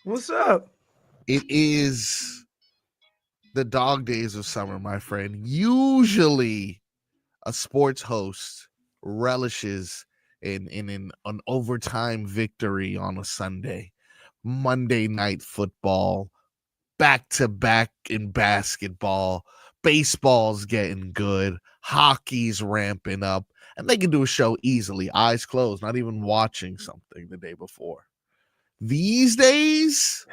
What's up? It is the dog days of summer, my friend. Usually, a sports host relishes in an overtime victory on a Sunday, Monday night football, back to back in basketball, baseball's getting good, hockey's ramping up, and they can do a show easily, eyes closed, not even watching something the day before. These days,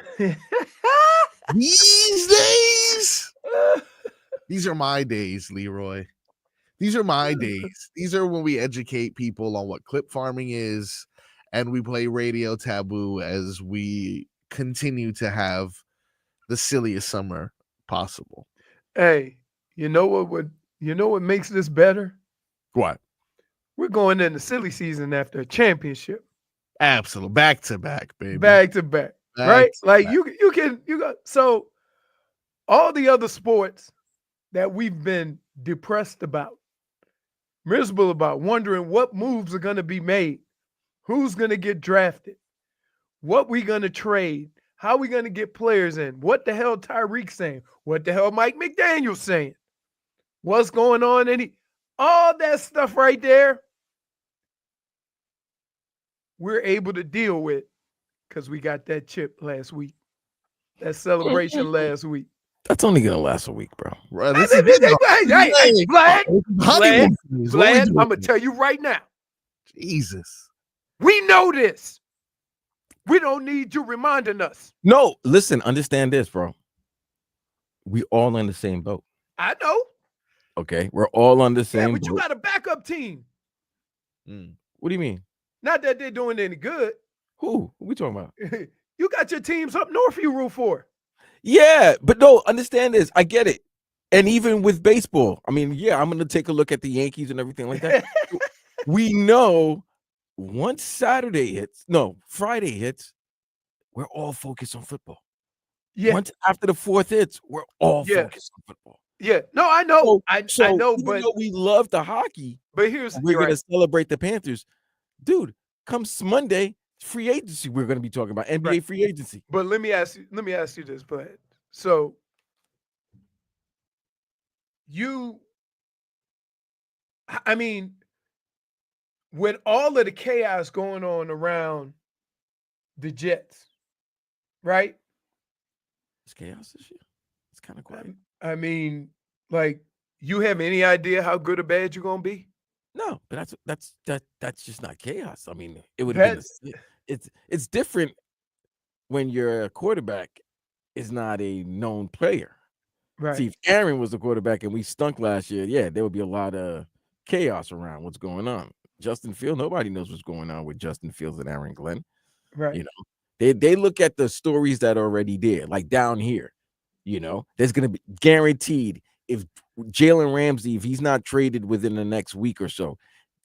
these are my days, Leroy. These are my days. These are when we educate people on what clip farming is, and we play Radio Taboo as we continue to have the silliest summer possible. Hey, you know what makes this better? What? We're going into silly season after a championship. Absolutely. Back to back, baby. Back to back. Right? Like you got so all the other sports that we've been depressed about, miserable about, wondering what moves are going to be made, who's going to get drafted, what we going to trade, how we going to get players in, what the hell Tyreek saying, what the hell Mike McDaniel saying, what's going on, all that stuff right there, we're able to deal with because we got that chip last week, that celebration last week. That's only gonna last a week, bro. Hey, Vlad, I'm gonna tell you right now. Jesus, we know this. We don't need you reminding us. No, listen, understand this, bro. We all in the same boat. I know. Okay, we're all on the same but boat. You got a backup team. What do you mean? Not that they're doing any good. Who are we talking about? You got your teams up north you root for. Yeah, but no, understand this. I get it. And even with baseball, I mean, yeah, I'm going to take a look at the Yankees and everything like that. We know once Friday hits, we're all focused on football. Yeah. Once after the fourth hits, we're all focused on football. Yeah. No, I know. So I know, even but though we love the hockey, but we're going to celebrate the Panthers. Dude, comes Monday, free agency we're going to be talking about, NBA free agency. But let me ask you this, Vlad. So with all of the chaos going on around the Jets, right? It's chaos this year. It's kind of quiet. I mean, like, you have any idea how good or bad you're gonna be? No, but that's just not chaos. I mean, it would have been. It's different when your quarterback is not a known player. Right. See, if Aaron was the quarterback and we stunk last year, yeah, there would be a lot of chaos around what's going on. Justin Fields, nobody knows what's going on with Justin Fields and Aaron Glenn. Right. You know, they look at the stories that are already there, like down here. You know, there's going to be guaranteed if Jalen Ramsey, if he's not traded within the next week or so,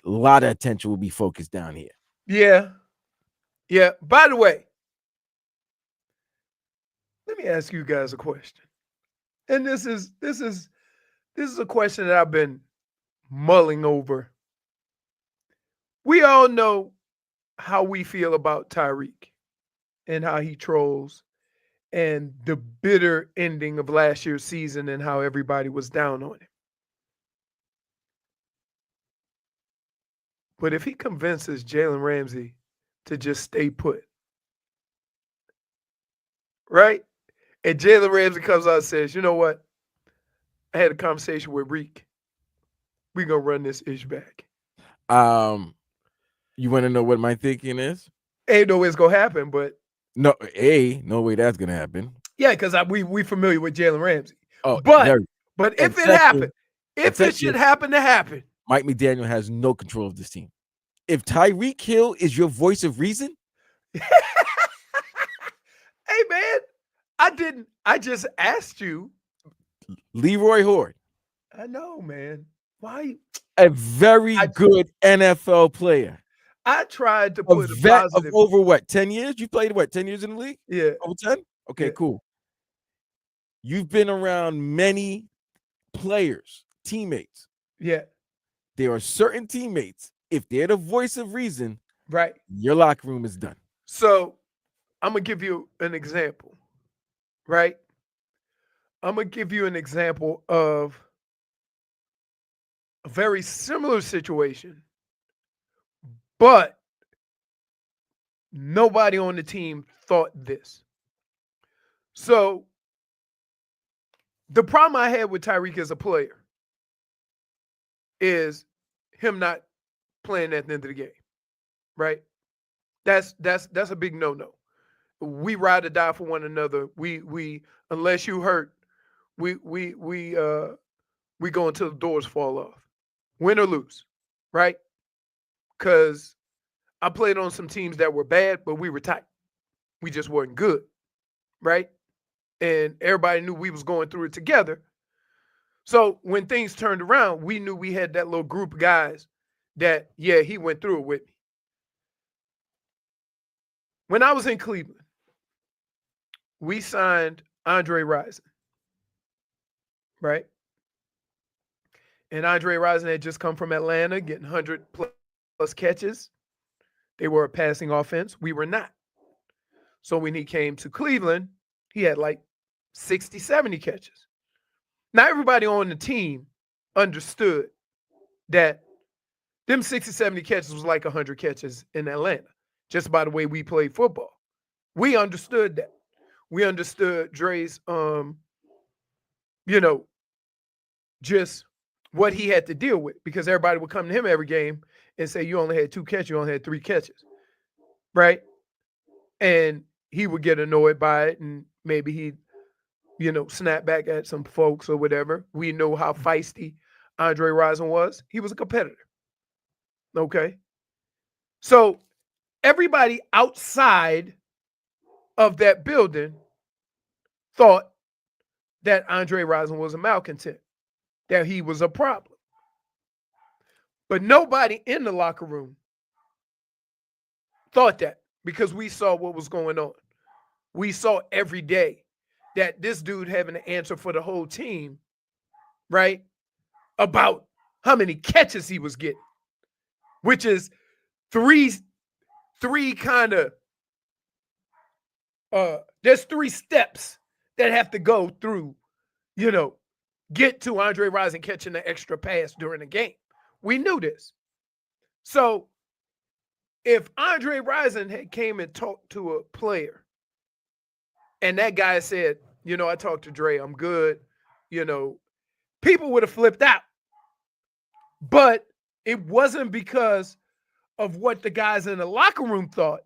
a lot of attention will be focused down here. Yeah. Yeah. By the way, let me ask you guys a question. And this is a question that I've been mulling over. We all know how we feel about Tyreek and how he trolls and the bitter ending of last year's season and how everybody was down on him. But if he convinces Jalen Ramsey to just stay put, right? And Jalen Ramsey comes out and says, you know what? I had a conversation with Reek. We're going to run this ish back. You want to know what my thinking is? Ain't no way it's going to happen, but. No way that's going to happen. Yeah, because we familiar with Jalen Ramsey. Oh, but if it happened, if it should happen to happen. Mike McDaniel has no control of this team. If Tyreek Hill is your voice of reason. Hey, man, I just asked you. Leroy Horde. I know, man. Why? A very good NFL player. I tried to put a vet of over what, 10 years? You played what, 10 years in the league? Yeah. Over 10? Okay, cool. You've been around many players, teammates. Yeah. There are certain teammates, if they're the voice of reason, right, your locker room is done. So I'm going to give you an example, right? I'm going to give you an example of a very similar situation, but nobody on the team thought this. So the problem I had with Tyreek as a player is him not playing at the end of the game, right? That's a big no-no. We ride or die for one another. We unless you hurt, we go until the doors fall off, win or lose, right? Because I played on some teams that were bad, but we were tight. We just weren't good, right? And everybody knew we was going through it together. So when things turned around, we knew we had that little group of guys that, yeah, he went through it with me. When I was in Cleveland, we signed Andre Rison, right? And Andre Rison had just come from Atlanta, getting 100 plus catches. They were a passing offense. We were not. So when he came to Cleveland, he had like 60, 70 catches. Now, everybody on the team understood that them 60, 70 catches was like 100 catches in Atlanta, just by the way we played football. We understood that. We understood Dre's, just what he had to deal with, because everybody would come to him every game and say, you only had 2 catches, you only had 3 catches, right? And he would get annoyed by it, and maybe he'd, snap back at some folks or whatever. We know how feisty Andre Rison was. He was a competitor. Okay. So everybody outside of that building thought that Andre Rison was a malcontent, that he was a problem. But nobody in the locker room thought that, because we saw what was going on. We saw every day that this dude having an answer for the whole team, right, about how many catches he was getting, which is three kind of, there's 3 steps that have to go through, get to Andre Rison catching the extra pass during the game. We knew this. So if Andre Rison had came and talked to a player, and that guy said, I talked to Dre, I'm good, people would have flipped out. But it wasn't because of what the guys in the locker room thought.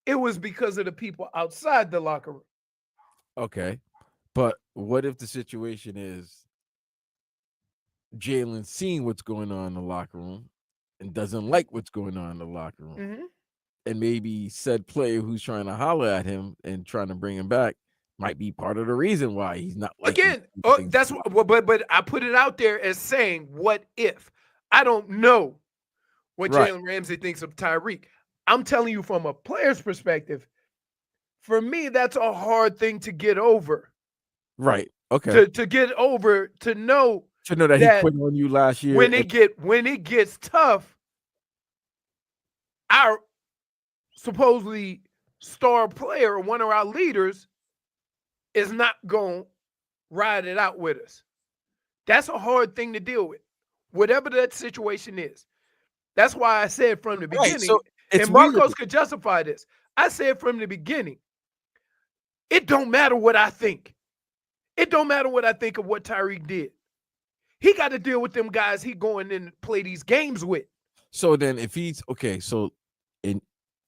It was because of the people outside the locker room. Okay. But what if the situation is Jalen seeing what's going on in the locker room and doesn't like what's going on in the locker room? Mm-hmm. And maybe said player who's trying to holler at him and trying to bring him back might be part of the reason why he's not like that's what. But I put it out there as saying, what if? I don't know what Jalen Ramsey thinks of Tyreek. I'm telling you from a player's perspective. For me, that's a hard thing to get over. Right. Okay. To get over, to know that he quit on you last year. When it gets tough, our supposedly star player or one of our leaders is not going to ride it out with us. That's a hard thing to deal with, whatever that situation is. That's why I said from the beginning, so and Marcos could justify this. I said from the beginning, it don't matter what I think. It don't matter what I think of what Tyreek did. He got to deal with them guys he going in to play these games with. So then if he's okay, so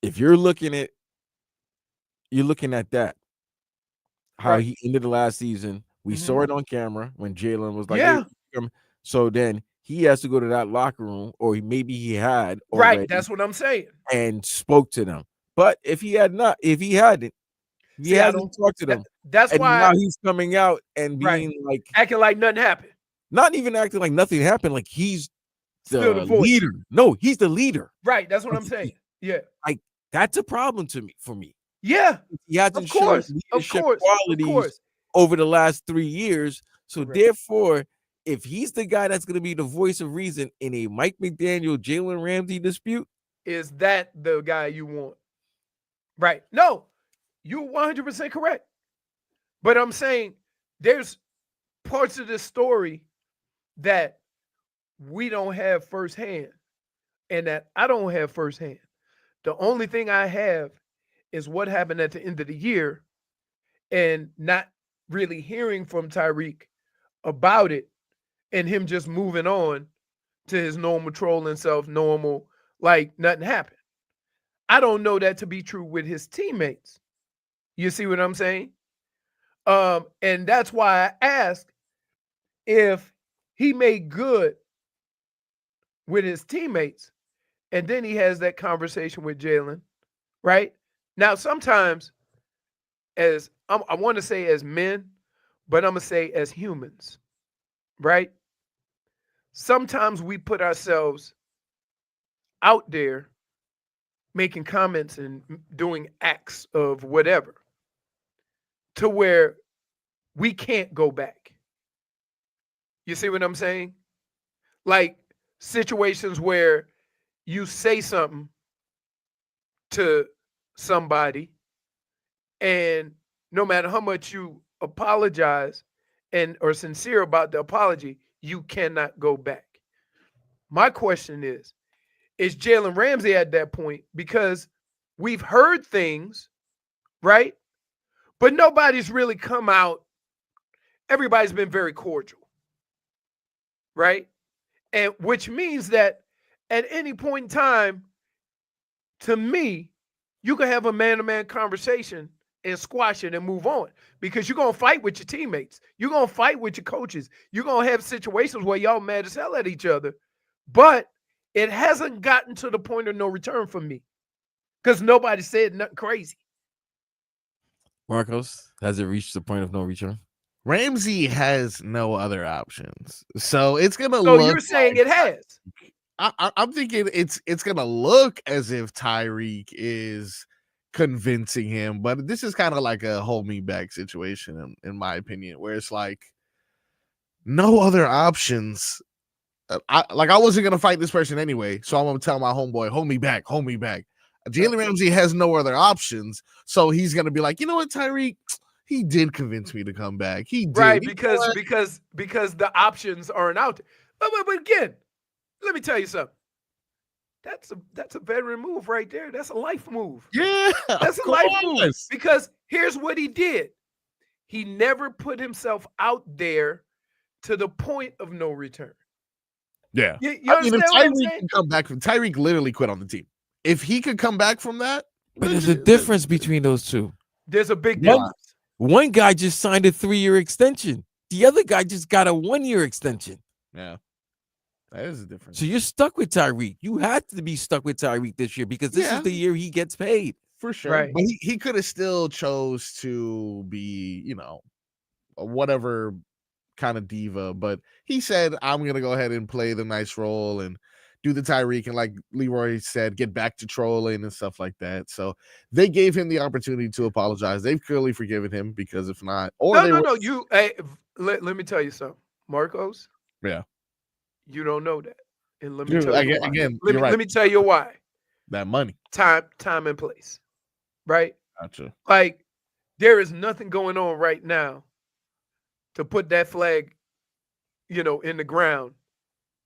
if you're looking at that, how he ended the last season, we saw it on camera when Jalen was like, yeah. Hey, so then he has to go to that locker room, or maybe he had already, right. That's what I'm saying. And spoke to them. But if he hadn't talked to them. That's why now he's coming out and being like acting like nothing happened. Not even acting like nothing happened. Like he's the leader. No, he's the leader. Right. That's what I'm saying. Yeah. Like that's a problem for me. Yeah. He hasn't shown leadership qualities over the last 3 years. So therefore, if he's the guy that's going to be the voice of reason in a Mike McDaniel, Jalen Ramsey dispute, is that the guy you want? Right. No, you're 100% correct. But I'm saying there's parts of this story that we don't have firsthand and that I don't have firsthand. The only thing I have is what happened at the end of the year and not really hearing from Tyreek about it and him just moving on to his normal trolling self, normal, like nothing happened. I don't know that to be true with his teammates. You see what I'm saying? And that's why I asked if he made good with his teammates, and then he has that conversation with Jalen, right? Now, sometimes I want to say as men, but I'm going to say as humans, right? Sometimes we put ourselves out there making comments and doing acts of whatever to where we can't go back. You see what I'm saying? Like situations where you say something to somebody and no matter how much you apologize and are sincere about the apology, you cannot go back. My question is Jalen Ramsey at that point? Because we've heard things, right? But nobody's really come out. Everybody's been very cordial, right? And which means that at any point in time, to me, you can have a man-to-man conversation and squash it and move on because you're going to fight with your teammates. You're going to fight with your coaches. You're going to have situations where y'all mad as hell at each other. But it hasn't gotten to the point of no return for me because nobody said nothing crazy. Marcos, has it reached the point of no return? Ramsey has no other options. So it's going to look. So you're saying like, it has. I'm thinking it's going to look as if Tyreek is convincing him, but this is kind of like a hold me back situation in my opinion, where it's like no other options. I wasn't going to fight this person anyway, so I'm going to tell my homeboy, hold me back. Jalen Ramsey has no other options, so he's going to be like, you know what, Tyreek, he did convince me to come back. He did. Right, because the options aren't out there. But again, let me tell you something. That's a veteran move right there. That's a life move. Yeah, that's a life move. Because here's what he did. He never put himself out there to the point of no return. Yeah. You understand if what I'm Tyreek saying? can come back from Tyreek literally quit on the team. If he could come back from that, but there's a difference between those two. There's a big difference. One guy just signed a 3-year extension. The other guy just got a 1-year extension. Yeah. That is a difference. So you're stuck with Tyreek. You had to be stuck with Tyreek this year because this is the year he gets paid. For sure. Right. But he could have still chose to be, whatever kind of diva. But he said, I'm going to go ahead and play the nice role and do the Tyreek. And like Leroy said, get back to trolling and stuff like that. So they gave him the opportunity to apologize. They've clearly forgiven him because if not, or let me tell you something, Marcos. Yeah. You don't know that. And let me tell you why. Again, let me tell you why. That money. Time and place. Right? Gotcha. Like, there is nothing going on right now to put that flag, in the ground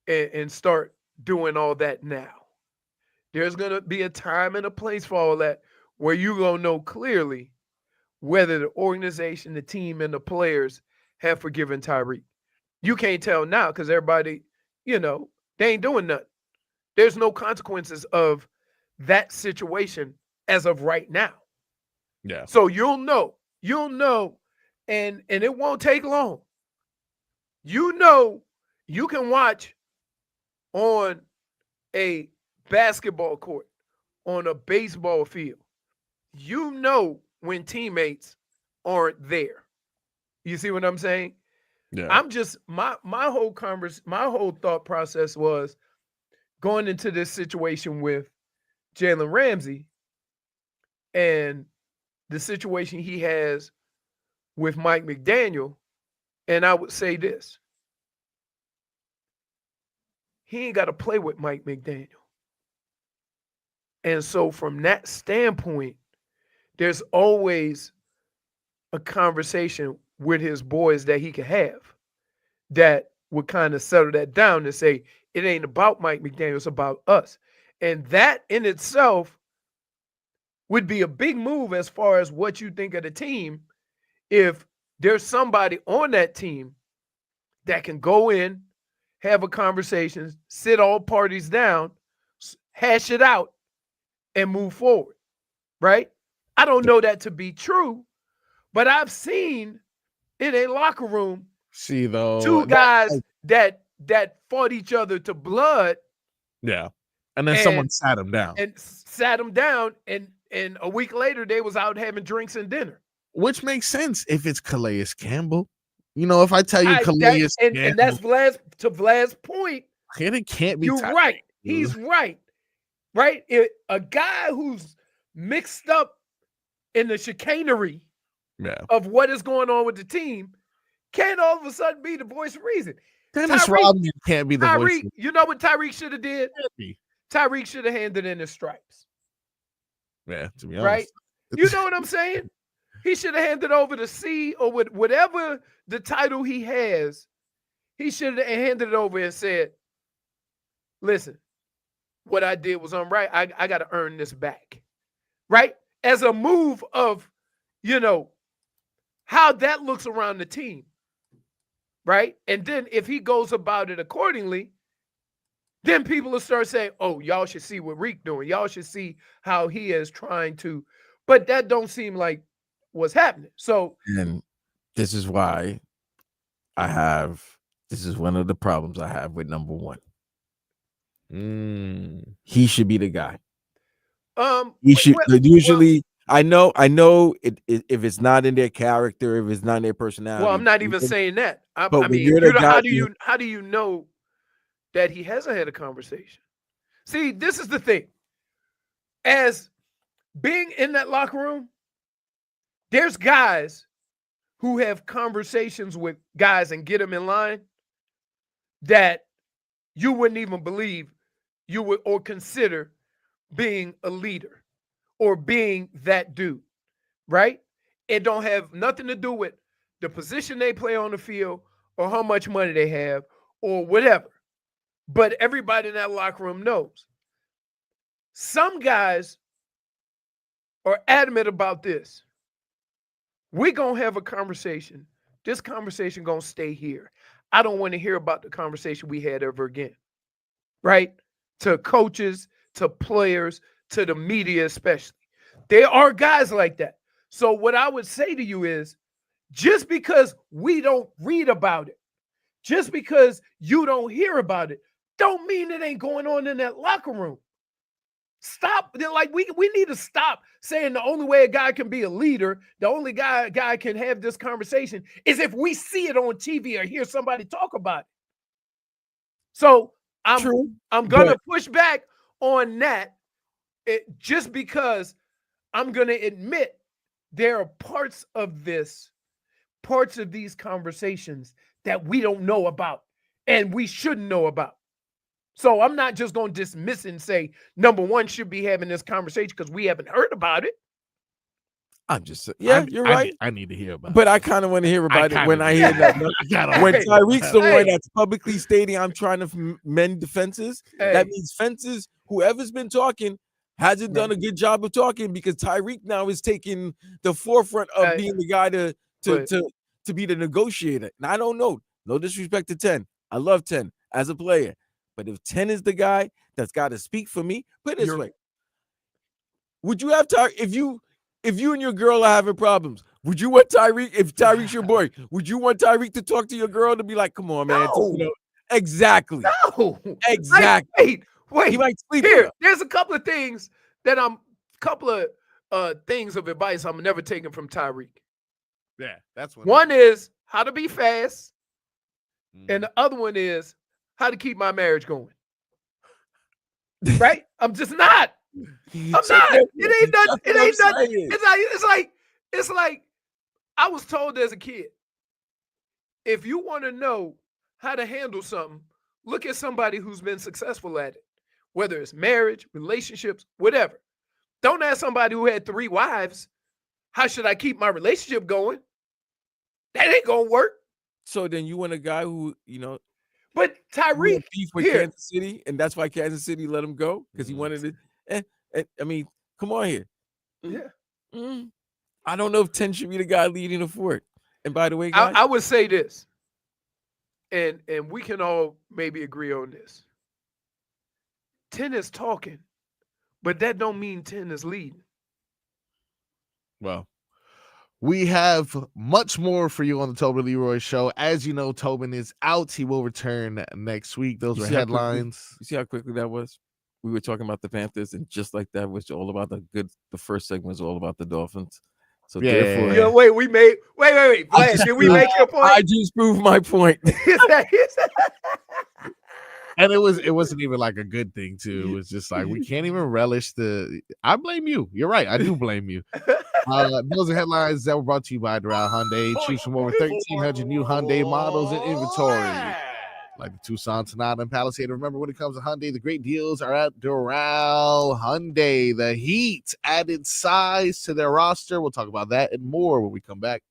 and start doing all that now. There's going to be a time and a place for all that where you're going to know clearly whether the organization, the team, and the players have forgiven Tyreek. You can't tell now because everybody, they ain't doing nothing. There's no consequences of that situation as of right now. Yeah. So you'll know, and it won't take long. You can watch on a basketball court, on a baseball field. When teammates aren't there. You see what I'm saying? Yeah. I'm just my whole thought process was going into this situation with Jalen Ramsey and the situation he has with Mike McDaniel, and I would say this. He ain't got to play with Mike McDaniel. And so from that standpoint, there's always a conversation with his boys that he can have that would kind of settle that down and say, it ain't about Mike McDaniel, it's about us. And that in itself would be a big move as far as what you think of the team if there's somebody on that team that can go in, have a conversation, sit all parties down, hash it out, and move forward, right? I don't know that to be true, but I've seen in a locker room two guys that fought each other to blood. Yeah. And then someone sat them down. And a week later, they was out having drinks and dinner. Which makes sense if it's Calais Campbell. You know, if I tell you Calais Campbell. And that's Vlad's point. It can't be. You're right. He's right. Right? A guy who's mixed up in the chicanery of what is going on with the team can't all of a sudden be the voice of reason. Dennis Rodman can't be the voice. You know what Tyreek should have did? Tyreek should have handed in his stripes. Yeah, to be honest. Right? You know what I'm saying? He should have handed over the C or whatever the title he has. He should have handed it over and said, listen, what I did was unright. I got to earn this back. Right? As a move of, how that looks around the team. Right? And then if he goes about it accordingly, then people will start saying, oh, y'all should see what Reek doing. Y'all should see how he is trying to. But that don't seem like what's happening. So, and this is why this is one of the problems I have with number one. He should be the guy. He should usually. I know it, if it's not in their character, if it's not in their personality. Well, I'm not even saying that. I mean, how do you know that he hasn't had a conversation? See, this is the thing. As being in that locker room, there's guys who have conversations with guys and get them in line that you wouldn't even believe you would or consider being a leader or being that dude, right? It don't have nothing to do with the position they play on the field or how much money they have or whatever. But everybody in that locker room knows. Some guys are adamant about this. We're going to have a conversation. This conversation going to stay here. I don't want to hear about the conversation we had ever again. Right? To coaches, to players, to the media especially. There are guys like that. So what I would say to you is, just because we don't read about it, just because you don't hear about it, don't mean it ain't going on in that locker room. Stop. Like we need to stop saying the only way a guy can be a leader, the only guy can have this conversation is if we see it on TV or hear somebody talk about it. So I'm gonna push back on that just because I'm gonna admit there are parts of these conversations that we don't know about and we shouldn't know about. So I'm not just going to dismiss it and say number one should be having this conversation because we haven't heard about it. I'm just you're right. I need to hear about it. But I kind of want to hear about it when I hear that. When Tyreek's the one that's publicly stating I'm trying to mend defenses, that means fences, whoever's been talking hasn't done a good job of talking because Tyreek now is taking the forefront of being the guy to be the negotiator. And I don't know. No disrespect to 10. I love 10 as a player. But if 10 is the guy that's got to speak for me, put it this way. Would you have if you and your girl are having problems, would you want Tyreek, if Tyreek's your boy, would you want Tyreek to talk to your girl to be like, come on, man? No. Exactly. No. Exactly. Wait. He might sleep here. There's a couple of things that things of advice I'm never taking from Tyreek. Yeah, that's one is how to be fast. And the other one is how to keep my marriage going. Right? I'm just not. I'm not. It ain't nothing. It's like I was told as a kid, if you want to know how to handle something, look at somebody who's been successful at it, whether it's marriage, relationships, whatever. Don't ask somebody who had 3 wives how should I keep my relationship going? That ain't gonna work. So then you want a guy who, But Tyreek beef with here. Kansas City, and that's why Kansas City let him go because he wanted to. I mean, come on here. Yeah. I don't know if 10 should be the guy leading the fort. And by the way, guys, I would say this, and we can all maybe agree on this. 10 is talking, but that don't mean 10 is leading. Well, we have much more for you on the Tobin Leroy show. As you know, Tobin is out. He will return next week. Those were headlines. You see how quickly that was? We were talking about the Panthers, and just like that was all about the first segment was all about the Dolphins. So therefore, wait, Vlad, did we make your point? I just proved my point. And it wasn't even like a good thing too. It was just like we can't even relish I blame you. You're right. I do blame you. Those are headlines that were brought to you by Doral Hyundai. Choose from over 1,300 new Hyundai models in inventory, like the Tucson, Sonata, and Palisade. Remember, when it comes to Hyundai, the great deals are at Doral Hyundai. The Heat added size to their roster. We'll talk about that and more when we come back.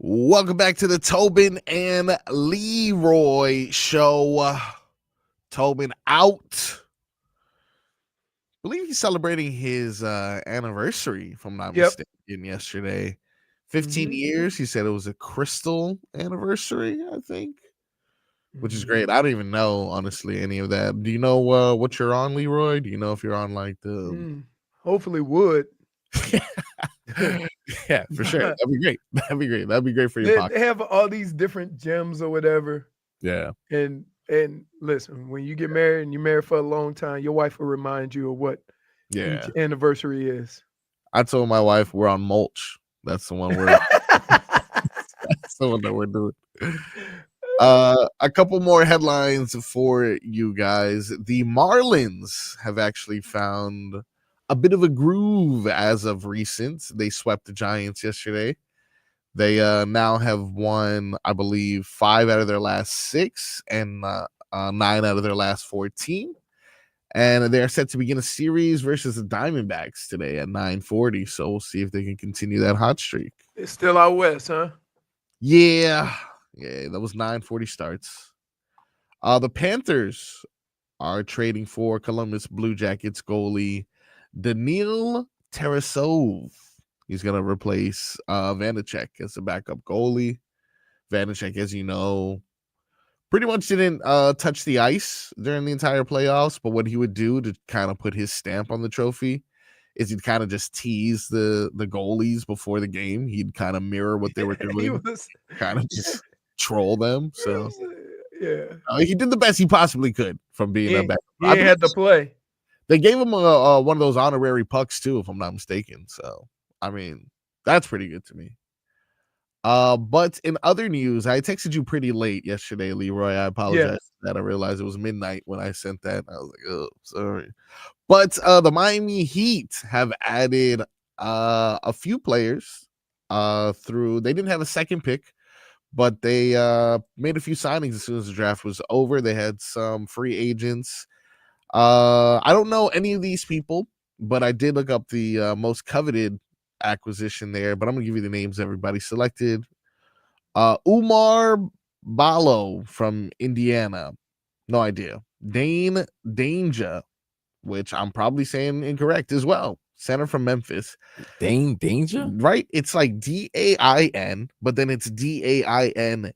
Welcome back to the Tobin and Leroy show. Tobin out. I believe he's celebrating his anniversary, if I'm not mistaken, yesterday. 15 years. He said it was a crystal anniversary, I think, which is great. I don't even know, honestly, any of that. Do you know what you're on, Leroy? Do you know if you're on like the... Hopefully wood. Yeah, for sure. That'd be great. That'd be great. That'd be great for your pocket. They have all these different gems or whatever. Yeah. And listen, when you get married and you're married for a long time, your wife will remind you of what each anniversary is. I told my wife we're on mulch. That's the one that's the one that we're doing. A couple more headlines for you guys. The Marlins have actually found a bit of a groove as of recent. They swept the Giants yesterday. They now have won, I believe, 5 out of their last 6 and 9 out of their last 14. And they're set to begin a series versus the Diamondbacks today at 9:40. So we'll see if they can continue that hot streak. It's still out west, huh? Yeah, that was 9:40 starts. The Panthers are trading for Columbus Blue Jackets goalie Daniil Tarasov. He's going to replace Vanacek as a backup goalie. Vanacek, as you know, pretty much didn't touch the ice during the entire playoffs, but what he would do to kind of put his stamp on the trophy is he'd kind of just tease the goalies before the game. He'd kind of mirror what they were doing, kind of just troll them. So, he did the best he possibly could from being a backup. He had to play. They gave him one of those honorary pucks too, if I'm not mistaken. So, I mean, that's pretty good to me. But in other news, I texted you pretty late yesterday, Leroy. I apologize that I realized it was midnight when I sent that. I was like, oh, sorry. But the Miami Heat have added a few players through. They didn't have a second pick, but they made a few signings as soon as the draft was over. They had some free agents. I don't know any of these people, but I did look up the most coveted acquisition there. But I'm gonna give you the names everybody selected. Umar Balo from Indiana, no idea. Dane Danger, which I'm probably saying incorrect as well. Center from Memphis. Dane Danger, right? It's like DAIN, but then it's DAINJA.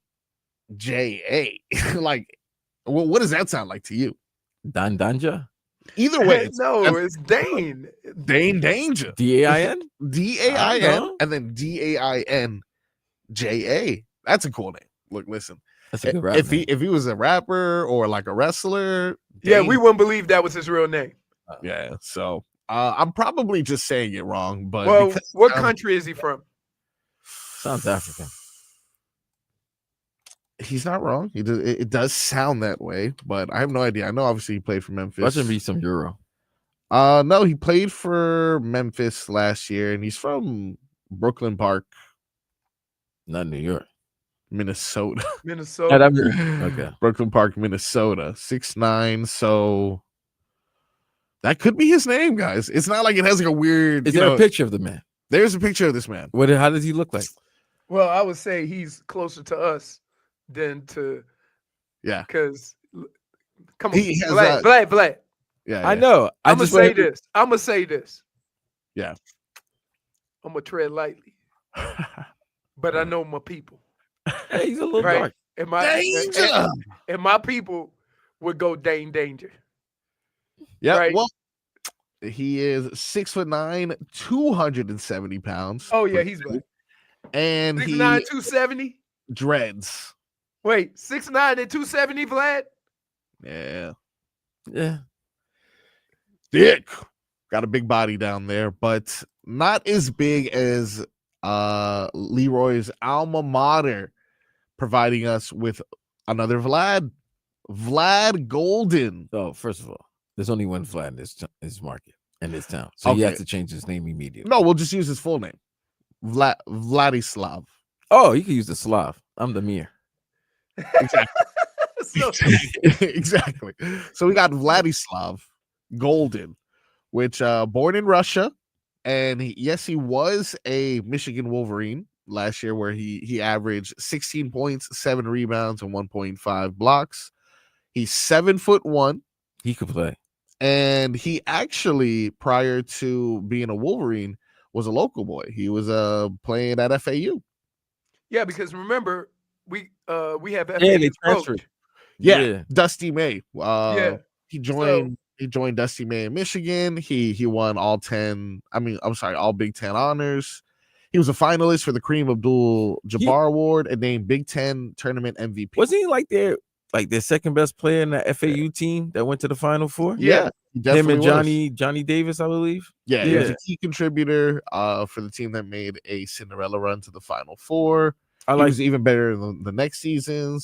Like, well, what does that sound like to you? Danja? Either way, it's Dane. Dane Danger. DAIN? DAIN and then DAINJA. That's a cool name. Look, listen. That's a good rap if he was a rapper or like a wrestler, we wouldn't believe that was his real name. Yeah, so I'm probably just saying it wrong, but what country is he from? South African. He's not wrong. It does sound that way, but I have no idea. I know obviously he played for Memphis. That should be some Euro. No, he played for Memphis last year, and he's from Brooklyn Park. Not New York. Minnesota. Okay. Brooklyn Park, Minnesota. 6'9", so that could be his name, guys. It's not like it has like a weird... Is there a picture of the man? There's a picture of this man. How does he look like? Well, I would say he's closer to us than to... Yeah. Because, come on, Vlad. Yeah, I know. I'm going to say this. Yeah. I'm going to tread lightly. But I know my people. Hey, he's a little dark. And my people would go Dane Danger. Yeah, right? Well, he is 6'9", 270 pounds. Oh, yeah, he's black. And 6'9", 270? Dreads. Wait, 6'9" and 270, Vlad? Yeah. Yeah. Dick. Got a big body down there, but not as big as Leroy's alma mater, providing us with another Vlad Goldin. Oh, first of all, there's only one Vlad in this market, in this town. So he has to change his name immediately. No, we'll just use his full name. Vladislav. Oh, you can use the Slav. I'm the Mir. Exactly. So we got Vladislav Goldin, which born in Russia, and he was a Michigan Wolverine last year, where he averaged 16 points, 7 rebounds, and 1.5 blocks. He's 7'1". He could play. And he actually, prior to being a Wolverine, was a local boy. He was playing at FAU. Yeah, because remember, we have FAU they transferred. coach. Yeah, Dusty May. He joined Dusty May in Michigan. He won all Big Ten honors. He was a finalist for the Kareem Abdul-Jabbar Award and named Big Ten Tournament MVP. Wasn't he like their second best player in the FAU team that went to the Final Four? Yeah, him and Johnny Davis, I believe. Yeah, he was a key contributor for the team that made a Cinderella run to the Final Four. He was even better than the next season.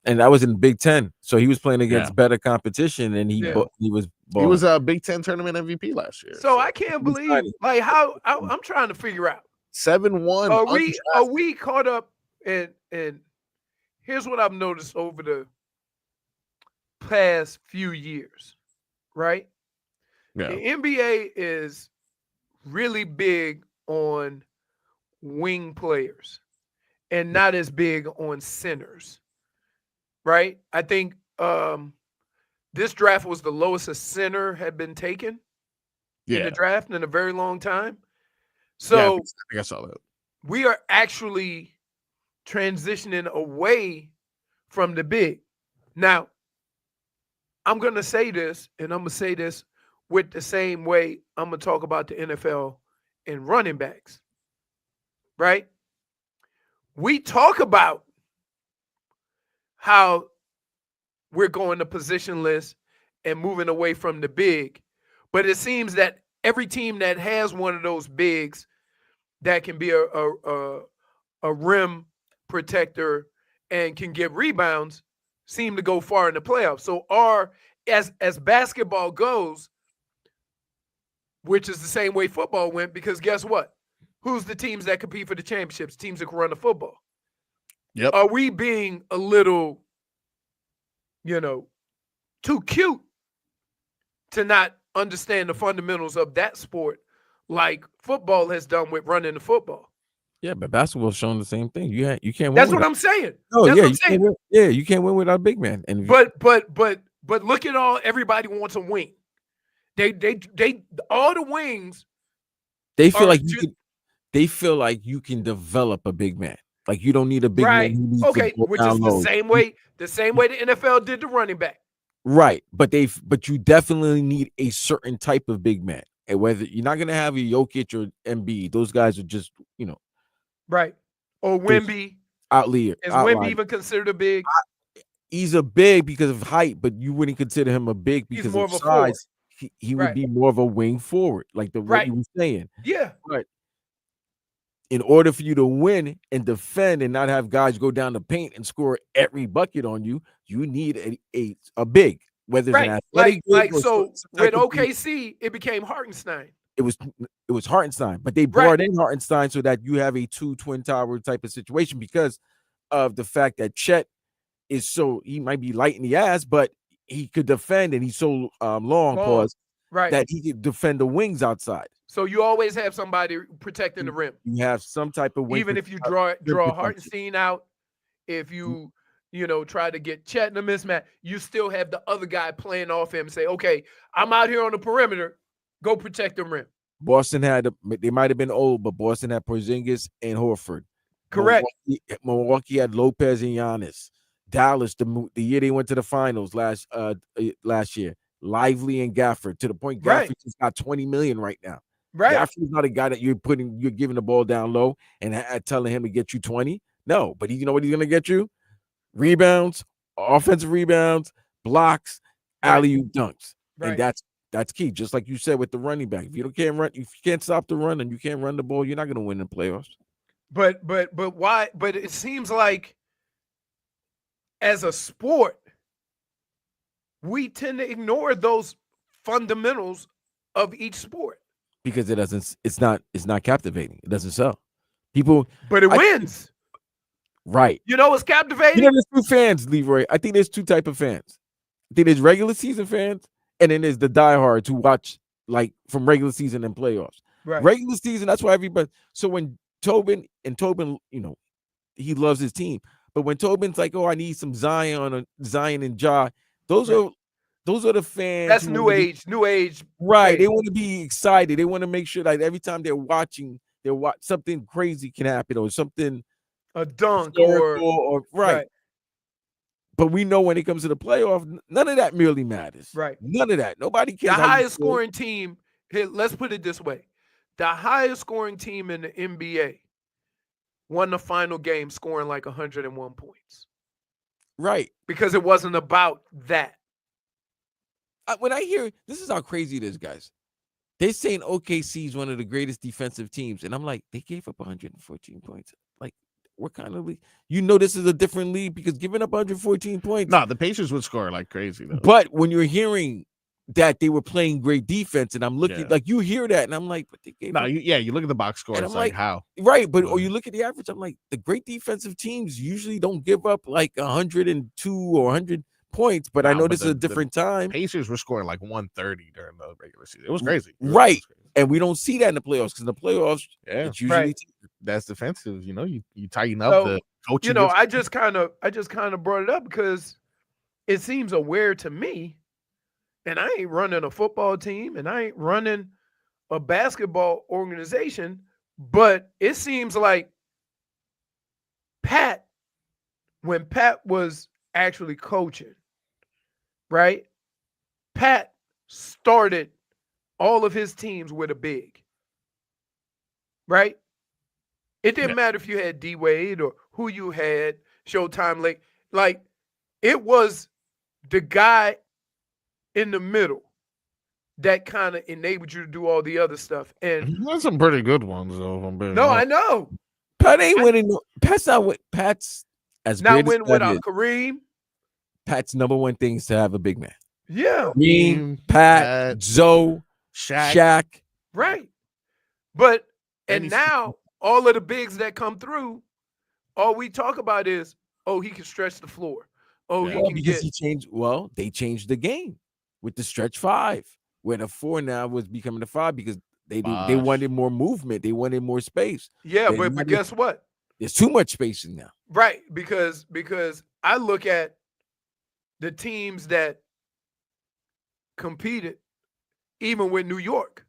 And that was in the Big Ten, so he was playing against better competition, and he was balling. He was a Big Ten tournament MVP last year. So I can't believe how I'm trying to figure out 7-1. Are we caught up? And here's what I've noticed over the past few years, right? Yeah. The NBA is really big on wing players and not as big on centers, right? I think this draft was the lowest a center had been taken in the draft in a very long time. So I think I saw that. We are actually transitioning away from the big. Now, I'm going to say this, and I'm going to say this with the same way I'm going to talk about the NFL and running backs, right? We talk about how we're going to positionless and moving away from the big, but it seems that every team that has one of those bigs that can be a rim protector and can get rebounds seem to go far in the playoffs. So as basketball goes, which is the same way football went, because guess what? Who's the teams that compete for the championships? Teams that can run the football. Yep. Are we being a little, too cute to not understand the fundamentals of that sport like football has done with running the football? Yeah, but basketball's showing the same thing. You can't win. That's what I'm saying. No, That's yeah, what I'm saying. You can't win without a big man. And but look at everybody wants a wing. They all the wings. They feel like you can develop a big man. Like you don't need a big man who needs to go which down is low. the same way the NFL did the running back. Right, but you definitely need a certain type of big man. And whether you're not gonna have a Jokic or Embiid, those guys are just right. Or Wemby. Outlier. Is Wemby even considered a big? He's a big because of height, but you wouldn't consider him a big because of size. He would be more of a wing forward, like what you were saying. Yeah. But in order for you to win and defend and not have guys go down the paint and score every bucket on you, you need a big, whether it's an athletic big so with OKC, it became Hartenstein. It was Hartenstein, but they brought in Hartenstein so that you have a 2 twin tower type of situation because of the fact that Chet is he might be light in the ass, but he could defend and he's so long, that he could defend the wings outside. So you always have somebody protecting the rim. You have some type of wing. Even if you draw Hartenstein out, if you try to get Chet in a mismatch, you still have the other guy playing off him and say, okay, I'm out here on the perimeter. Go protect the rim. Boston they might have been old, but Boston had Porzingis and Horford. Correct. Milwaukee had Lopez and Giannis. Dallas, the year they went to the finals last year, Lively and Gafford, to the point Gafford just got $20 million right now. Right. Gafford's not a guy that you're giving the ball down low and telling him to get you 20. No, but you know what he's gonna get you? Rebounds, offensive rebounds, blocks, alley-oop dunks. And that's key. Just like you said with the running back. If you can't stop the run and you can't run the ball, you're not gonna win in the playoffs. But why? But it seems like as a sport, we tend to ignore those fundamentals of each sport because it's not captivating. It doesn't sell. People, but it wins. Right. It's captivating. There's two fans, Leroy. I think there's two type of fans. I think there's regular season fans, and then there's the diehards who watch like from regular season and playoffs. Right. Regular season, that's why everybody. So when Tobin, he loves his team. But when Tobin's like, I need some Zion and Ja, those are the fans. That's new age. Right. Hey. They want to be excited. They want to make sure that every time they're watching, something crazy can happen or something, a dunk or right. But we know when it comes to the playoff, none of that merely matters. Right. None of that. Nobody cares. The highest scoring team, let's put it this way. The highest scoring team in the NBA won the final game scoring like 101 points. Right. Because it wasn't about that. When I hear, this is how crazy it is, guys. They're saying OKC is one of the greatest defensive teams. And I'm like, they gave up 114 points. Like, what kind of league? This is a different league because giving up 114 points. No, the Pacers would score like crazy, though. But when you're hearing that they were playing great defense, and I'm looking, like, you hear that, and I'm like, but they gave up. You look at the box score, it's like, how? Right, but or you look at the average, I'm like, the great defensive teams usually don't give up like 102 or 100 points, but I know this is a different time. Pacers were scoring like 130 during the regular season. It was crazy. Right. And we don't see that in the playoffs because in the playoffs, it's usually that's defensive. You tighten up the coaching. I just kind of brought it up because it seems aware to me, and I ain't running a football team and I ain't running a basketball organization, but it seems like when Pat was actually coaching, right? Pat started all of his teams with a big, right? It didn't matter if you had D Wade or who you had, Showtime, like it was the guy in the middle that kind of enabled you to do all the other stuff. And that's some pretty good ones, though. I know. Pat ain't winning. Pat's as not winning without Kareem. Pat's number one thing is to have a big man. Yeah. Kareem, Pat, Zoe, Shaq. Right. But and now all of the bigs that come through, all we talk about is, he can stretch the floor. They changed the game with the stretch 5, where the 4 now was becoming the 5 because they wanted more movement. They wanted more space. Yeah, but guess what? There's too much spacing now. Right, because I look at the teams that competed, even with New York.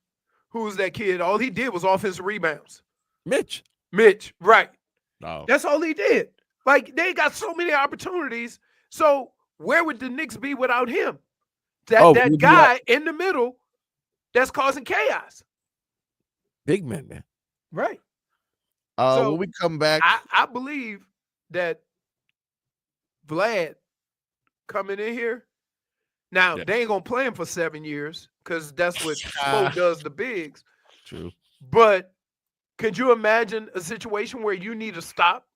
Who's that kid? All he did was offensive rebounds. Mitch, right. Oh. That's all he did. Like, they got so many opportunities. So where would the Knicks be without him? That guy in the middle that's causing chaos. Big man. Right. So when we come back, I believe that Vlad coming in here. Now, they ain't going to play him for 7 years because that's what Spo does the bigs. True. But could you imagine a situation where you need to stop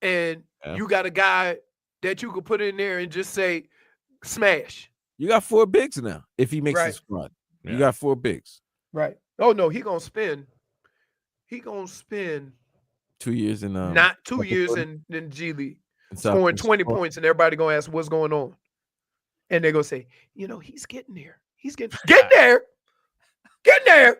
and you got a guy that you could put in there and just say, smash? You got 4 bigs now if he makes the squad. Yeah. You got 4 bigs. Right. Oh, no, he going to spend 2 years in not 2 years in G League, scoring 20 points, and everybody going to ask what's going on. And they're going to say, he's getting there. He's getting there. Getting there.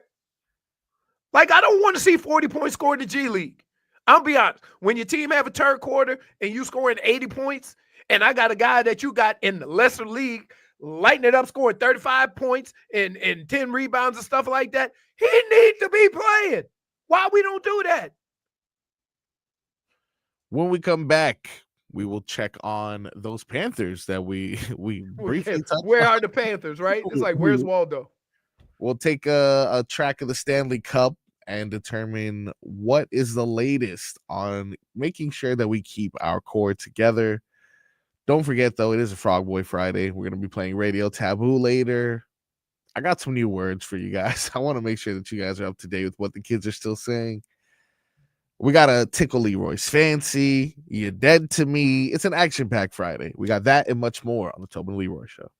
Like, I don't want to see 40 points scored in the G League. I'll be honest. When your team have a third quarter and you scoring 80 points, and I got a guy that you got in the lesser league lighting it up, scoring 35 points and 10 rebounds and stuff like that, he needs to be playing. Why we don't do that? When we come back, we will check on those Panthers that we briefly touched Where are the Panthers, right? It's like, where's Waldo? We'll take a track of the Stanley Cup and determine what is the latest on making sure that we keep our core together. Don't forget, though, it is a Frogboy Friday. We're going to be playing Radio Taboo later. I got some new words for you guys. I want to make sure that you guys are up to date with what the kids are still saying. We got a Tickle Leroy's Fancy. You're dead to me. It's an action-packed Friday. We got that and much more on the Tobin Leroy Show.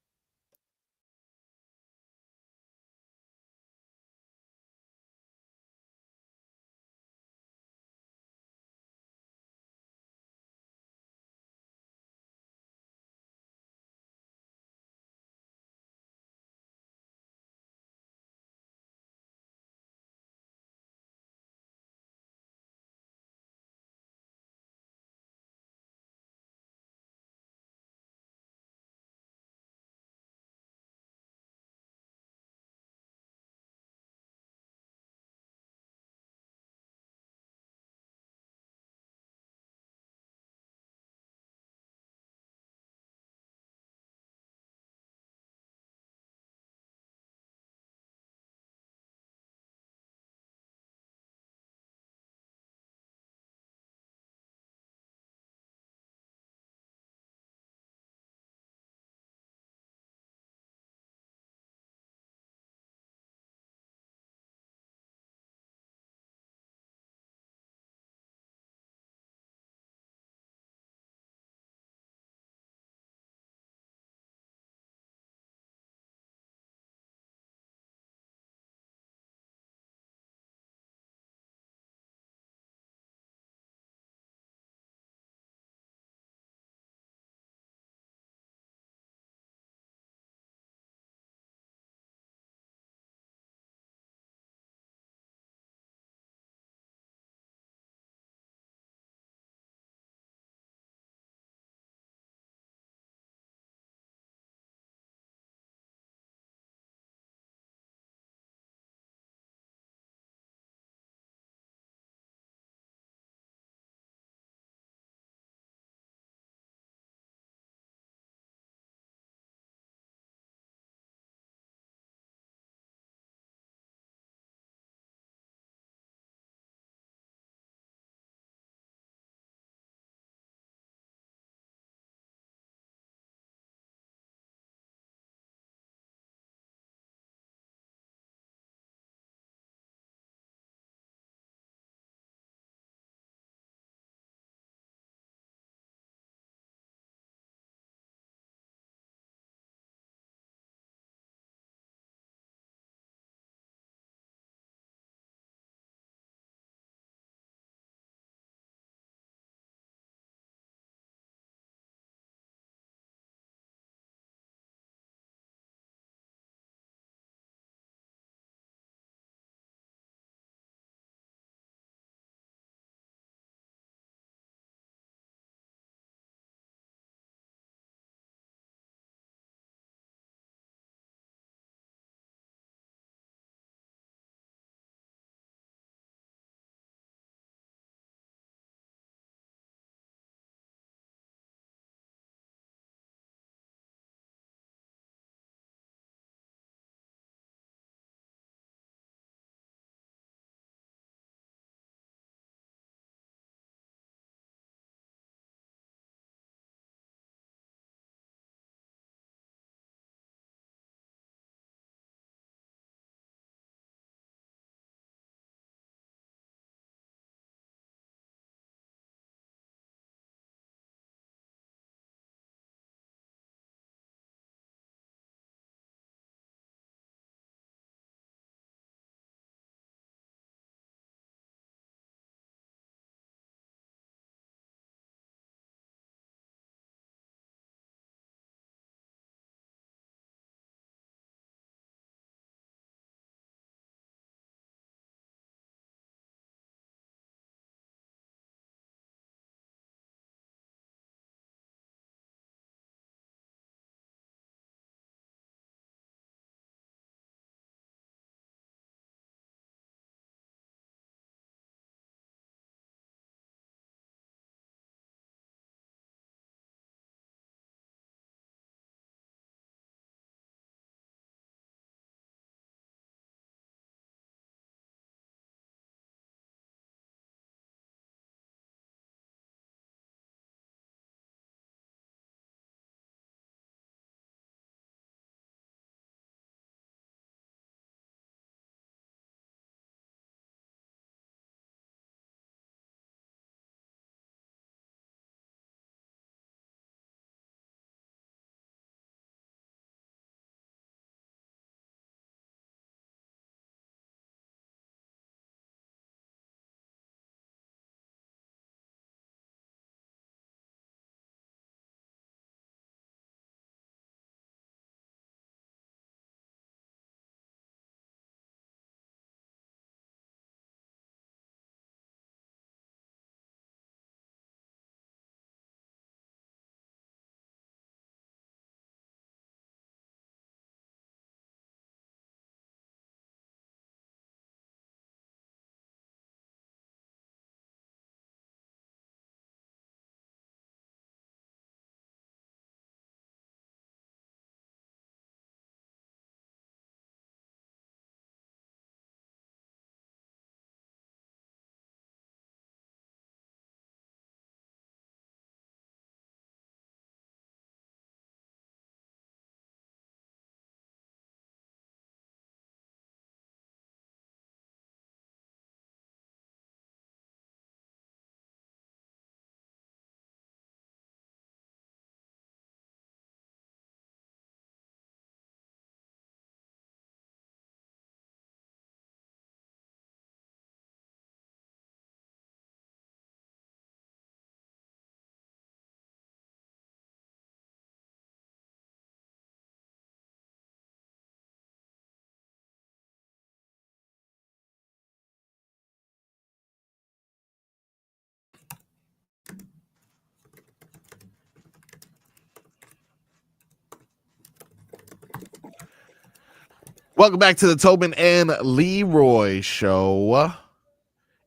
Welcome back to the Tobin and Leroy show.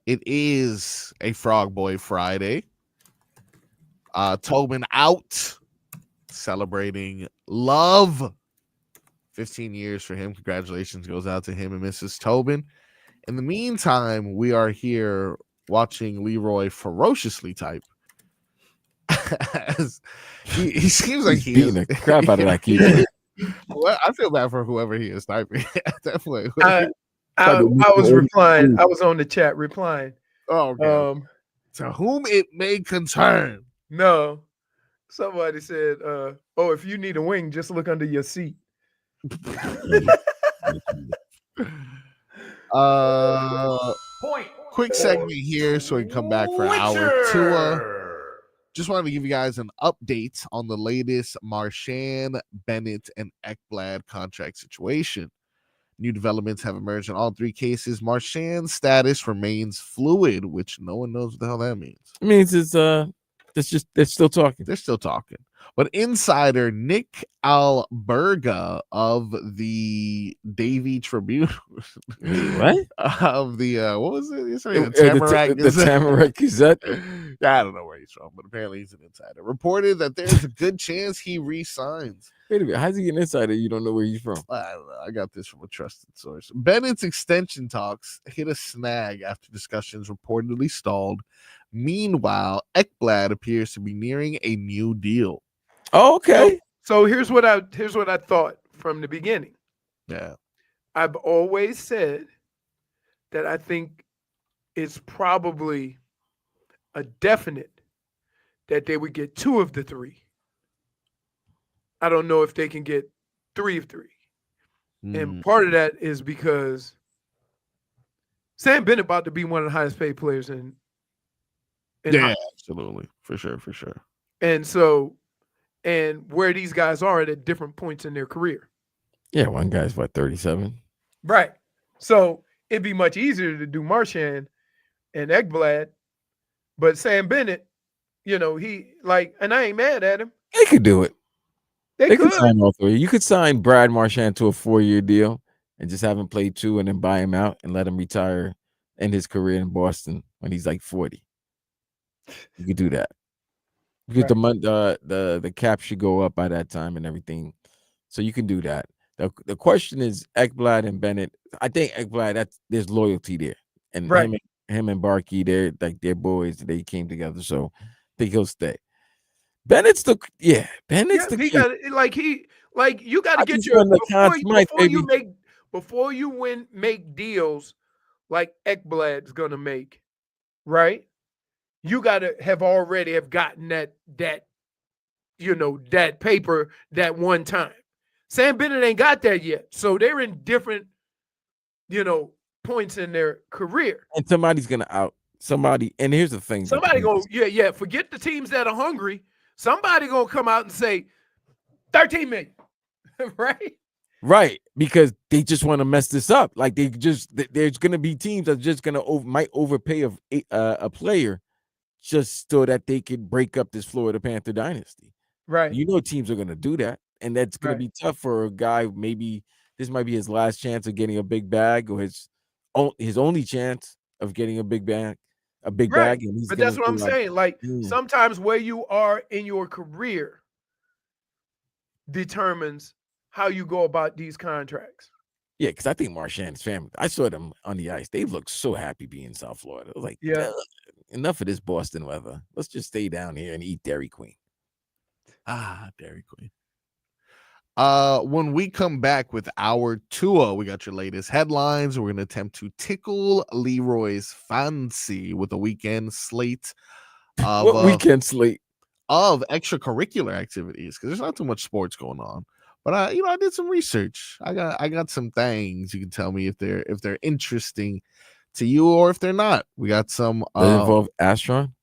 It is a Frogboy Friday. Tobin out celebrating love. 15 years for him. Congratulations goes out to him and Mrs. Tobin. In the meantime, we are here watching Leroy ferociously type. he seems like he's beating the crap out of that keeper. Well, I feel bad for whoever he is typing. Definitely. I was replying. I was on the chat replying. Oh, okay. To whom it may concern. No. Somebody said, oh, if you need a wing, just look under your seat. Quick segment here so we can come back for hour two. Just wanted to give you guys an update on the latest Marchand, Bennett, and Ekblad contract situation. New developments have emerged in all three cases. Marchand's status remains fluid, which no one knows what the hell that means. It means they're still talking. They're still talking. But insider Nick Alberga of the Davie Tribune, what? Of the what was it? The Tamarack Gazette. I don't know where he's from, but apparently he's an insider. Reported that there's a good chance he resigns. Wait a minute, how's he get an insider? You don't know where he's from. I don't know. I got this from a trusted source. Bennett's extension talks hit a snag after discussions reportedly stalled. Meanwhile, Ekblad appears to be nearing a new deal. Oh, okay. So here's what I thought from the beginning. Yeah. I've always said that I think it's probably a definite that they would get 2 of the 3. I don't know if they can get 3 of 3. And part of that is because Sam Bennett about to be one of the highest paid players in yeah, absolutely. For sure. And so, and where these guys are at different points in their career. Yeah, one guy's 37. Right. So it'd be much easier to do Marchand and Ekblad, but Sam Bennett, he and I ain't mad at him. They could do it. They could sign all 3. You could sign Brad Marchand to a 4-year deal and just have him play 2 and then buy him out and let him retire in his career in Boston when he's like 40. You could do that because the cap should go up by that time and everything, so you can do that. The question is Ekblad and Bennett. I think Ekblad, there's loyalty there, and him and Barkey, they're boys. They came together, so I think he'll stay. Bennett's the key. You got to get your before you make deals like Ekblad's gonna make, right? You got to have gotten that paper that one time. Sam Bennett ain't got that yet. So they're in different, points in their career. And somebody's going to out somebody. And here's the thing. Somebody forget the teams that are hungry. Somebody going to come out and say 13 million, right? Right, because they just want to mess this up. Like there's going to be teams that just going to might overpay a player just so that they could break up this Florida Panther dynasty. Right. Teams are going to do that. And that's going to be tough for a guy. Maybe this might be his last chance of getting a big bag or his only chance of getting a big bag. Bag. And but that's what I'm saying. Sometimes where you are in your career determines how you go about these contracts. Yeah, because I think Marchand's family, I saw them on the ice. They looked so happy being in South Florida. I was like, enough of this Boston weather. Let's just stay down here and eat Dairy Queen. Dairy Queen. When we come back with our tour, we got your latest headlines. We're going to attempt to tickle Leroy's fancy with a weekend slate of of extracurricular activities, because there's not too much sports going on. But I did some research. I got some things. You can tell me if they're interesting to you or if they're not. We got some Does it involve Astron?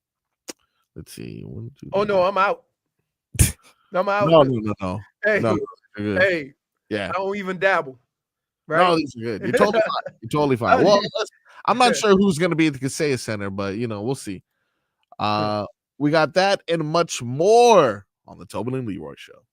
Let's see. No, I'm out. I'm out. No. Hey, no, yeah. I don't even dabble. Right? No, these are good. You're totally fine. You're totally fine. Well, I'm not sure who's going to be at the Kasparas Center, but we'll see. We got that and much more on the Tobin and Leroy Show.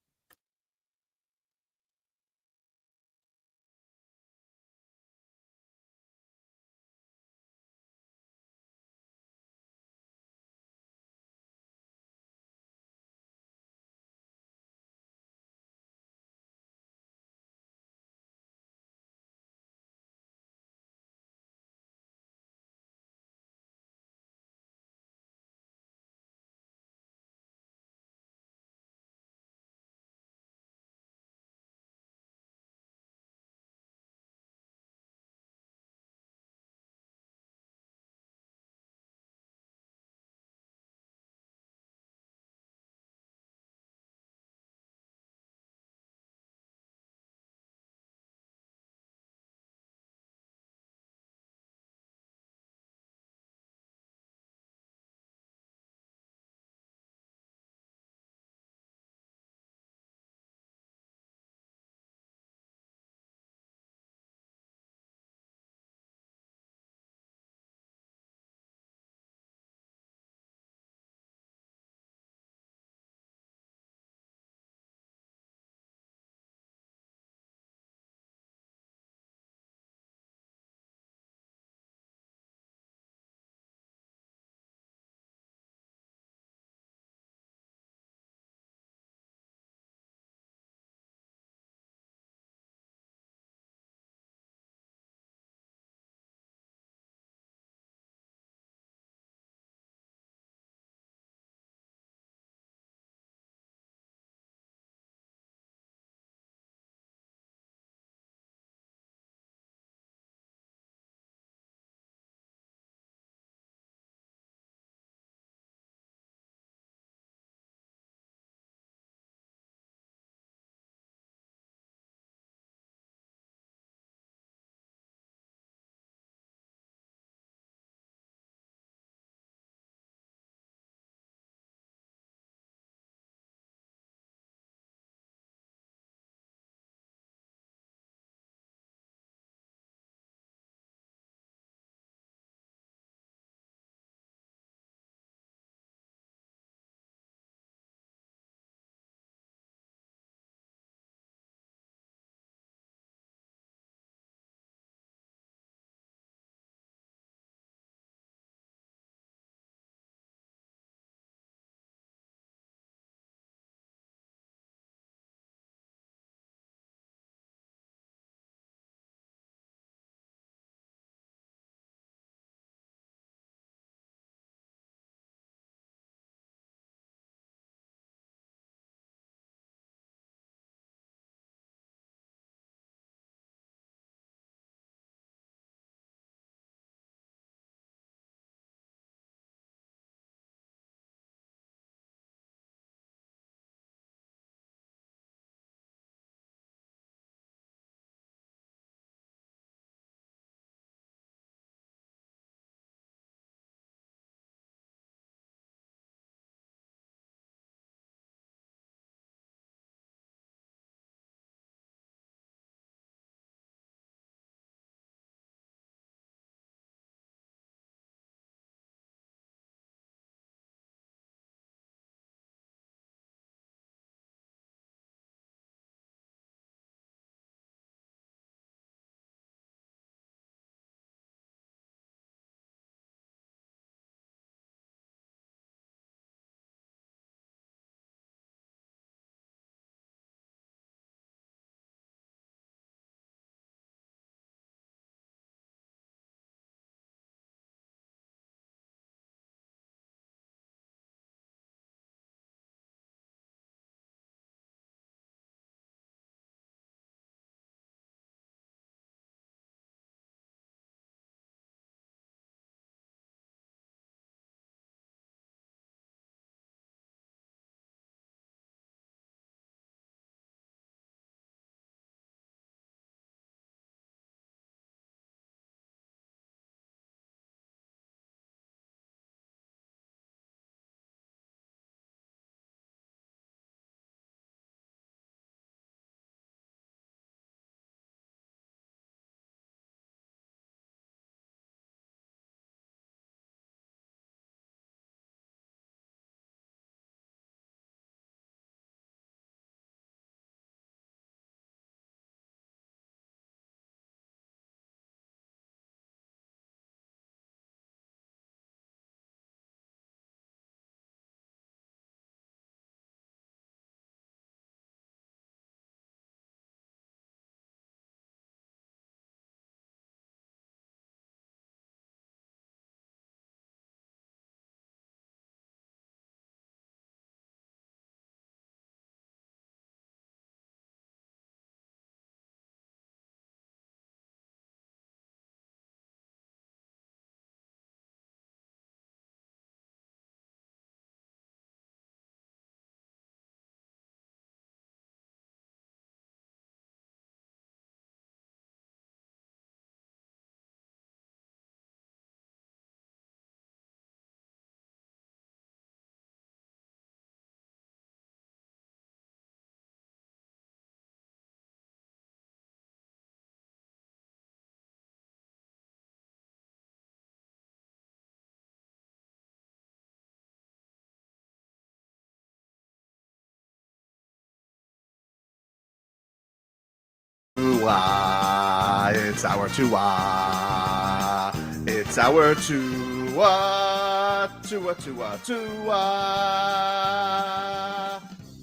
Tua. It's our Tua. It's our Tua. Tua, Tua, Tua.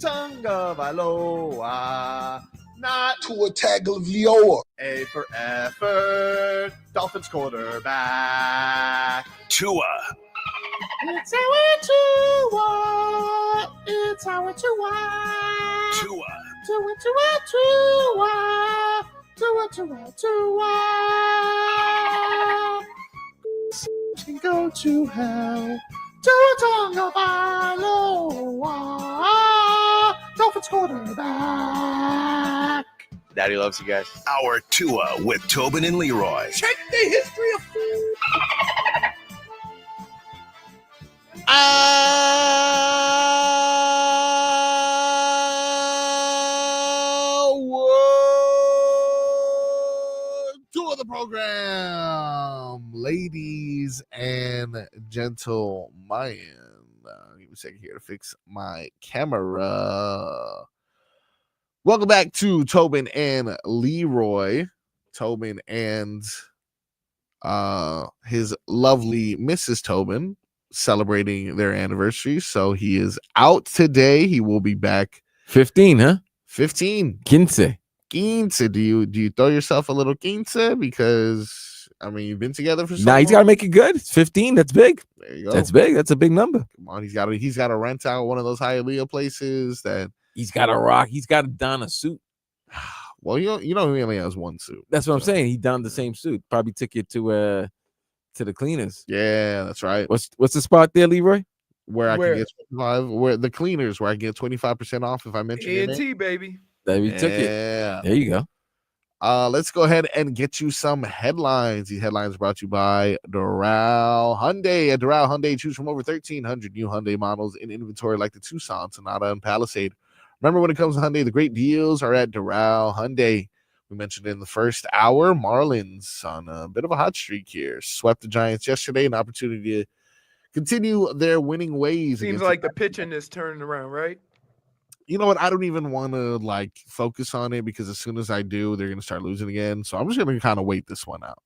Tonga Vailoa. Not Tua Tagovailoa. A for effort. Dolphins quarterback. Tua. It's our Tua. It's our Tua. Tua. Tua, Tua, Tua. Tua, Tua, Tua. Can go to hell. Tua Tonga Vailoa. Dolphins quarterback. Daddy loves you guys. Our Tua with Tobin and Leroy. Check the history of food. To the program, ladies and gentlemen. Give me a second here to fix my camera. Welcome back to Tobin and Leroy. Tobin and his lovely Mrs. Tobin celebrating their anniversary. So he is out today. He will be back 15, huh? 15. 15. Quince. Do you throw yourself a little quince? Because I mean, you've been together for so Nah, long. he's got to make it good. It's 15. That's big. There you go. That's big. That's a big number. Come on, he's got to rent out one of those Hialeah places that He's got to rock. He's got to don a suit. well, you know he only has one suit. That's what I'm saying. He donned the same suit. Probably took you to the cleaners. Yeah, that's right. What's the spot there, Leroy? Where I can get 25, where the cleaners, where I get 25% off if I mention your name. A&T, baby. That we took it. Yeah. There you go. Let's go ahead and get you some headlines. These headlines brought to you by Doral Hyundai. At Doral Hyundai, choose from over 1,300 new Hyundai models in inventory like the Tucson, Sonata, and Palisade. Remember, when it comes to Hyundai, the great deals are at Doral Hyundai. We mentioned in the first hour, Marlins on a bit of a hot streak here. Swept the Giants yesterday, an opportunity to continue their winning ways. Seems like the pitching is turning around, right? You know what? I don't even want to focus on it because as soon as I do, they're going to start losing again. So I'm just going to kind of wait this one out.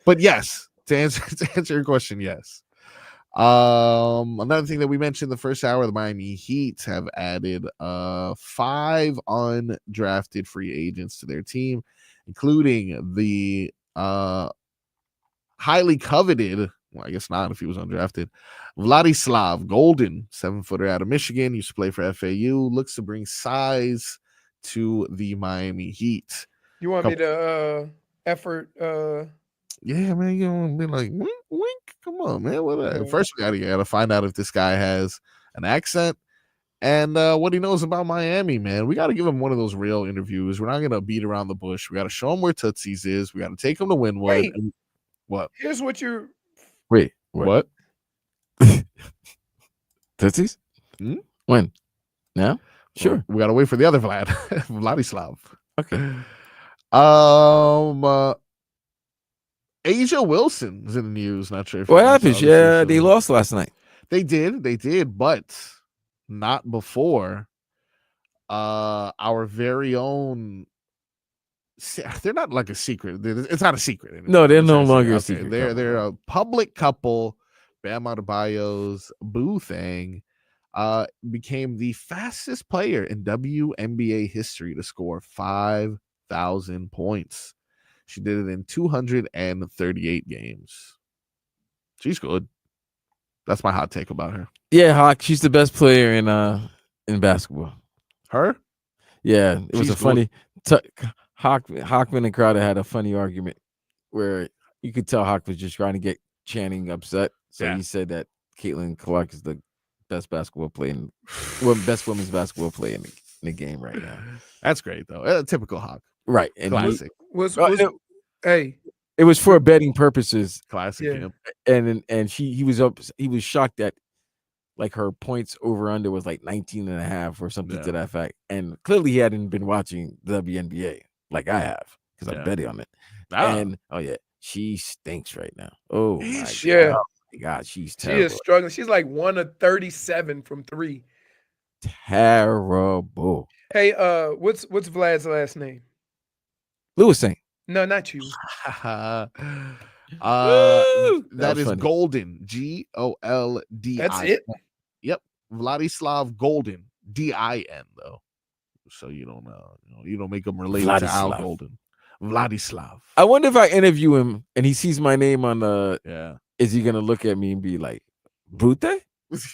But yes, to answer your question, yes. Another thing that we mentioned in the first hour, the Miami Heat have added 5 undrafted free agents to their team, including the highly coveted, well, I guess not if he was undrafted, Vladislav Goldin, 7-footer out of Michigan, used to play for FAU, looks to bring size to the Miami Heat. You want me to effort? Yeah, man, you want to be like, wink, wink. Come on, man. What? First, we gotta find out if this guy has an accent and what he knows about Miami, man. We got to give him one of those real interviews. We're not gonna beat around the bush. We got to show him where Tootsie's is. We got to take him to Wynwood. What? Here's what you're. Wait, what? Tootsie's? When? Now? Sure. Well, we got to wait for the other Vlad, Vladislav. Okay. Asia Wilson is in the news. Not sure if what happened. Yeah, they lost last night. They did, but not before our very own. They're not like a secret. It's not a secret anymore. No, they're no longer a secret. They're a public couple. Bam Adebayo's Boo Thing became the fastest player in WNBA history to score 5,000 points. She did it in 238 games. She's good. That's my hot take about her. Yeah, Hawk. She's the best player in basketball. Her? Yeah, it was a funny. Hawkman and Crowder had a funny argument where you could tell Hawk was just trying to get Channing upset. So he said that Caitlin Clark is the best basketball player, best women's basketball player in the game right now. That's great though. Typical Hawk. Right. And classic. It was for betting purposes. Classic. Yeah. And he was shocked that like her points over under was like 19.5 or something to that fact. And clearly he hadn't been watching the WNBA like I have because I bet on it. And she stinks right now. Oh my God. Oh my God, she's terrible. She is struggling. She's like 1 of 37 from 3. Terrible. Hey, what's Vlad's last name? Lewis saying. No, not you. That Woo! That is was funny. Goldin. Goldin. That's it. Yep. Vladislav Goldin. Din though. So you don't make him related to Al Vladislav. Golden. Vladislav. I wonder if I interview him and he sees my name on Yeah. is he gonna look at me and be like, Brute?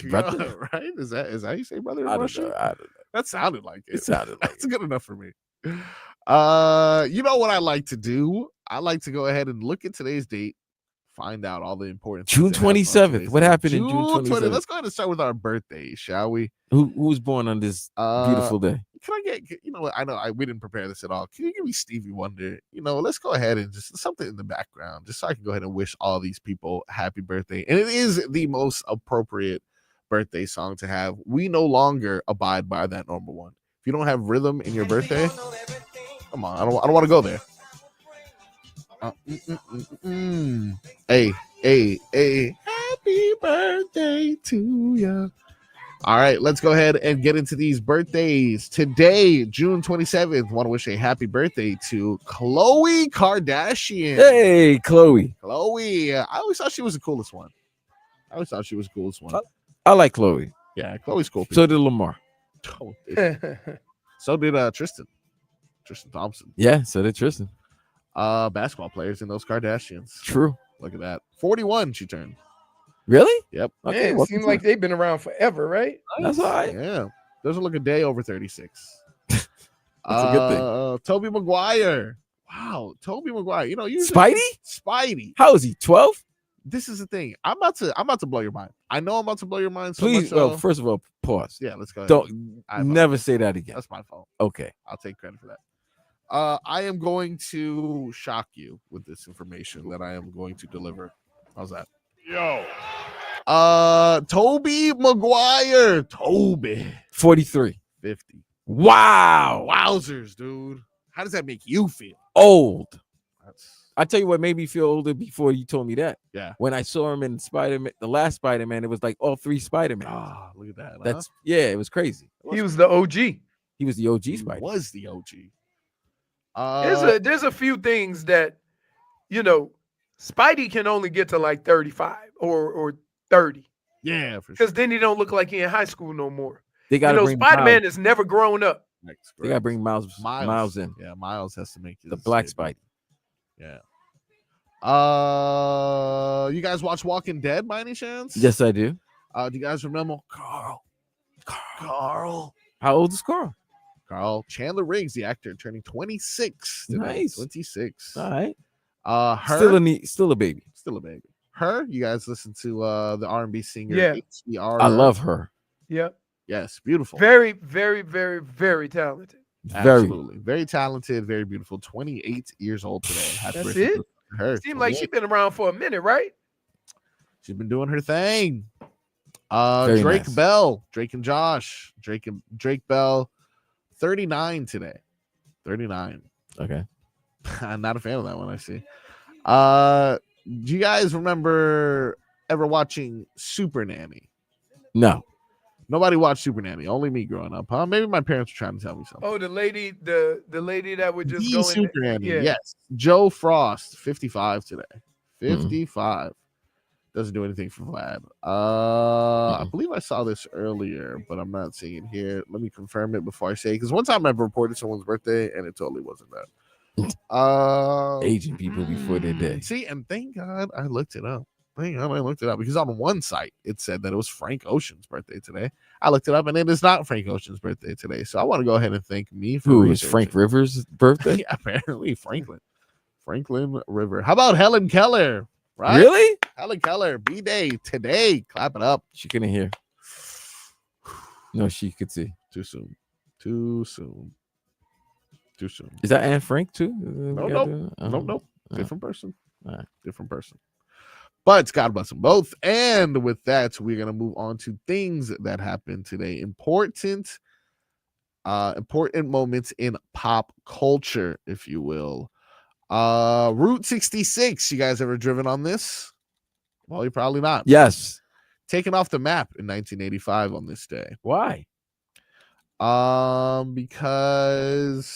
Brother? Right? Is that how you say brother in I don't Russian? know. I don't know. That sounded like it. It sounded like That's good enough for me. You know what I like to do? I like to go ahead and look at today's date, find out all the important June things that happened on 27th. today's What date. happened in June 27th? Let's go ahead and start with our birthdays, shall we? Who was born on this beautiful day? Can I get, you know what? I know we didn't prepare this at all. Can you give me Stevie Wonder? Let's go ahead and just something in the background, just so I can go ahead and wish all these people happy birthday. And it is the most appropriate birthday song to have. We no longer abide by that normal one. If you don't have rhythm in your birthday, come on, I don't want to go there. Hey, happy birthday to ya. All right, let's go ahead and get into these birthdays. Today, June 27th, want to wish a happy birthday to Khloe Kardashian. Hey, Chloe. Khloe. I always thought she was the coolest one. I like Chloe. Yeah, Chloe's cool. So did Lamar. So did Tristan Thompson. Yeah, so did Tristan. Basketball players in those Kardashians. True. Look at that. 41 she turned. Really? Yep. Okay, it seems like they've been around forever, right? That's all right. Yeah. Doesn't look a day over 36. That's a good thing. Toby Maguire. Wow, Toby Maguire. Spidey? How is he? 12? This is the thing. I'm about to blow your mind. I know I'm about to blow your mind. So Please. much, Well, first of all, pause. yeah, let's go ahead. Don't never say that again. That's my fault. Okay. I'll take credit for that. I am going to shock you with this information that I am going to deliver. How's that? Yo. Toby Maguire. Toby. 43. 50. Wow. Wowzers, dude. How does that make you feel? Old. That's I tell you what made me feel older before you told me that. Yeah. When I saw him in Spider-Man, the last Spider-Man, it was like all three Spider-Man. Ah, look at that. Huh? That's it was crazy. He was the OG. He was the OG He Spider. was the OG. There's a few things that, Spidey can only get to like 35 or 30. Yeah, for sure. Because then he don't look like he in high school no more. They got to bring Spider-Man has never grown up. They got to bring Miles in. Yeah, Miles has to make The black Spidey. Yeah. You guys watch Walking Dead by any chance? Yes, I do. Do you guys remember Carl? How old is Carl? Carl Chandler Riggs, the actor, turning 26 today. Nice. 26. All right. Her Still a baby. Still a baby. Her, you guys listen to the R&B singer. Yeah. HBR. I love her. Yep. Yes, beautiful. Very, very, very, very talented. Very. Absolutely. Very talented, very beautiful. 28 years old today. Happy That's birthday it? to her. Seems like she's been around for a minute, right? She's been doing her thing. Very Drake nice. Bell, Drake and Josh, Drake Bell, 39 today. 39. Okay. I'm not a fan of that one, I see. Do you guys remember ever watching Super Nanny? No. Nobody watched Super Nanny, only me growing up, huh? Maybe my parents were trying to tell me something. Oh, the lady that would just The go Super in. Nanny, Yeah. yes. Joe Frost, 55 today. 55. Doesn't do anything for Vlad. I believe I saw this earlier, but I'm not seeing it here. Let me confirm it before I say it, because one time I've reported someone's birthday and it totally wasn't that. Aging people before their day. See, and thank God I looked it up. Because on one site it said that it was Frank Ocean's birthday today. I looked it up and it is not Frank Ocean's birthday today. So I want to go ahead and thank me for Who is Frank Rivers' birthday? Yeah, apparently Franklin River. How about Helen Keller? Right? Really? Helen Keller, B-Day today. Clap it up. She couldn't hear. No, she could see. Too soon. Is that Anne Frank too? Nope. Different person. All right. Different person. But God bless them both. And with that, we're gonna move on to things that happened today. Important moments in pop culture, if you will. Route 66. You guys ever driven on this? Well, you're probably not. Yes. Taken off the map in 1985 on this day. Why? Because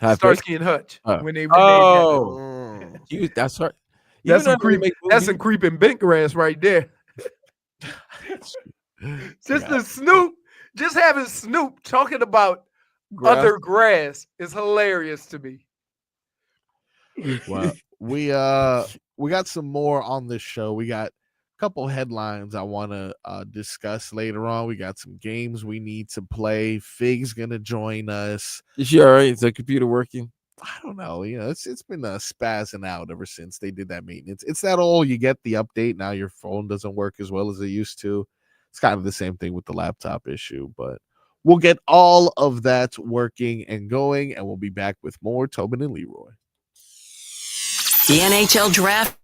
High pitch. Starsky and Hutch Oh. when they renamed that. Mm. That's right. That's Even some though they creep. make That's movies- some creeping bent grass right there. Just the Snoop, just having Snoop talking about Grass. other grass is hilarious to me. Well, we got some more on this show. We got a couple headlines I want to discuss later on. We got some games we need to play. Fig's gonna join us. Is she all right? Is the computer working? I don't know. You know, it's been spazzing out ever since they did that maintenance. It's that old. You get the update now. Your phone doesn't work as well as it used to. It's kind of the same thing with the laptop issue, but we'll get all of that working and going, and we'll be back with more Tobin and Leroy. The NHL Draft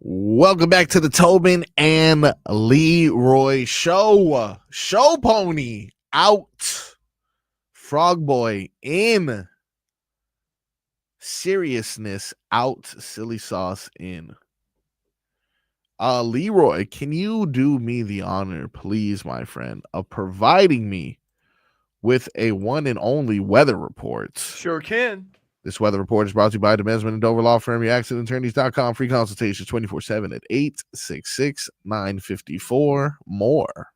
Welcome back to the Tobin and Leroy show. Show pony out. Frogboy in. Seriousness out. Silly sauce in. Leroy, can you do me the honor, please, my friend, of providing me with a one and only weather report? Sure can. This weather report is brought to you by Demesman and Dover Law Firm, your accidentattorneys.com. Free consultations 24/7 at 866-954-MORE.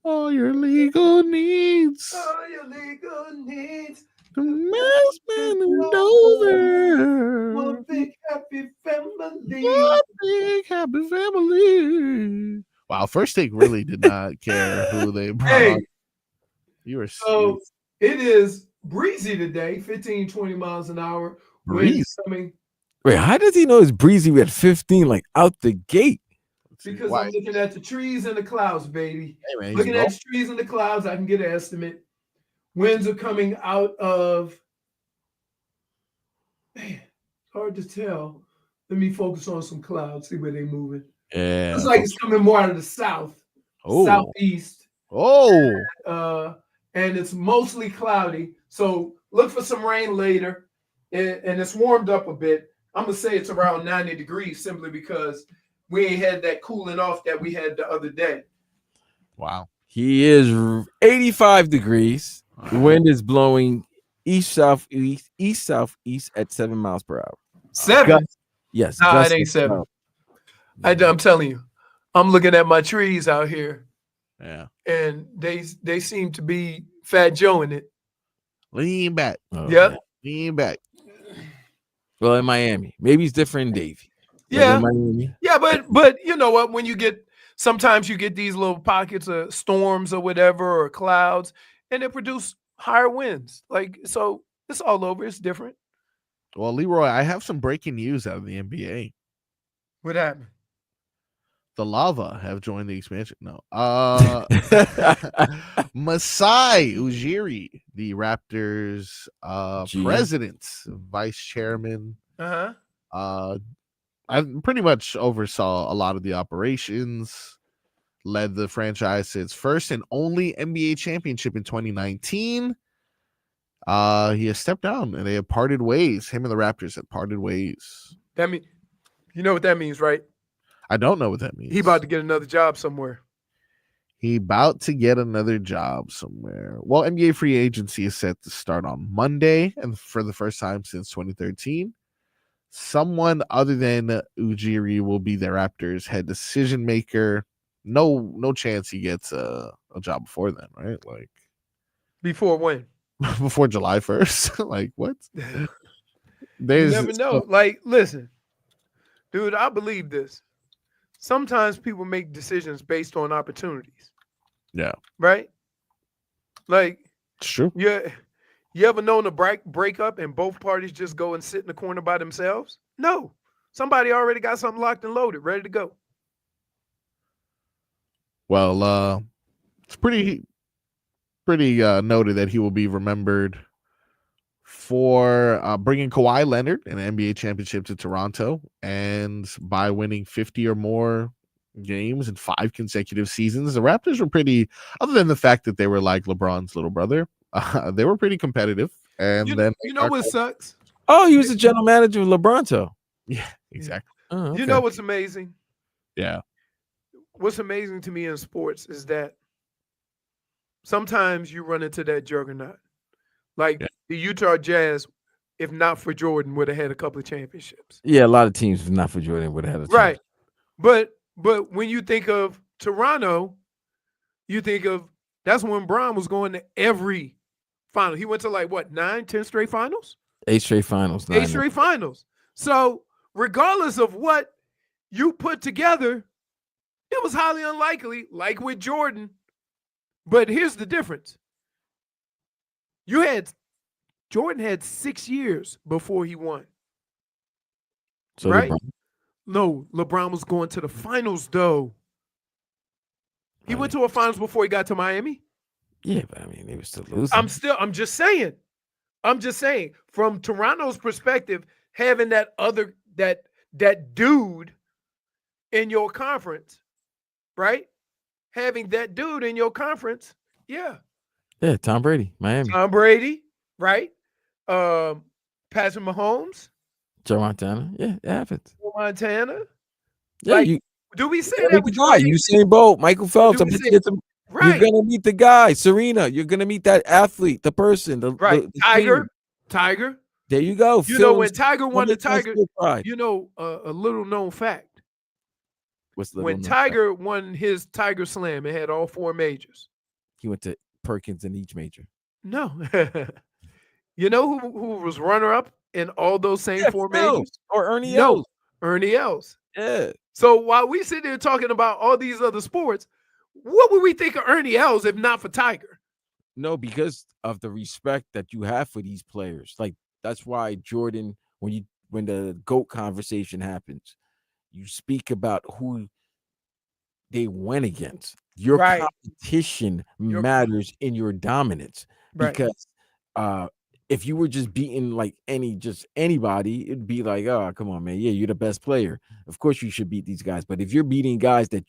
All your legal needs. All your legal needs. Demesman and Dover. One big happy family. One big happy family. Wow, First Take really did not care who they brought. Hey, you were so it is breezy today, 15, 20 miles an hour. breezy. Wait, how does he know it's breezy at 15, like out the gate? Because I'm looking at the trees and the clouds, baby. Hey, man, looking at the trees and the clouds, I can get an estimate. Winds are coming out of, man, hard to tell. Let me focus on some clouds, see where they're moving. Yeah. It's like it's coming more out of the south, southeast. And it's mostly cloudy. So look for some rain later. And it's warmed up a bit. I'm going to say it's around 90 degrees simply because we ain't had that cooling off that we had the other day. Wow. He is 85 degrees. The wind is blowing east-southeast at 7 miles per hour. 7? Yes. No, it ain't 7. I'm telling you. I'm looking at my trees out here. Yeah. And they seem to be Fat Joe in it. Lean back. Yep. Lean back. Well, in Miami. Maybe it's different in Davie. Yeah. Yeah, but you know what? When sometimes you get these little pockets of storms or whatever, or clouds, and they produce higher winds. Like, so it's all over. It's different. Well, Leroy, I have some breaking news out of the NBA. What happened? The Lava have joined the expansion. No. Masai Ujiri, the Raptors president, vice chairman. I pretty much oversaw a lot of the operations, led the franchise to its first and only NBA championship in 2019. He has stepped down and they have parted ways. Him and the Raptors have parted ways. That mean, you know what that means, right? I don't know what that means. He about to get another job somewhere. Well, NBA free agency is set to start on Monday, and for the first time since 2013. Someone other than Ujiri will be the Raptors' head decision maker. No chance he gets a job before then, right? Like before when? Before July 1st. Like what? You never know. Like, listen, dude, I believe this. Sometimes people make decisions based on opportunities. Yeah. Right? Like, it's true. Yeah. You ever known a break up and both parties just go and sit in the corner by themselves? No. Somebody already got something locked and loaded, ready to go. Well, it's pretty noted that he will be remembered for bringing Kawhi Leonard an NBA championship to Toronto, and by winning 50 or more games in 5 consecutive seasons. The Raptors were pretty, other than the fact that they were like LeBron's little brother, they were pretty competitive. And you then know what sucks? Oh, he was the general manager of LeBronto. Yeah, exactly. Oh, okay. You know what's amazing? Yeah. What's amazing to me in sports is that sometimes you run into that juggernaut. Like the Utah Jazz, if not for Jordan, would have had a couple of championships. Yeah, a lot of teams, if not for Jordan, would have had a right. But when you think of Toronto, you think of that's when Bron was going to every final. He went to like what, 9, 10 straight finals? 8 straight finals. 8 straight finals. So regardless of what you put together, it was highly unlikely, like with Jordan. But here's the difference. Jordan had 6 years before he won. So right? No, LeBron was going to the finals though. He went to a finals before he got to Miami. Yeah, but I mean, they were still losing. I'm just saying. From Toronto's perspective, having that dude in your conference, right? Having that dude in your conference, yeah. Yeah, Tom Brady, Miami. Tom Brady, right? Patrick Mahomes. Joe Montana. Yeah, it happens. Joe Montana. Yeah, do we say that? Usain Bolt, Michael Phelps. Right. You're gonna meet the guy, Serena. You're gonna meet that athlete, the person, the Tiger. There you go. You know when Tiger won the Tiger. You know a little known fact. What's the when Tiger won his Tiger Slam? It had all 4 majors. He went to Perkins in each major. No, you know who was runner up in all those same 4 majors? Or Ernie Els. Ernie Els. Yeah. So while we sit there talking about all these other sports, what would we think of Ernie Els if not for Tiger? No, because of the respect that you have for these players. Like that's why Jordan, when the GOAT conversation happens, you speak about who they went against. Your competition matters in your dominance. Because if you were just beating like anybody, it'd be like, oh, come on, man. Yeah, you're the best player. Of course you should beat these guys. But if you're beating guys that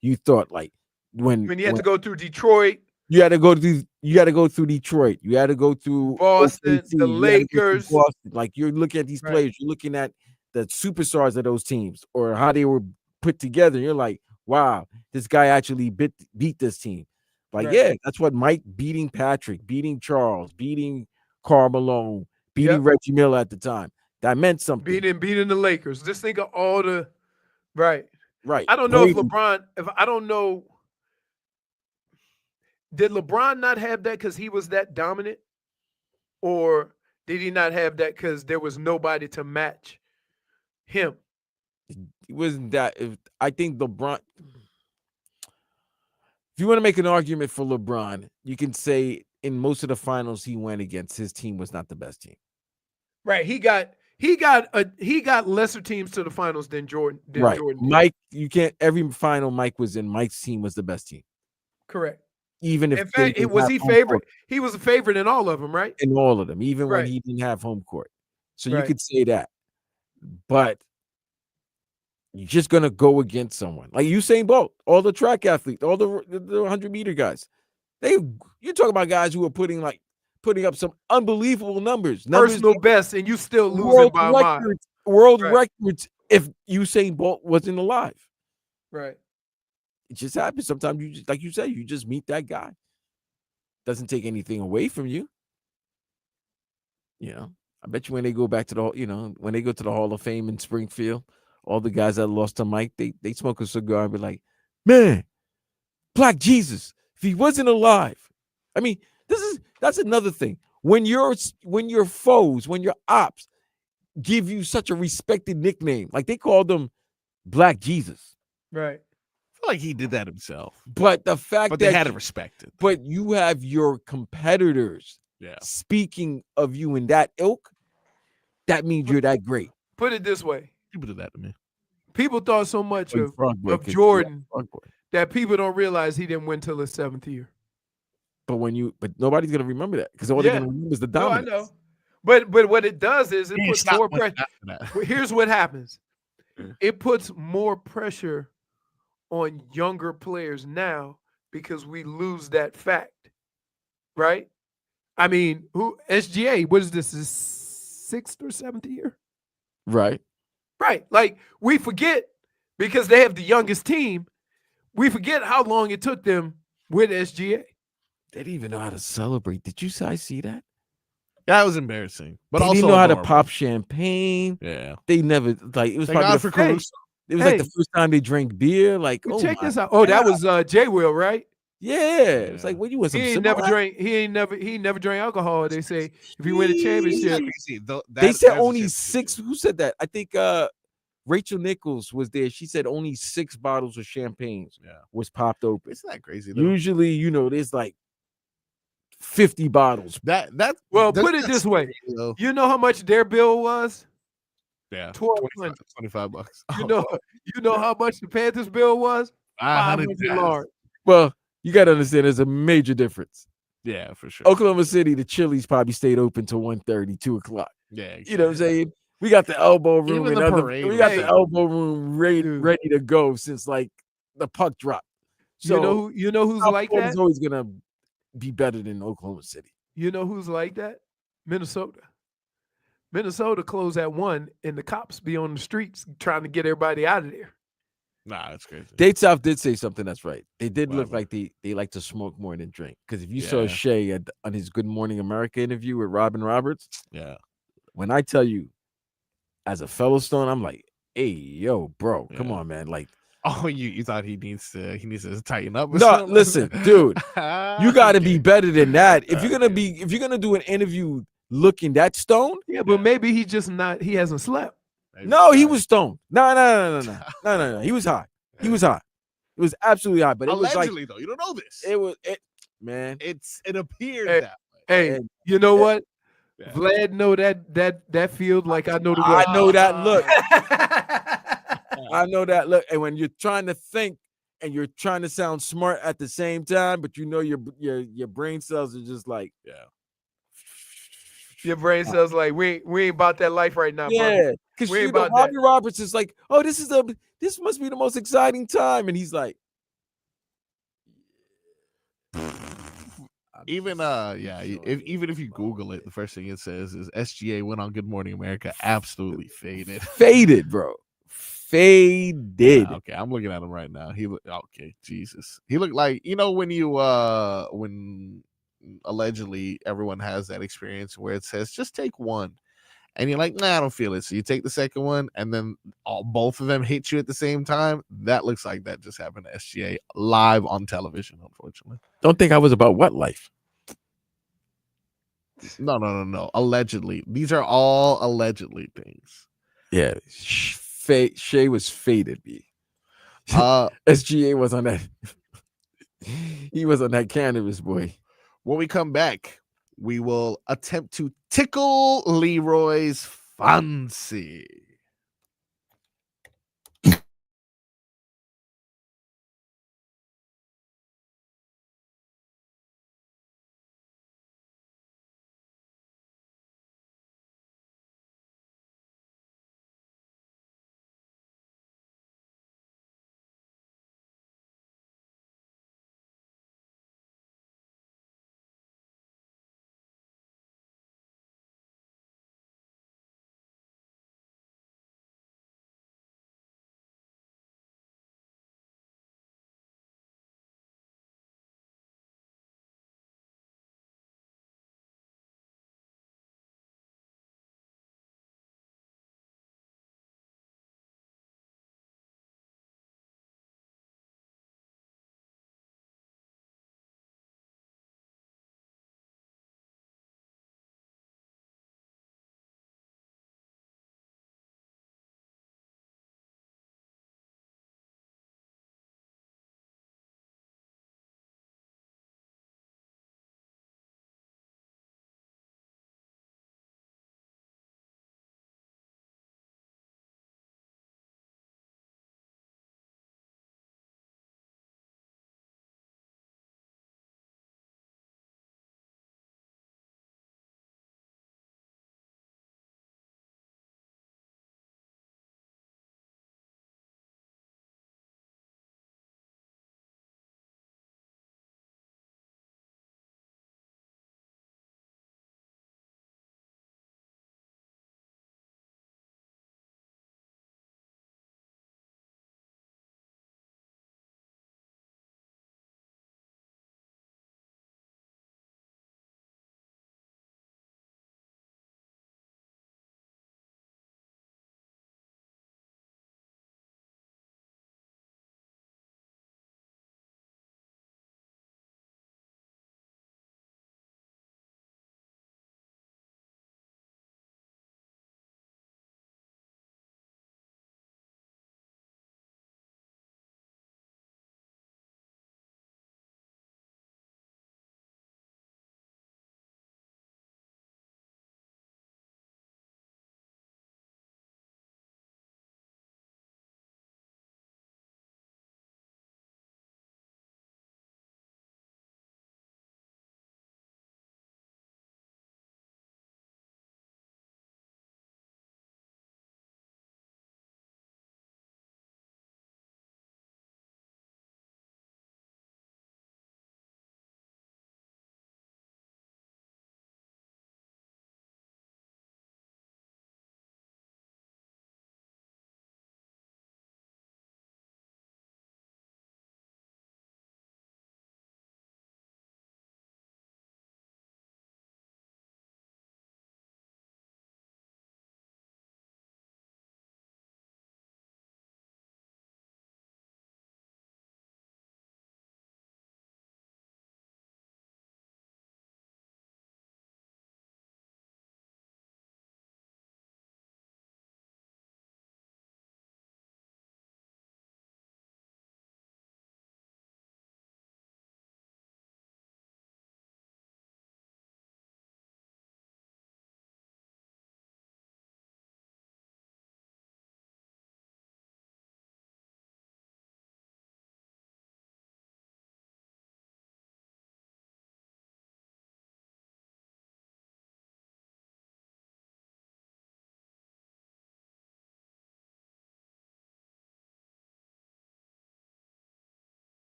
you thought like when you had to go through Detroit, you had to go through Detroit, you had to go through Boston, OKC, the Lakers. Boston. Like you're looking at these players, you're looking at the superstars of those teams or how they were put together. You're like, wow, this guy actually beat this team. Like, yeah, that's what Mike beating Patrick, beating Charles, beating Karl Malone, beating Reggie Miller at the time. That meant something. Beating the Lakers. Just think of all the right. I don't know if LeBron. Did LeBron not have that because he was that dominant, or did he not have that because there was nobody to match him? It wasn't that. I think LeBron. If you want to make an argument for LeBron, you can say in most of the finals he went against, his team was not the best team. Right. He got lesser teams to the finals than Jordan. Jordan did. Mike, you can't. Every final Mike was in, Mike's team was the best team. Correct. Even if in fact, he favorite. He was a favorite in all of them, right? In all of them, even when he didn't have home court. So you could say that, but you're just gonna go against someone like Usain Bolt, all the track athletes, all the 100-meter guys. You're talking about guys who are putting up some unbelievable numbers, personal best, and you still losing by a mile. World records if Usain Bolt wasn't alive. Right. It just happens. Sometimes you just, like you said, you just meet that guy. Doesn't take anything away from you. You know, I bet you when they go back to when they go to the Hall of Fame in Springfield, all the guys that lost to Mike, they smoke a cigar and be like, man, Black Jesus, if he wasn't alive. I mean, that's another thing. When your foes, when your ops give you such a respected nickname, like they called them Black Jesus. Right. I feel like he did that himself. But the fact that they had to respect it. But you have your competitors speaking of you in that ilk, that means you're that great. Put it this way. People did that to me. People thought so much of Jordan that people don't realize he didn't win till his 7th year. But nobody's gonna remember that because all they're gonna remember is the dominance. No, I know. But what it does is it puts more pressure. Here's what happens. It puts more pressure on younger players now because we lose that fact, right? I mean, SGA? What is this? His 6th or 7th year? Right. Like we forget because they have the youngest team. We forget how long it took them with SGA. They didn't even know how to celebrate. Did you guys see that? That was embarrassing. But they also didn't know how to pop champagne. Yeah. They never it was probably it was like the first time they drank beer. Like, check this out. Oh, that was J Will, right? Yeah. It's like when you was he never drank alcohol. They say if he win a championship. They said only 6. Who said that? I think Rachel Nichols was there. She said only 6 bottles of champagne was popped open. Isn't that crazy though? Usually, there's like 50 bottles. Put it this way. You know how much their bill was? Yeah. $1,200. $25. You know how much the Panthers bill was? $500. Well, you got to understand there's a major difference. Yeah, for sure. Oklahoma City, the Chili's probably stayed open till 1:30, 2 o'clock. Yeah, exactly. You know what I'm saying? We got the elbow room Even and the parade we got was the like- elbow room ready to go since like the puck dropped. So you know who's South like Florida's that? always gonna be better than Oklahoma City. You know who's like that? Minnesota. Minnesota closed at 1, and the cops be on the streets trying to get everybody out of there. Nah, that's crazy. Dade South did say something that's right. They did look Whatever. like they like to smoke more than drink. Because if you saw Yeah. Shea on his Good Morning America interview with Robin Roberts, Yeah. when I tell you, as a fellow Stone, I'm like, hey, yo, bro, come Yeah. on, man. Like, Oh, you thought he needs to tighten up? Or no, something? listen, dude, you got to be Okay. better than that. If you're Okay. gonna do an interview looking that stoned, Yeah, but maybe he just not. He hasn't slept. Maybe no, he not. was stoned. No. He was high. He was high. It was absolutely high. But it was like Allegedly, though, you don't know this. man. It appeared Hey, that way. Hey, And- you know what? Yeah. Vlad know that field like I know the I way. know that look. Yeah. I know that look. And when you're trying to think and you're trying to sound smart at the same time, but you know your brain cells are just like, Yeah. Your brain cells like we ain't about that life right now, bro. yeah. Because We ain't you know, about that. Robbie Roberts is like, oh, this must be the most exciting time. And he's like, Even even if you Google it, the first thing it says is SGA went on Good Morning America, absolutely faded. faded, bro. Faded. Yeah, okay, I'm looking at him right now. He looked okay, Jesus. He looked like when allegedly everyone has that experience where it says just take one. And you're like, nah, I don't feel it. So you take the second one, and then both of them hit you at the same time. That looks like that just happened to SGA live on television, unfortunately. Don't think I was about what life? No. Allegedly. These are all allegedly things. Yeah. Shea was faded, B. Uh, SGA was on that. He was on that cannabis, boy. when we come back, we will attempt to tickle Leroy's fancy.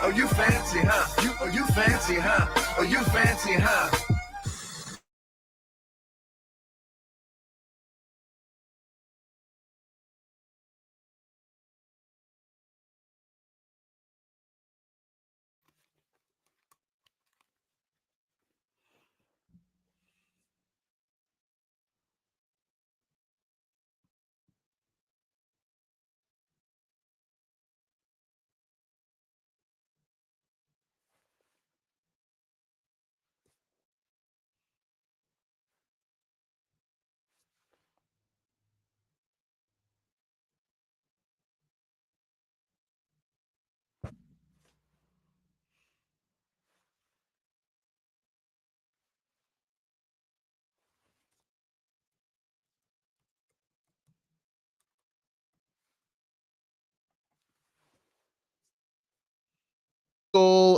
Oh, you fancy, huh? Oh, you fancy, huh? Oh, you fancy, huh?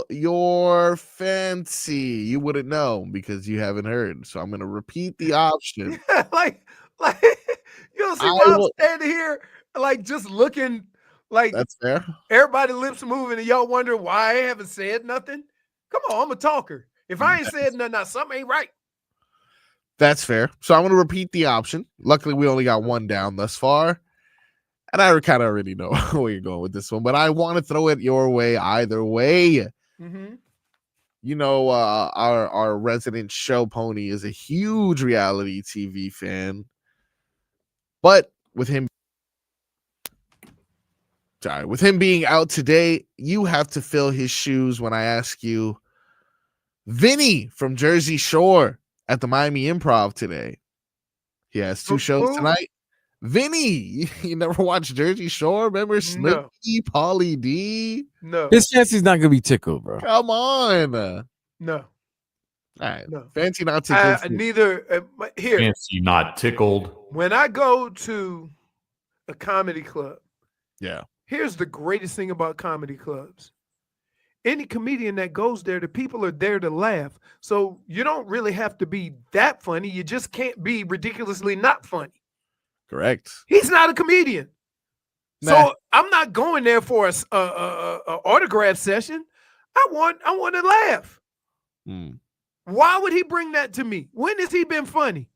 Your fancy. You wouldn't know because you haven't heard. So I'm going to repeat the option. like, you don't see I why I'm will- standing here, like, just looking, like, That's fair. everybody lips moving, and y'all wonder why I haven't said nothing. Come on, I'm a talker. If I ain't said nothing, now something ain't right. That's fair. So I'm going to repeat the option. Luckily, we only got one down thus far. And I kind of already know where you're going with this one, but I want to throw it your way either way. Mm-hmm. You know, our resident show pony is a huge reality TV fan, but with him being out today, you have to fill his shoes when I ask you, Vinny from Jersey Shore at the Miami Improv today. He has two shows tonight. Vinny, you never watched Jersey Shore? Remember Snooki, Pauly D? No. His chance's not gonna be tickled, bro. Come on. No. All right. No. Fancy not tickled. Neither. Here. Fancy not tickled. When I go to a comedy club, Yeah. here's the greatest thing about comedy clubs. Any comedian that goes there, the people are there to laugh. So you don't really have to be that funny. You just can't be ridiculously not funny. Correct. He's not a comedian. Nah. So I'm not going there for a autograph session. I want to laugh. Why would he bring that to me? When has he been funny?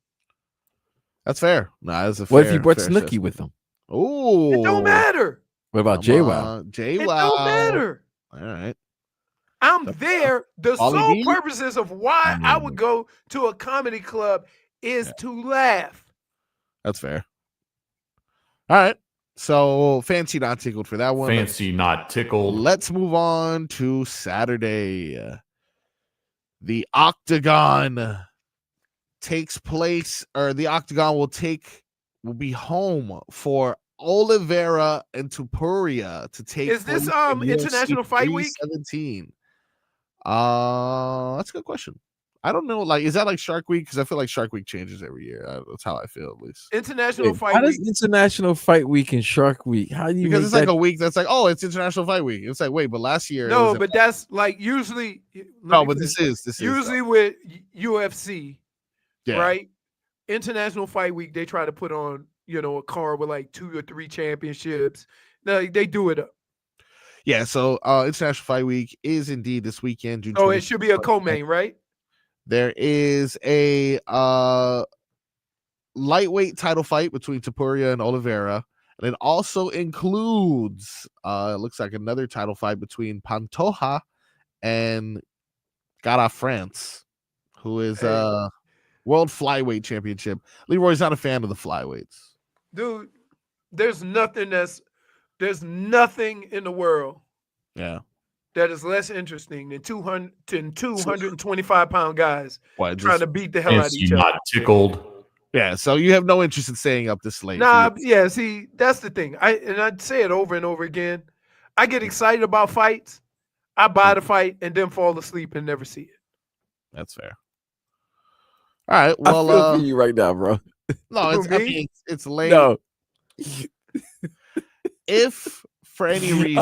That's fair. Nah, that's a What fair, if he brought fair Snooki assessment. with him? Oh, It don't matter. What about JWoww? JWoww. It don't matter. All right. I'm there. The Pauly sole D? purposes of why I would go to a comedy club is to laugh. That's fair. All right. So fancy not tickled for that one. Fancy not tickled. Let's move on to Saturday. The Octagon takes place, or the Octagon will be home for Oliveira and Tupuria to take. Is this place in International UFC Fight Week? 317. That's a good question. I don't know. Like, is that like Shark Week? Because I feel like Shark Week changes every year. That's how I feel, at least. International Fight How Week. does International Fight Week and Shark Week? How do you? Because make it's like that- a week that's like, oh, it's International Fight Week. It's like, wait, but last year. No, but that's like usually. No, but this is usually with UFC, yeah. right? International Fight Week, they try to put on, a card with like 2 or 3 championships. No, they do it up. Yeah, so International Fight Week is indeed this weekend. June Oh, it should be a 24th. co-main, right? There is a lightweight title fight between Tupuria and Oliveira, and it also includes it looks like another title fight between Pantoja and Gara France, who is World Flyweight Championship. Leroy's not a fan of the flyweights. Dude, there's nothing in the world Yeah. that is less interesting than 225-pound guys What, trying just- to beat the hell out of Fancy each other. not tickled. Yeah, so you have no interest in staying up this late. Nah, yeah, see, that's the thing. I'd say it over and over again. I get excited about fights. I buy the fight and then fall asleep and never see it. That's fair. All right. I Well, feel for you right now, bro. no, Who, it's I me? mean, it's late. No, If for any reason,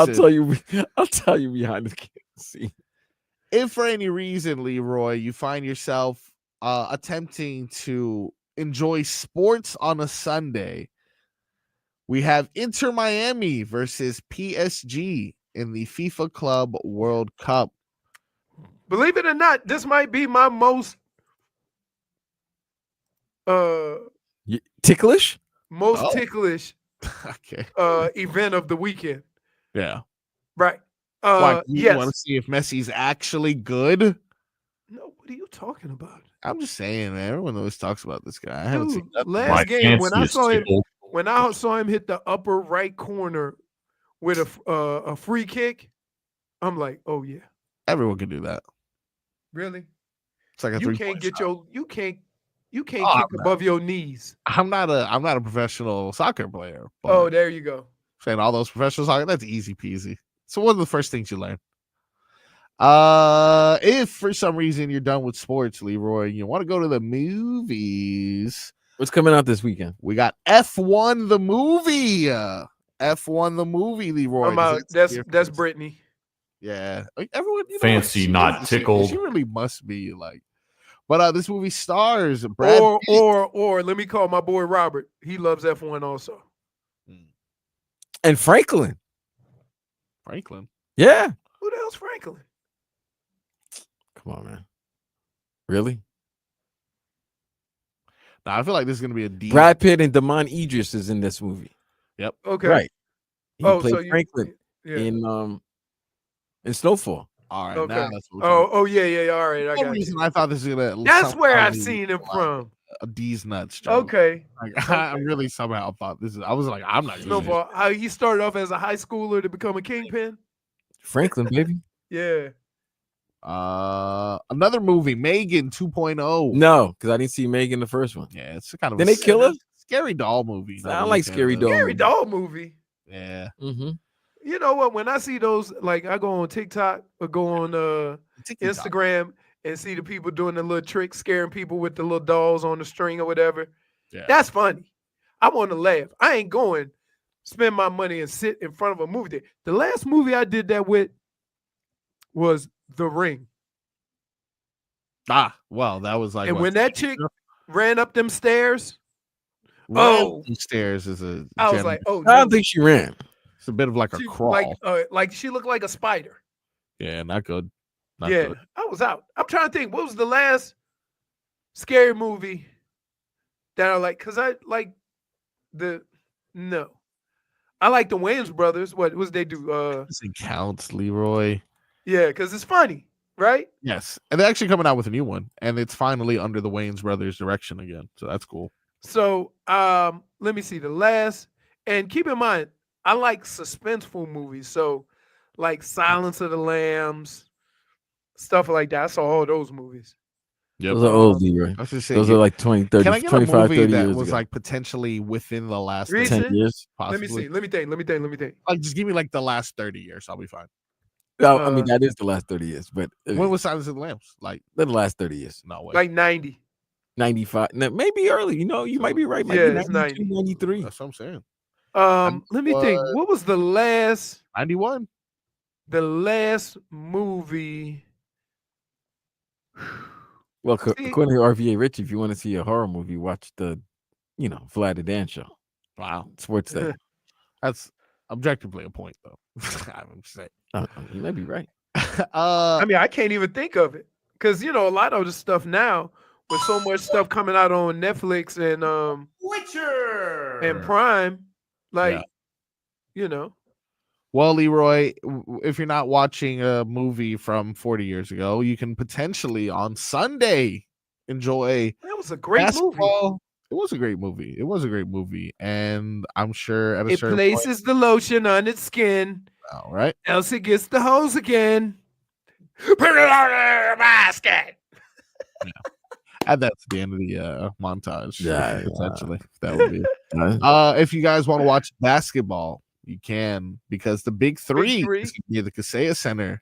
I'll tell you behind the scene. if for any reason, Leroy, you find yourself attempting to enjoy sports on a Sunday, we have Inter Miami versus PSG in the FIFA Club World Cup. Believe it or not, this might be my most ticklish ticklish Okay. event of the weekend. Yeah. Right. Why, you yes. want to see if Messi's actually good? No, what are you talking about? I'm just saying, man. Everyone always talks about this guy. I haven't seen nothing. Last game when I saw him hit the upper right corner with a free kick, I'm like, oh yeah. Everyone can do that. Really? It's like a you can't get shot. you can't kick above your knees. I'm not a professional soccer player. Oh, there you go. Saying all those professional soccer, that's easy peasy. So one of the first things you learn. If for some reason you're done with sports, Leroy, you want to go to the movies. What's coming out this weekend? We got F1 the movie. F1 the movie, Leroy. That's Brittany. Yeah. Everyone fancy, not tickled. She really must be like. But this movie stars Brad or let me call my boy Robert. He loves F1 also. And Franklin. Yeah. Who the hell's Franklin? Come on, man. Really? Now, I feel like this is going to be a deep. Brad Pitt and Damon Idris is in this movie. Yep. Okay. Right. He played so Franklin in Snowfall. All right. Okay. Now that's what yeah. All right. I got reason I thought this was going to. That's where I've seen him from. A D's nuts joke. Okay. Like, I really somehow thought this is. I was like, I'm not. Snowball. How he started off as a high schooler to become a kingpin. Franklin, baby. Yeah. Another movie, Megan 2.0. No, because I didn't see Megan the first one. Yeah, it's kind of. Did they kill her? Scary doll movie. I like scary doll. Scary doll movie. Yeah. Mm-hmm. You know what? When I see those, like I go on TikTok or go on Instagram and see the people doing the little tricks, scaring people with the little dolls on the string or whatever. Yeah. That's funny. I want to laugh. I ain't going spend my money and sit in front of a movie theater. The last movie I did that with was The Ring. Well, that was like. And when that chick ran up them stairs, stairs is a. I was like, oh, I don't think she ran. It's a bit of like a crawl. Like she looked like a spider. Yeah, not good. Not yeah, good. I was out. I'm trying to think. What was the last scary movie that I like? Because I like I like the Wayans brothers. What they do? This counts, Leroy. Yeah, because it's funny, right? Yes, and they're actually coming out with a new one, and it's finally under the Wayans brothers' direction again. So that's cool. So let me see the last. And keep in mind, I like suspenseful movies. So like Silence of the Lambs, stuff like that. I saw all those movies. Yep. Those are old, Leroy. Those are like 20, 30, can I get 25, a movie 30 that years was ago. like potentially within the last 10 years? Possibly. Let me think. Like, just give me like the last 30 years. I'll be fine. I mean, that is the last 30 years. But when was Silence of the Lambs? Like the last 30 years. No way. Like 90. 95. Maybe early. You know, you might be right. Might yeah, be it's 90. 93. That's what I'm saying. Let me think. What was the last 91? The last movie. Well, according to RVA Rich, if you want to see a horror movie, watch the, Vlad the Dan show. Wow. Sports Day. That's objectively a point, though. I'm saying. You might be right. I mean, I can't even think of it. Because, a lot of the stuff now, with so much stuff coming out on Netflix and Witcher and Prime, like, Well, Leroy, if you're not watching a movie from 40 years ago, you can potentially on Sunday enjoy. That was a great basketball. movie. It was a great movie. And I'm sure at a it certain places the lotion on its skin. All right. Else it gets the hose again. Put it on the basket. Yeah. Add that to the end of the montage. Yeah, essentially. That would be. If you guys want to watch basketball, you can, because the Big Three is going to be at the Kaseya Center.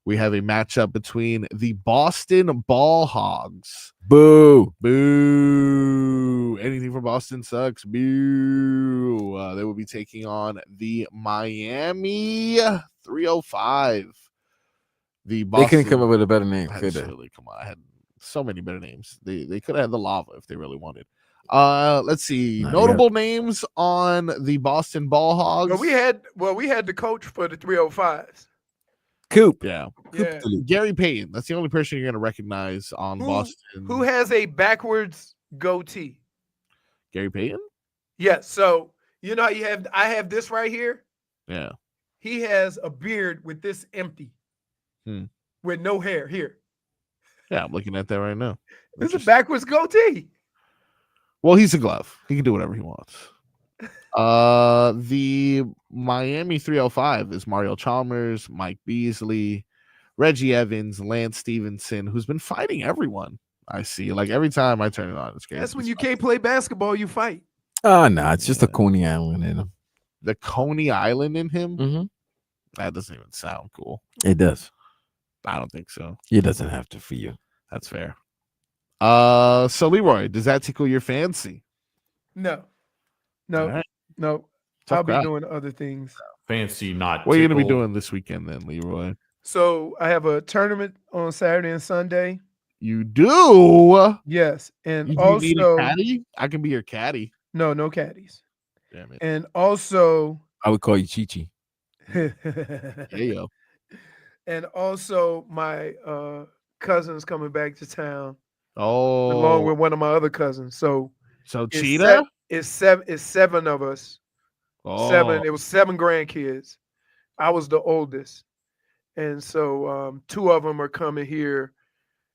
We have a matchup between the Boston Ball Hogs. Boo. Boo. Anything from Boston sucks. Boo. They will be taking on the Miami 305. They couldn't come up with a better name. Come on. I had so many better names. They could have had the Lava if they really wanted. Let's see. Not Notable names on the Boston Ball Hogs. Well, we had the coach for the 305s. Coop. Yeah. Yeah. Gary Payton. That's the only person you're gonna recognize on Boston. Who has a backwards goatee? Gary Payton? Yeah. So you know I have this right here. Yeah. He has a beard with this empty, with no hair here. Yeah, I'm looking at that right now. It's a backwards goatee. Well, he's a glove. He can do whatever he wants. The Miami 305 is Mario Chalmers, Mike Beasley, Reggie Evans, Lance Stevenson, who's been fighting everyone. I see. Like every time I turn it on, it's crazy. That's when you can't play basketball, you fight. Oh, no, it's just a Coney Island in him. The Coney Island in him? Mm-hmm. That doesn't even sound cool. It does. I don't think so. It doesn't have to for you. That's fair. So Leroy, does that tickle your fancy? No. Right. No. Tough I'll be crowd. doing other things. Fancy not. What are you gonna be tickled. doing this weekend then, Leroy? So I have a tournament on Saturday and Sunday. You do? Yes. And You also need a caddy? I can be your caddy. no caddies. Damn it. And also I would call you Chi-Chi. There you go. and also my cousin's coming back to town Oh, along with one of my other cousins. So so it's Cheetah? it's seven of us. Oh, 7. It was 7 grandkids. I was the oldest. And so 2 of them are coming here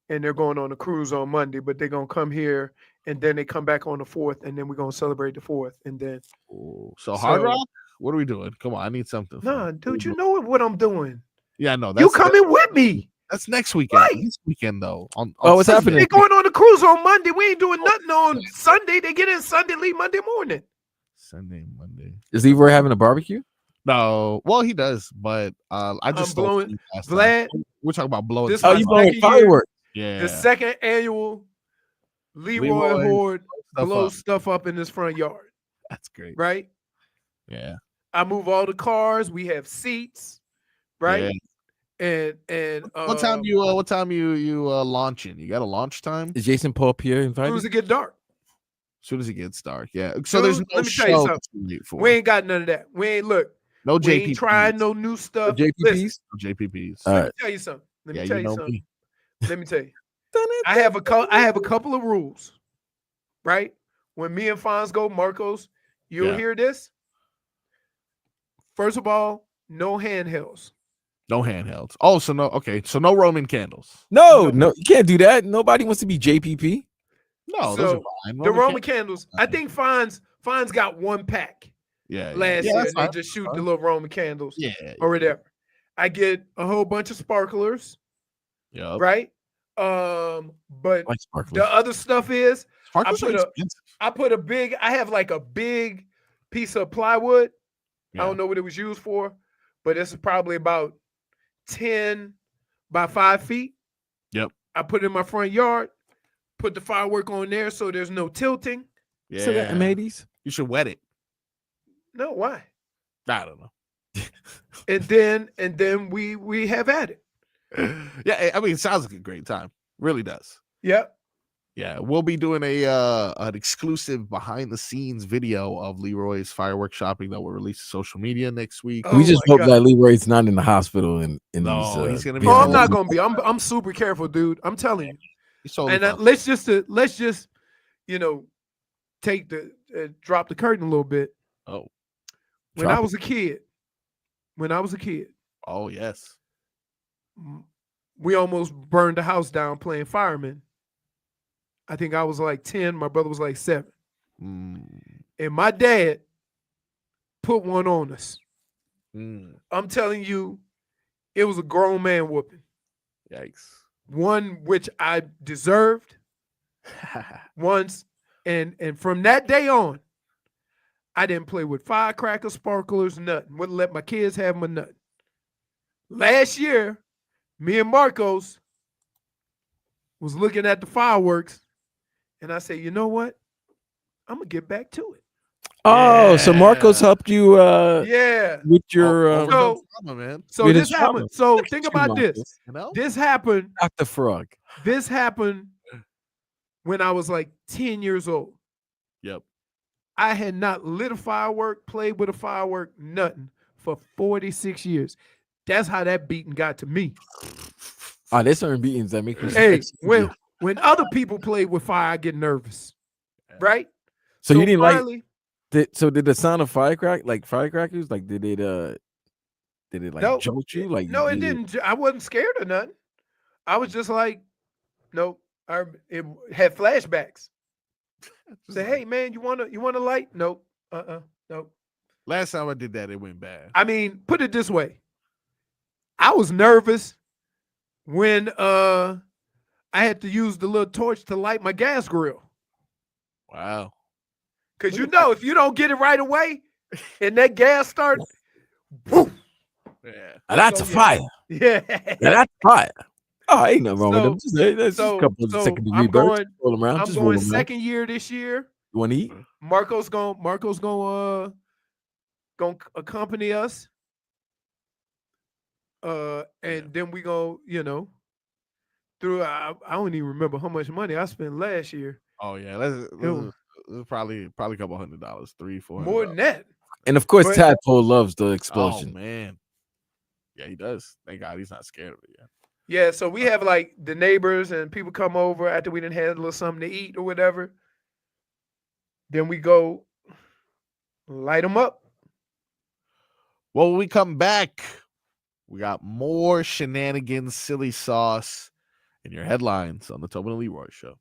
and they're going on a cruise on Monday, but they're going to come here and then they come back on the 4th and then we're going to celebrate the 4th. And then. So Hard Rock? What are we doing? Come on, I need something. Nah, dude, you know what I'm doing. Yeah, no. You coming with me. That's next weekend. Right. This weekend, though. On what's Sunday. happening? They going on the cruise on Monday. We ain't doing nothing on Sunday. They get in Sunday, leave Monday morning. Sunday, Monday. Is Leroy having a barbecue? No, well, he does, but I just I'm stole blowing- food last Vlad, time. We're talking about blowing. this stuff my you up. blowing second year. fireworks? Yeah, The second annual Leroy Horde stuff blows up. stuff up in this front yard, That's great. right? Yeah, I move all the cars. We have seats, right? And What time you launching? You got a launch time? Is Jason Paul Pierre as soon as invited? it get dark. As soon as it gets dark. Yeah. So there's Dude, no let me tell you show something. to wait for. We ain't got none of that. We ain't no we ain't JPPs. trying no new stuff. JPPs? Listen, No JPPs. All let right. me tell you something. Let Yeah, me tell you you know something. me. Let me tell you. I have a couple of rules, right? When me and Fonz go, Marcos, you'll Yeah. hear this. First of all, no handhelds. No handhelds. Oh, so no. Okay, so no Roman candles. No, you can't do that. Nobody wants to be JPP. No, those are So, fine. The Roman candles. I think Fonz got 1 pack Yeah. last yeah, year. that's And they fine. just shoot the little Roman candles Yeah. or whatever. I get a whole bunch of sparklers, Yeah. right? But Like sparklers. the other stuff is Sparklers are put a- expensive. I have like a big piece of plywood. Yeah. I don't know what it was used for, but it's probably about 10 by 5 feet. Yep. I put it in my front yard, put the firework on there so there's no tilting. Yeah. So that M80s? You should wet it. No, why? I don't know. And then we have at it. Yeah, I mean, it sounds like a great time. Really does. Yep. Yeah, we'll be doing an exclusive behind the scenes video of Leroy's fireworks shopping that will release to social media next week. Oh We just my hope God. that Leroy's not in the hospital in No, these. he's gonna be Oh, Yeah. I'm not gonna be. I'm super careful, dude. I'm telling you. He's totally And fine. let's just take drop the curtain a little bit. Oh, When Drop I was a kid, oh yes. we almost burned the house down playing fireman. I think I was like 10. My brother was like 7. Mm, And my dad put one on us. mm, I'm telling you, it was a grown man whooping. yikes. One which I deserved once. And from that day on, I didn't play with firecrackers, sparklers, nothing. Wouldn't let my kids have them or nothing. Last year, me and Marcos was looking at the fireworks, and I said, you know what? I'm going to get back to it. Oh, so Marcos helped you Yeah. with your So- man. So With this his happened. trauma. So think about this. You know? This happened Dr. Frog. when I was like 10 years old. Yep. I had not lit a firework, played with a firework, nothing for 46 years. That's how that beating got to me. There's certain beatings that make me. Hey, when other people play with fire, I get nervous, right? So you didn't finally, did the sound of firecrackers, like did it like jolt you? Like no, it didn't. I wasn't scared of nothing. I was just like, nope. It had flashbacks. Say, hey man, you want a light? Nope. Nope. Last time I did that, it went bad. I mean, put it this way. I was nervous when I had to use the little torch to light my gas grill. Wow. Because if you don't get it right away and that gas starts, whoo, yeah. That's a fire. Yeah. That's fire. Oh, ain't nothing wrong with them. Just a couple of second degree bursts. I'm going second year this year. You want to eat? Marco's going accompany us. And then we go, through I don't even remember how much money I spent last year. Oh yeah, it was probably a couple $100, $300-$400. More than that. And of course, Tadpole loves the explosion. Oh man, yeah, he does. Thank God he's not scared of it yet. Yeah, so we have like the neighbors and people come over after we done had a little something to eat or whatever. Then we go light them up. Well, when we come back, we got more shenanigans, silly sauce, and your headlines on the Tobin and Leroy Show.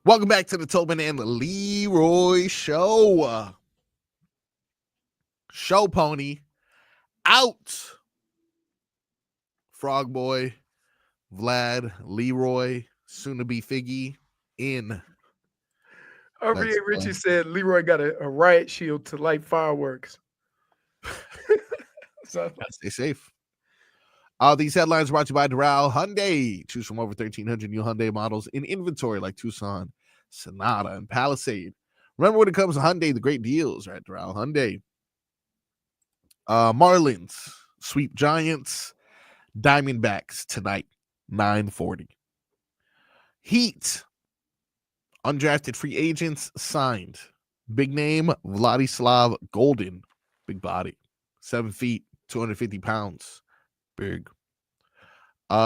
Welcome back to the Tobin and Leroy show. Show pony out. Frogboy, Vlad, Leroy, soon to be Figgy in. RVA Richie said Leroy got a riot shield to light fireworks. So stay safe. These headlines brought to you by Doral Hyundai. Choose from over 1,300 new Hyundai models in inventory like Tucson, Sonata, and Palisade. Remember, when it comes to Hyundai, the great deals are at Doral Hyundai. Marlins sweep Giants. Diamondbacks tonight, 9:40. Heat. Undrafted free agents signed. Big name, Vladislav Goldin. Big body. 7 feet, 250 pounds. Big. We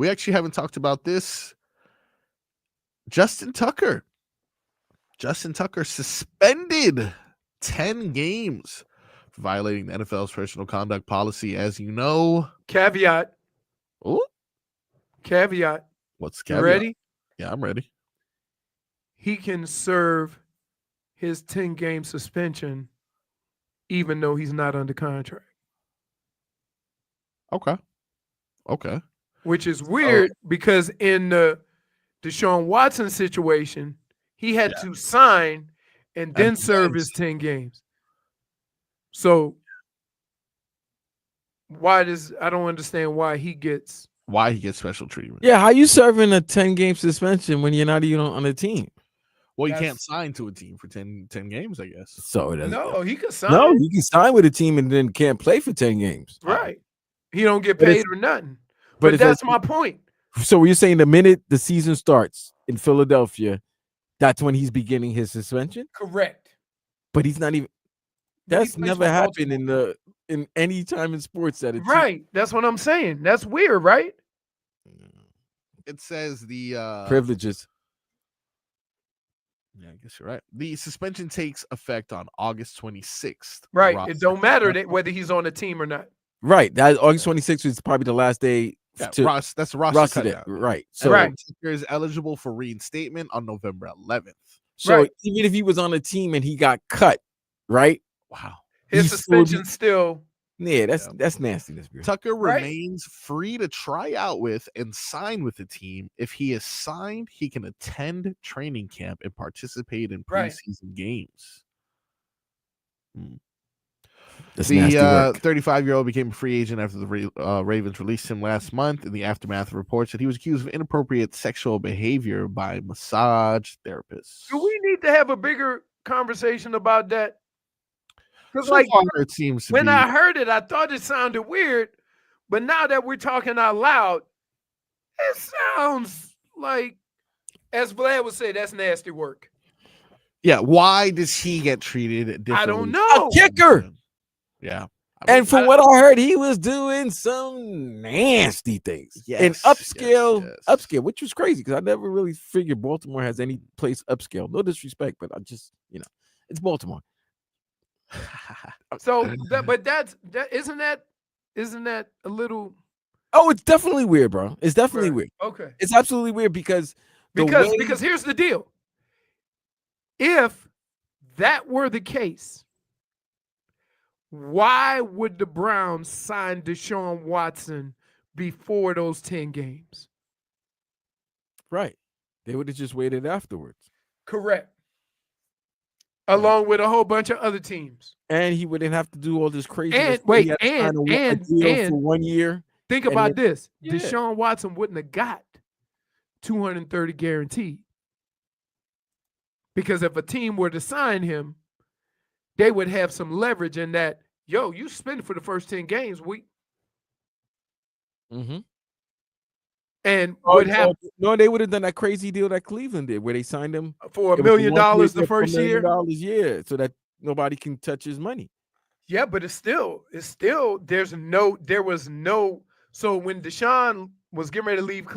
actually haven't talked about this. Justin Tucker suspended 10 games for violating the NFL's personal conduct policy, as you know. Caveat. Oh, caveat. What's caveat? You ready? Yeah, I'm ready. He can serve his 10-game suspension even though he's not under contract. Okay. Which is weird because in the Deshaun Watson situation, he had to sign and then serve his 10 games. So I don't understand why he gets special treatment. Yeah, how you serving a 10-game suspension when you're not even on a team? Well, you can't sign to a team for 10 games, I guess. So it no, he can sign. No, he can sign with a team and then can't play for 10 games. Right. He don't get paid or nothing. But But that's my point. So you're saying the minute the season starts in Philadelphia, that's when he's beginning his suspension? Correct. But he's not even. That's plays never for happened in any time in sports that it's right. That's what I'm saying. That's weird, right? It says the privileges. Yeah, I guess you're right. The suspension takes effect on August 26th. Right. It don't matter whether he's on a team or not. Right. That August 26th is probably the last day. Yeah, that's the roster day. cutout. Right. So Tucker is eligible for reinstatement on November 11th. So even if he was on a team and he got cut, right? Wow. His suspension still. Yeah, that's nastiness. Tucker remains free to try out with and sign with the team. If he is signed, he can attend training camp and participate in preseason games. That's the nasty work. 35-year-old became a free agent after the Ravens released him last month. In the aftermath of reports that he was accused of inappropriate sexual behavior by massage therapists. Do we need to have a bigger conversation about that? Because So far, it seems to when be. I heard it, I thought it sounded weird. But now that we're talking out loud, it sounds like, as Vlad would say, that's nasty work. Yeah, why does he get treated differently? I don't know. A kicker. Yeah. And from what I heard, he was doing some nasty things. And upscale, which was crazy because I never really figured Baltimore has any place upscale. No disrespect, but I just, it's Baltimore. So, isn't that a little? Oh, it's definitely weird, bro. It's definitely weird. Okay, it's absolutely weird because here's the deal. If that were the case, why would the Browns sign Deshaun Watson before those 10 games? Right, they would have just waited afterwards. Correct. Along with a whole bunch of other teams. And he wouldn't have to do all this crazy. And for 1 year. Think about this. Yeah. Deshaun Watson wouldn't have got 230 guaranteed. Because if a team were to sign him, they would have some leverage in that, you spend for the first 10 games, and would have they would have done that crazy deal that Cleveland did, where they signed him for $1 million the first year. Yeah, so that nobody can touch his money. Yeah, but it's still there was no. So when Deshaun was getting ready to leave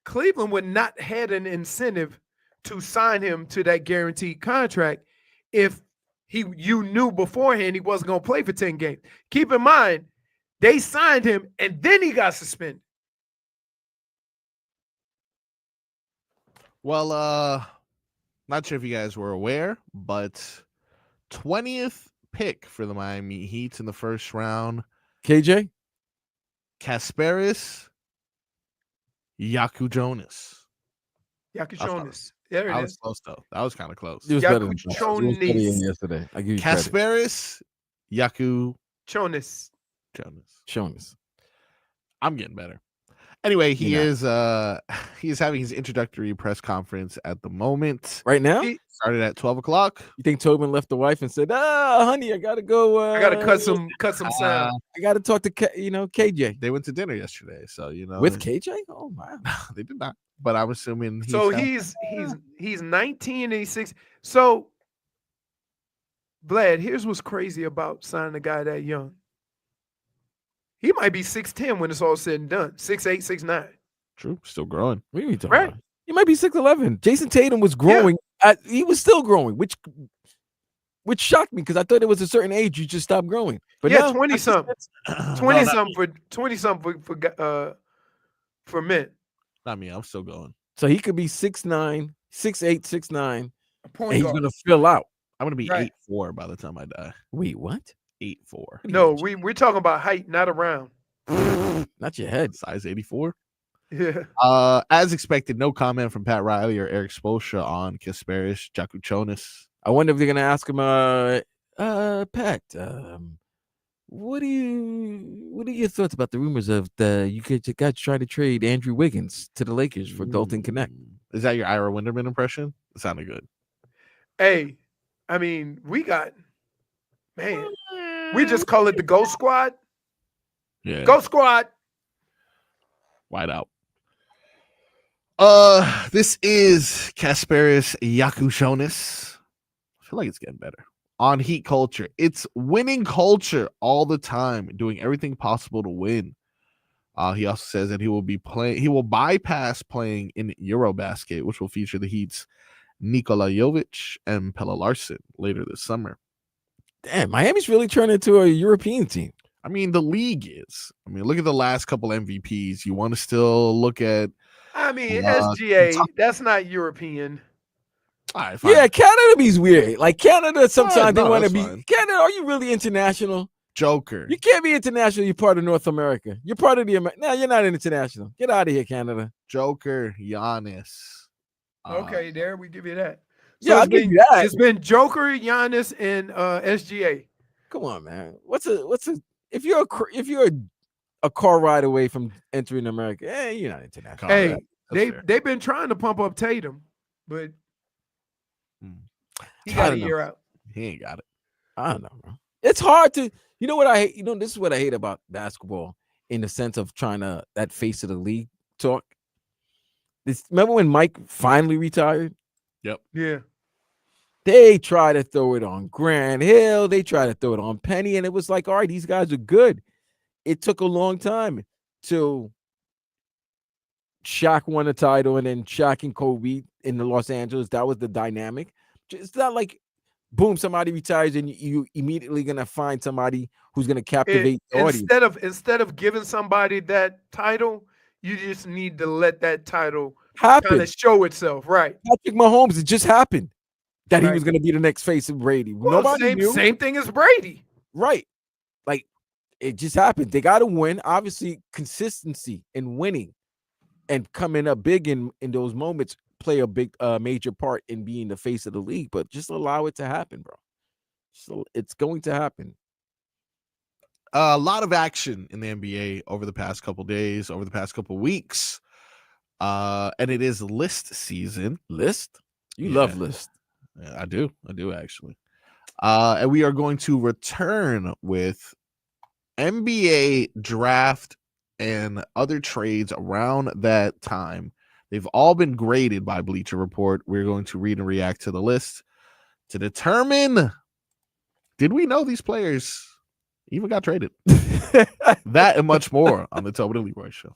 Cleveland would not had an incentive to sign him to that guaranteed contract if you knew beforehand he wasn't going to play for 10 games. Keep in mind, they signed him and then he got suspended. Well, not sure if you guys were aware, but 20th pick for the Miami Heat in the first round, KJ? Kasparas Jakučionis. Jakučionis. There it That was is. close though. That was kind of close. It was better than Jakučionis. yesterday. I give you credit. Kasparas Jonas. Jonas. I'm getting better. Anyway, he You're is having his introductory press conference at the moment. Right now? Started at 12 o'clock. You think Tobin left the wife and said, honey, I gotta go. I gotta cut some sound. I gotta talk to KJ. They went to dinner yesterday, so With KJ? Oh wow. They did not. But I'm assuming he's 19 and he's 6. So Vlad, here's what's crazy about signing a guy that young. He might be 6'10" when it's all said and done. 6'8", 6'9". True, still growing. What are you talking about? He might be 6'11". Jason Tatum was growing. He was still growing, which shocked me because I thought there was a certain age you just stopped growing. But yeah, 20-something. 20-something for men. Not me. I'm still going. So he could be 6'9", 6'8", 6'9", and he's going to fill out. I'm going to be 8'4" by the time I die. Wait, what? 8'4". No, we're talking about height, not around. Not your head. Size 84. Yeah. As expected, no comment from Pat Riley or Eric Spoelstra on Kasparas Jakučionis. I wonder if they're going to ask him, Pat, what are your thoughts about the rumors of you guys trying to trade Andrew Wiggins to the Lakers for Dalton Connect? Is that your Ira Winderman impression? It sounded good. Hey, I mean, we just call it the Ghost Squad. Yeah. Ghost Squad. Wide out. This is Kasparas Jakučionis. I feel like it's getting better. On Heat culture. It's winning culture all the time, doing everything possible to win. He also says that he will bypass playing in Eurobasket, which will feature the Heat's Nikola Jovic and Pelle Larsson later this summer. Damn, Miami's really turned into a European team. I mean, the league is. I mean, look at the last couple MVPs. You want to still look at. I mean, SGA, that's not European. Right, fine. Yeah, Canada be weird. Like Canada, sometimes they want to be. Fine. Canada, are you really international? Joker. You can't be international. You're part of North America. You're part of the No, you're not international. Get out of here, Canada. Joker, Giannis. Okay, there we give you that. So I'll give you that. It's been Joker, Giannis, and SGA. Come on, man. If you're a car ride away from entering America, you're not international. Hey, they've been trying to pump up Tatum, but he got a year out. He ain't got it. I don't know, bro. It's hard to. You know what I hate? This is what I hate about basketball in the sense of trying to that face of the league talk. Remember when Mike finally retired? Yep. Yeah. They try to throw it on Grant Hill. They try to throw it on Penny. And it was like, all right, these guys are good. It took a long time till Shaq won a title and then Shaq and Kobe in the Los Angeles. That was the dynamic. It's not like, boom, somebody retires and you immediately going to find somebody who's going to captivate the audience. Instead of giving somebody that title, you just need to let that title happen. Kind of show itself. Right. Patrick Mahomes, it just happened. That he was going to be the next face of Brady. Well, Nobody knew. Same thing as Brady. Right. Like, it just happened. They got to win. Obviously, consistency in winning and coming up big in those moments play a big major part in being the face of the league. But just allow it to happen, bro. So it's going to happen. A lot of action in the NBA over the past couple days, over the past couple weeks. And it is list season. List? You love list. Yeah, I do actually. And we are going to return with NBA draft and other trades around that time. They've all been graded by Bleacher Report. We're going to read and react to the list to determine, did we know these players even got traded? That and much more on the Tobin and Leroy Show.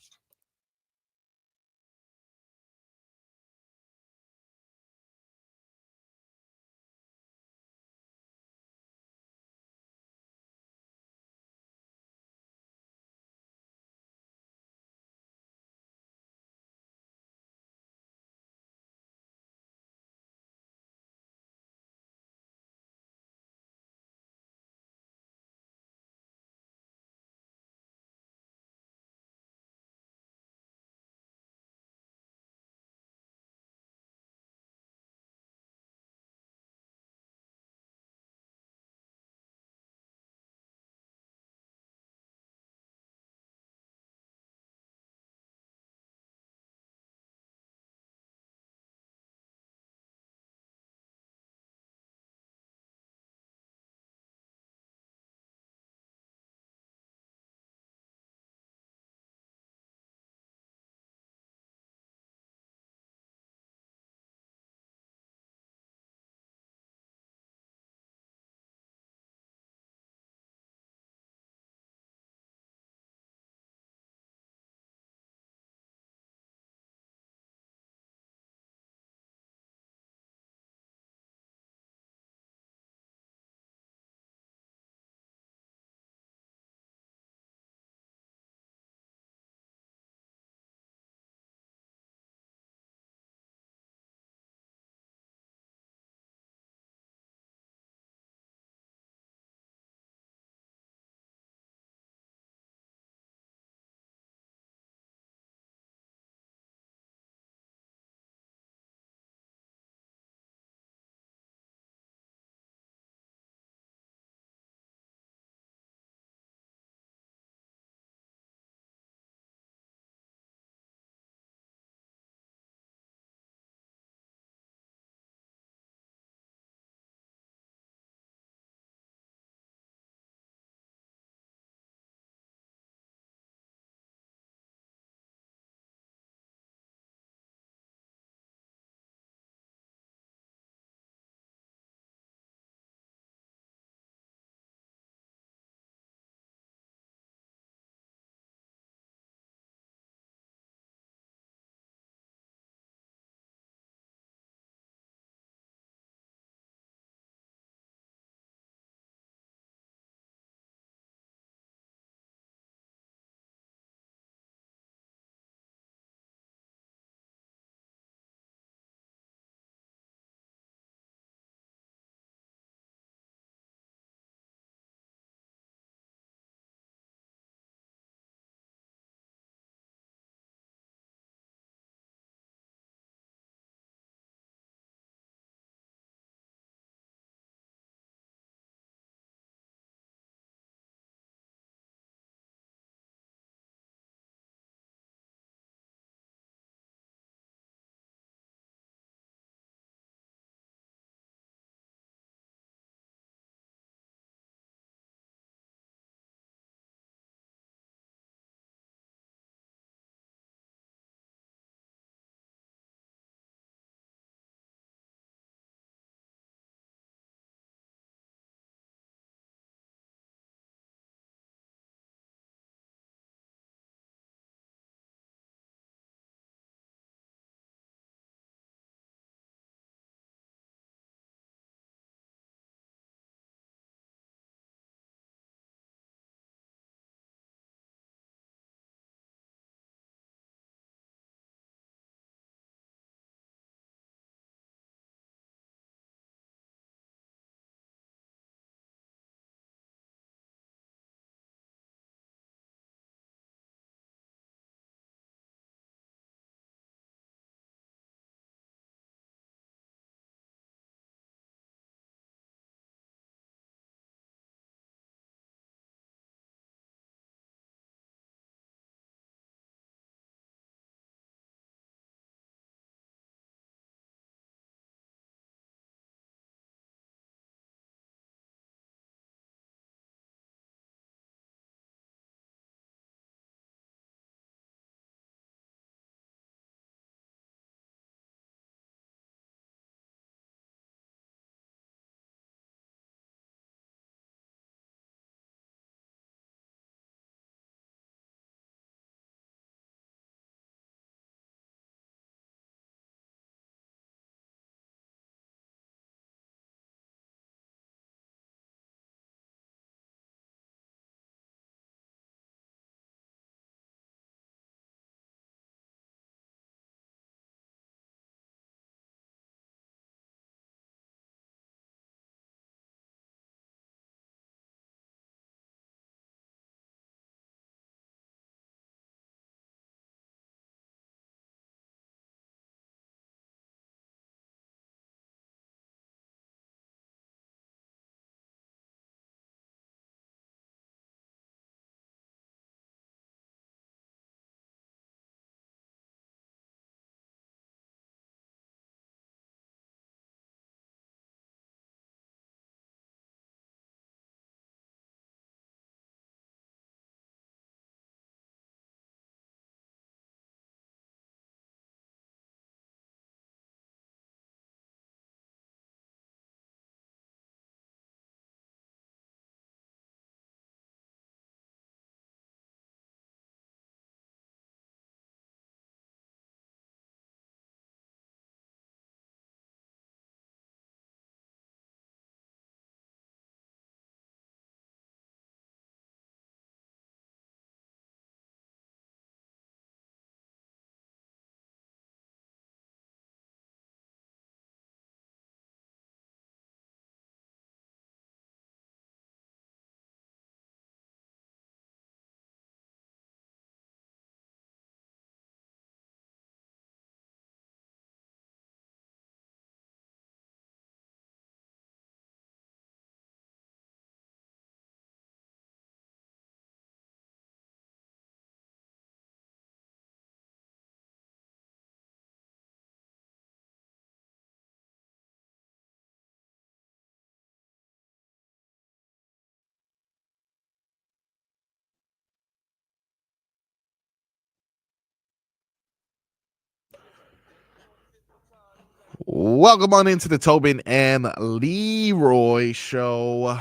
Welcome on into the Tobin and Leroy show.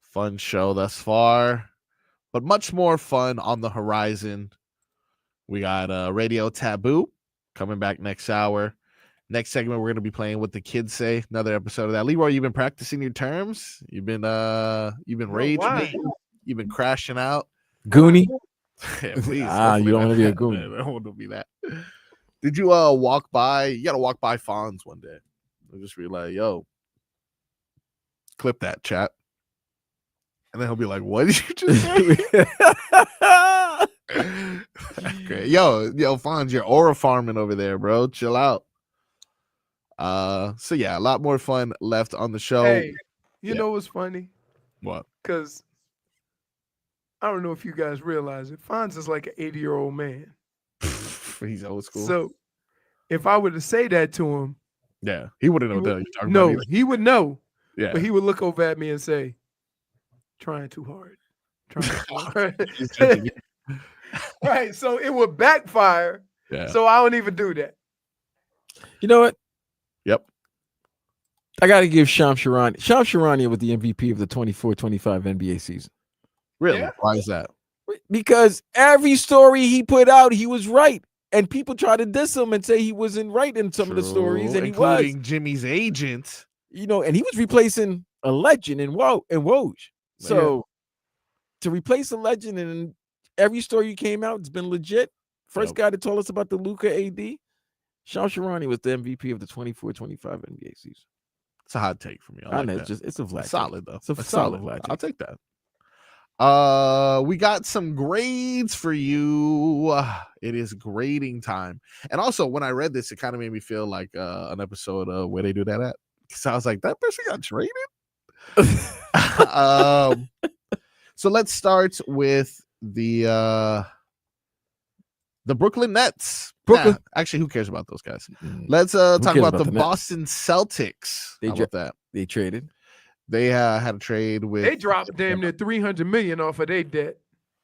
Fun show thus far, but much more fun on the horizon. We got Radio Taboo coming back next hour. Next segment, we're going to be playing What the Kids Say. Another episode of that. Leroy, you've been practicing your terms. You've been raging. You've been crashing out. Goonie. Yeah, please. You don't want to be a goonie. I don't want to be that. Did you walk by? You got to walk by Fonz one day. I'll just be like, yo, clip that, chat. And then he'll be like, what did you just say? Great. Yo, Fonz, you're aura farming over there, bro. Chill out. So yeah, a lot more fun left on the show. Hey, you know what's funny? What? Because I don't know if you guys realize it. Fonz is like an 80-year-old man. He's old school. So if I were to say that to him, yeah, he wouldn't know what you're talking about. No, he would know. Yeah. But he would look over at me and say, trying too hard. Trying too hard. Right. So it would backfire. Yeah. So I don't even do that. You know what? Yep. I got to give Shams Charania was the MVP of the 24-25 NBA season. Really? Yeah. Why is that? Because every story he put out, he was right. And people try to diss him and say he wasn't right in some of the stories. And including he was. Jimmy's agent. You know, and he was replacing a legend in Woj. So to replace a legend in every story you came out, it's been legit. First guy that told us about the Luka AD, Shams Charania was the MVP of the 24-25 NBA season. It's a hot take for me. I know, it's a Vlad. Solid though. It's a solid Vlad. I'll take that. We got some grades for you. It is grading time. And also, when I read this, it kind of made me feel like an episode of Where They Do That At. Because I was like, that person got traded? So let's start with the Brooklyn Nets. Brooklyn. Actually, who cares about those guys? Let's talk about the Boston Celtics. How about that? They traded. They had a trade with. They dropped damn near $300 million off of their debt.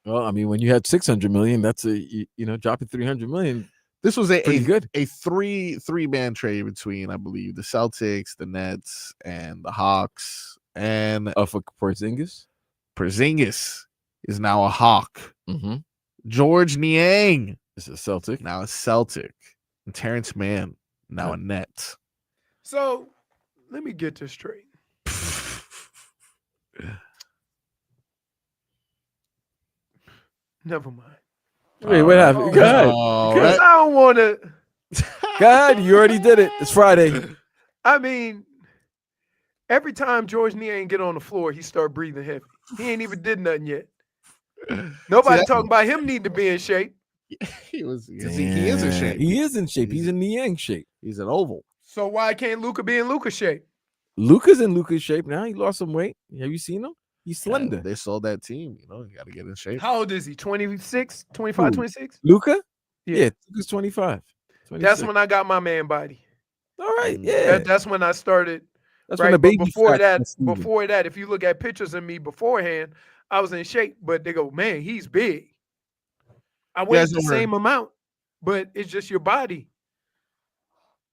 Well, I mean, when you had $600 million, that's dropping $300 million. This was a three-man trade between, I believe, the Celtics, the Nets, and the Hawks. And for Porzingis. Porzingis is now a Hawk. Mm-hmm. George Niang is a Celtic. Now a Celtic. And Terrence Mann now a Net. So let me get this straight. Never mind. Wait, what happened? Go ahead. Because I don't want to. Go ahead. You already did it. It's Friday. I mean, every time George Niang get on the floor, he start breathing heavy. He ain't even did nothing yet. Nobody talking about him need to be in shape. He is in shape. He is in shape. He's in Niang shape. He's an oval. So why can't Luka be in Luka shape? Luka's in Luka's shape now. He lost some weight. Have you seen him? He's slender. They sold that team. You got to get in shape. How old is he? 26, 25, 26? Luka? Yeah. Luka's 25. 26. That's when I got my man body. All right. Yeah. That's when I started. That's when the baby. Before that, if you look at pictures of me beforehand, I was in shape. But they go, man, he's big. I weighed the same amount, but it's just your body.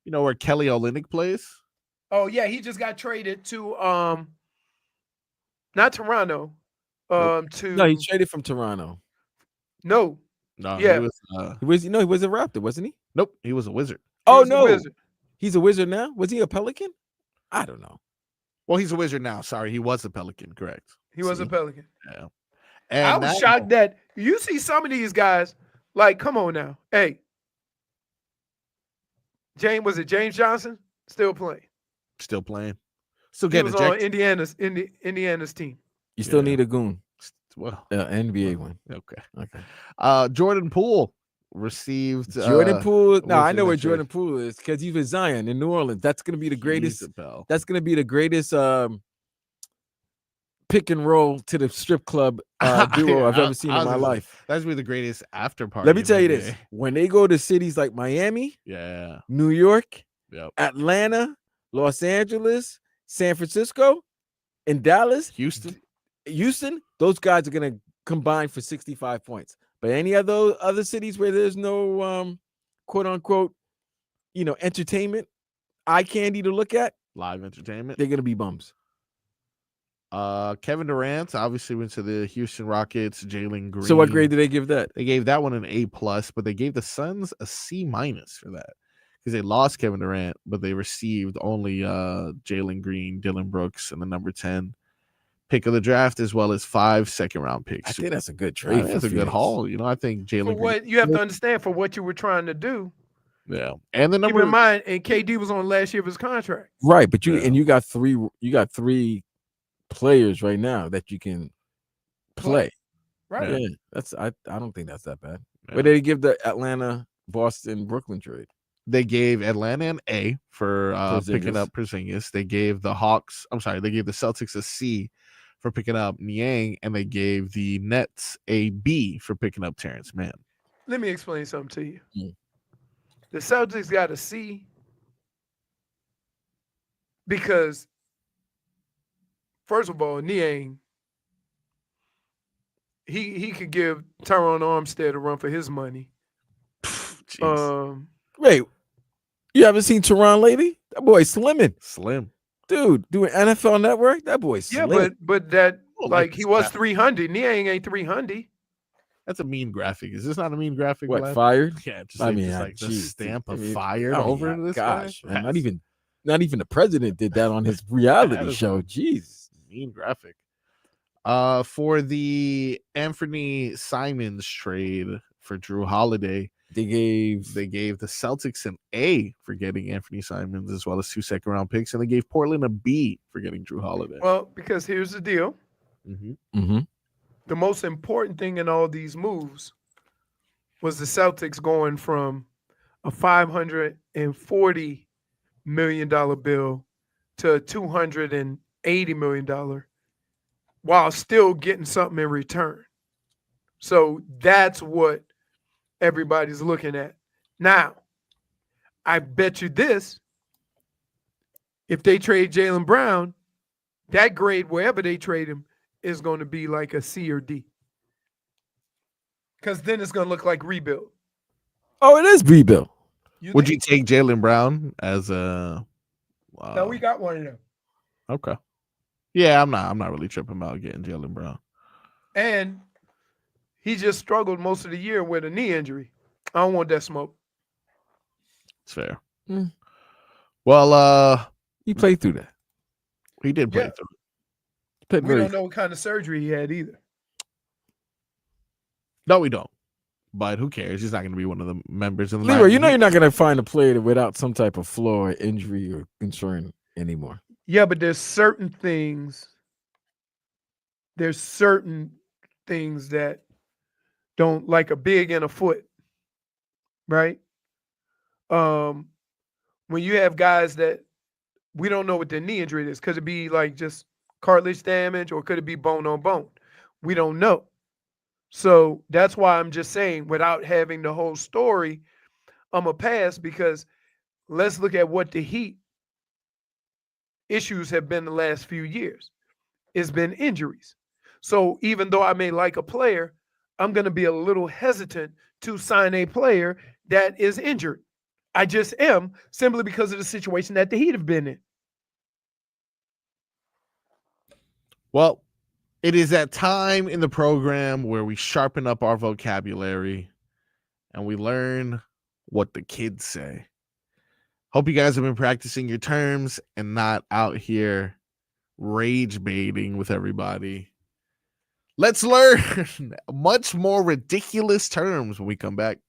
You know where Kelly Olynyk plays? Oh yeah, he just got traded to not Toronto. No, he traded from Toronto. No, yeah, he was a Raptor, wasn't he? Nope, he was a Wizard. He's a Wizard now. Was he a Pelican? I don't know. Well, he's a Wizard now. Sorry, he was a Pelican. Correct. He was a Pelican. Yeah. And I was shocked that you see some of these guys. Like, come on now, hey, James Johnson still playing? Still playing. Still getting on Indiana's team. You still need a goon. Well, NBA one. Okay. Jordan Poole received Jordan Poole. No, I know where Jordan Poole is because he's with Zion in New Orleans. That's gonna be the greatest. That's gonna be the greatest pick and roll to the strip club duo I've ever seen in my life. That's gonna be the greatest after party. Let me tell you this: when they go to cities like Miami, New York, Atlanta, Los Angeles, San Francisco, and Dallas, Houston, those guys are gonna combine for 65 points. But any of those other cities where there's no quote unquote entertainment, eye candy to look at, Live entertainment. they're gonna be bums. Kevin Durant obviously went to the Houston Rockets. Jalen Green. So what grade did they give that? They gave that one an A+, but they gave the Suns a C- for that because they lost Kevin Durant, but they received only Jalen Green, Dylan Brooks, and the number 10 pick of the draft, as well as 5 second-round picks. I think that's a good trade. That's a good haul. I think Jalen Green. What you have to understand for what you were trying to do. Yeah, and the Keep number in mind, and KD was on last year of his contract. Right, but you got three players right now that you can play. Right. Yeah, I don't think that's that bad. Yeah. Where did they give the Atlanta, Boston, Brooklyn trade? They gave Atlanta an A for picking up Porzingis. They gave the Celtics a C for picking up Niang, and they gave the Nets a B for picking up Terrence Mann. Let me explain something to you. The Celtics got a C because, first of all, Niang, he could give Tyron Armstead a run for his money. Wait, you haven't seen Teron lately? That boy's slim, dude. Doing NFL Network, that boy's slim. Yeah, but that he was 300. Niang ain't 300. That's a mean graphic. Is this not a mean graphic? What, fired? Yeah, just the stamp of fired over this gosh, guy. Man, not even the president did that on his reality show. Jeez, mean graphic. For the Anthony Simons trade for Drew Holiday, they gave the Celtics an A for getting Anthony Simons, as well as 2 second-round picks, and they gave Portland a B for getting Drew Holiday. Well, because here's the deal. Mm-hmm. The most important thing in all these moves was the Celtics going from a $540 million bill to a $280 million while still getting something in return. So that's what everybody's looking at. Now, I bet you this, if they trade Jaylen Brown, that grade, wherever they trade him, is going to be like a C or D. Because then it's going to look like rebuild. Oh, it is rebuild. Would you take Jaylen Brown as a... No, we got one of them. Okay. Yeah, I'm not really tripping about getting Jaylen Brown. And he just struggled most of the year with a knee injury. I don't want that smoke. It's fair. Well, he played through that. He did play through it. We don't know what kind of surgery he had either. No, we don't. But who cares? He's not going to be one of the members of the Leroy, you're not going to find a player without some type of flaw, or injury, or concern anymore. Yeah, but there's certain things that don't, like a big and a foot, right? When you have guys that we don't know what their knee injury is, could it be like just cartilage damage, or could it be bone on bone? We don't know. So that's why I'm just saying, without having the whole story, I'm a pass, because let's look at what the Heat issues have been the last few years. It's been injuries. So even though I may like a player, I'm going to be a little hesitant to sign a player that is injured. I just am, simply because of the situation that the Heat have been in. Well, it is that time in the program where we sharpen up our vocabulary and we learn what the kids say. Hope you guys have been practicing your terms and not out here rage baiting with everybody. Let's learn much more ridiculous terms when we come back.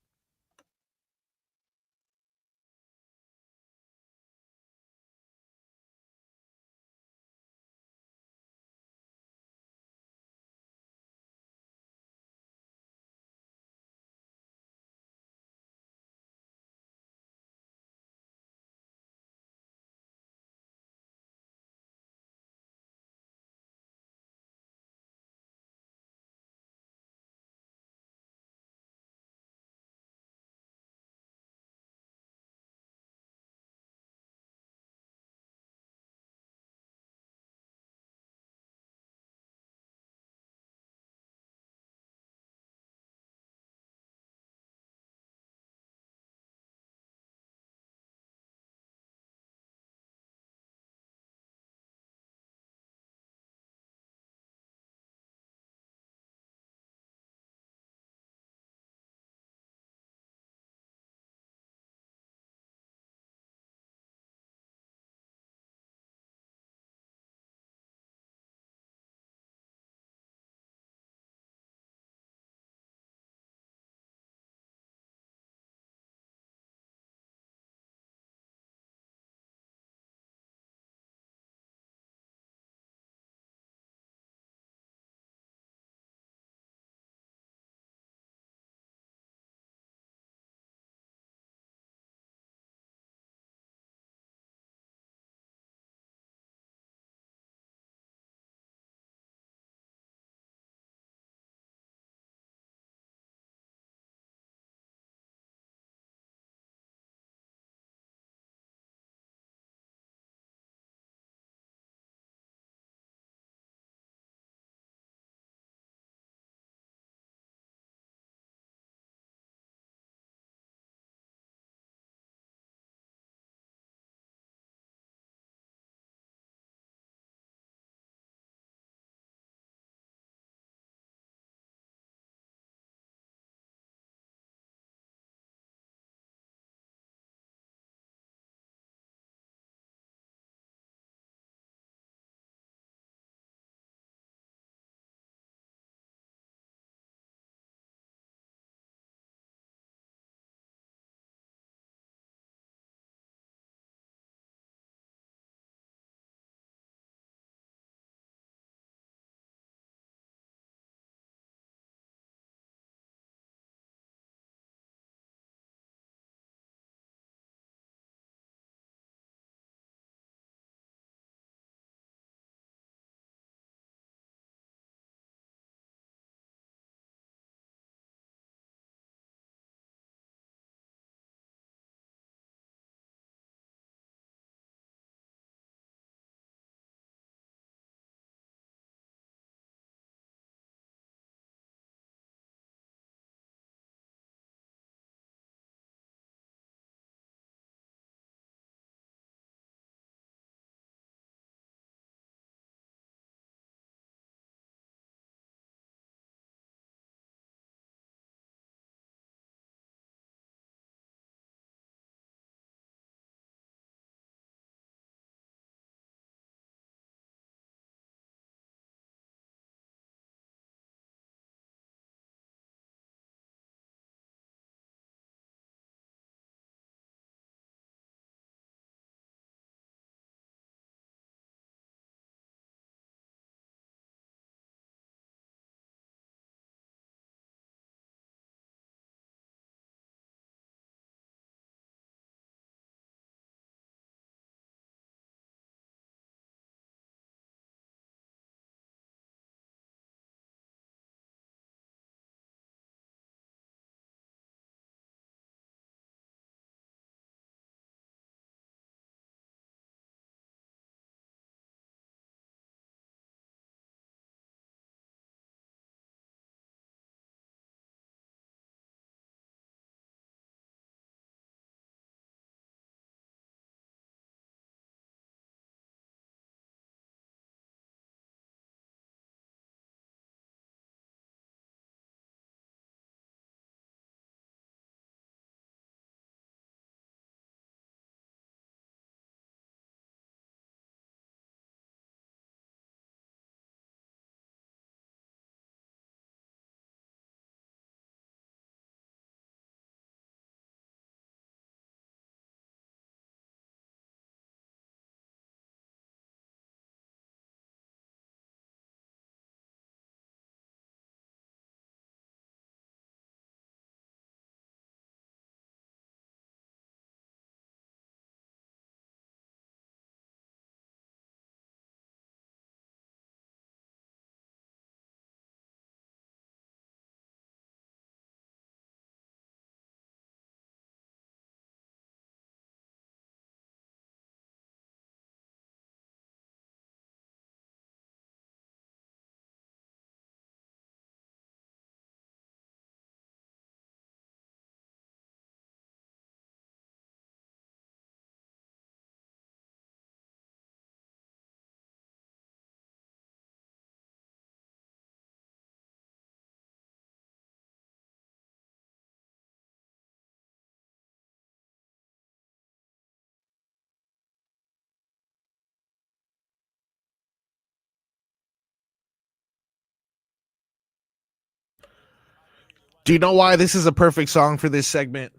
Do you know why this is a perfect song for this segment?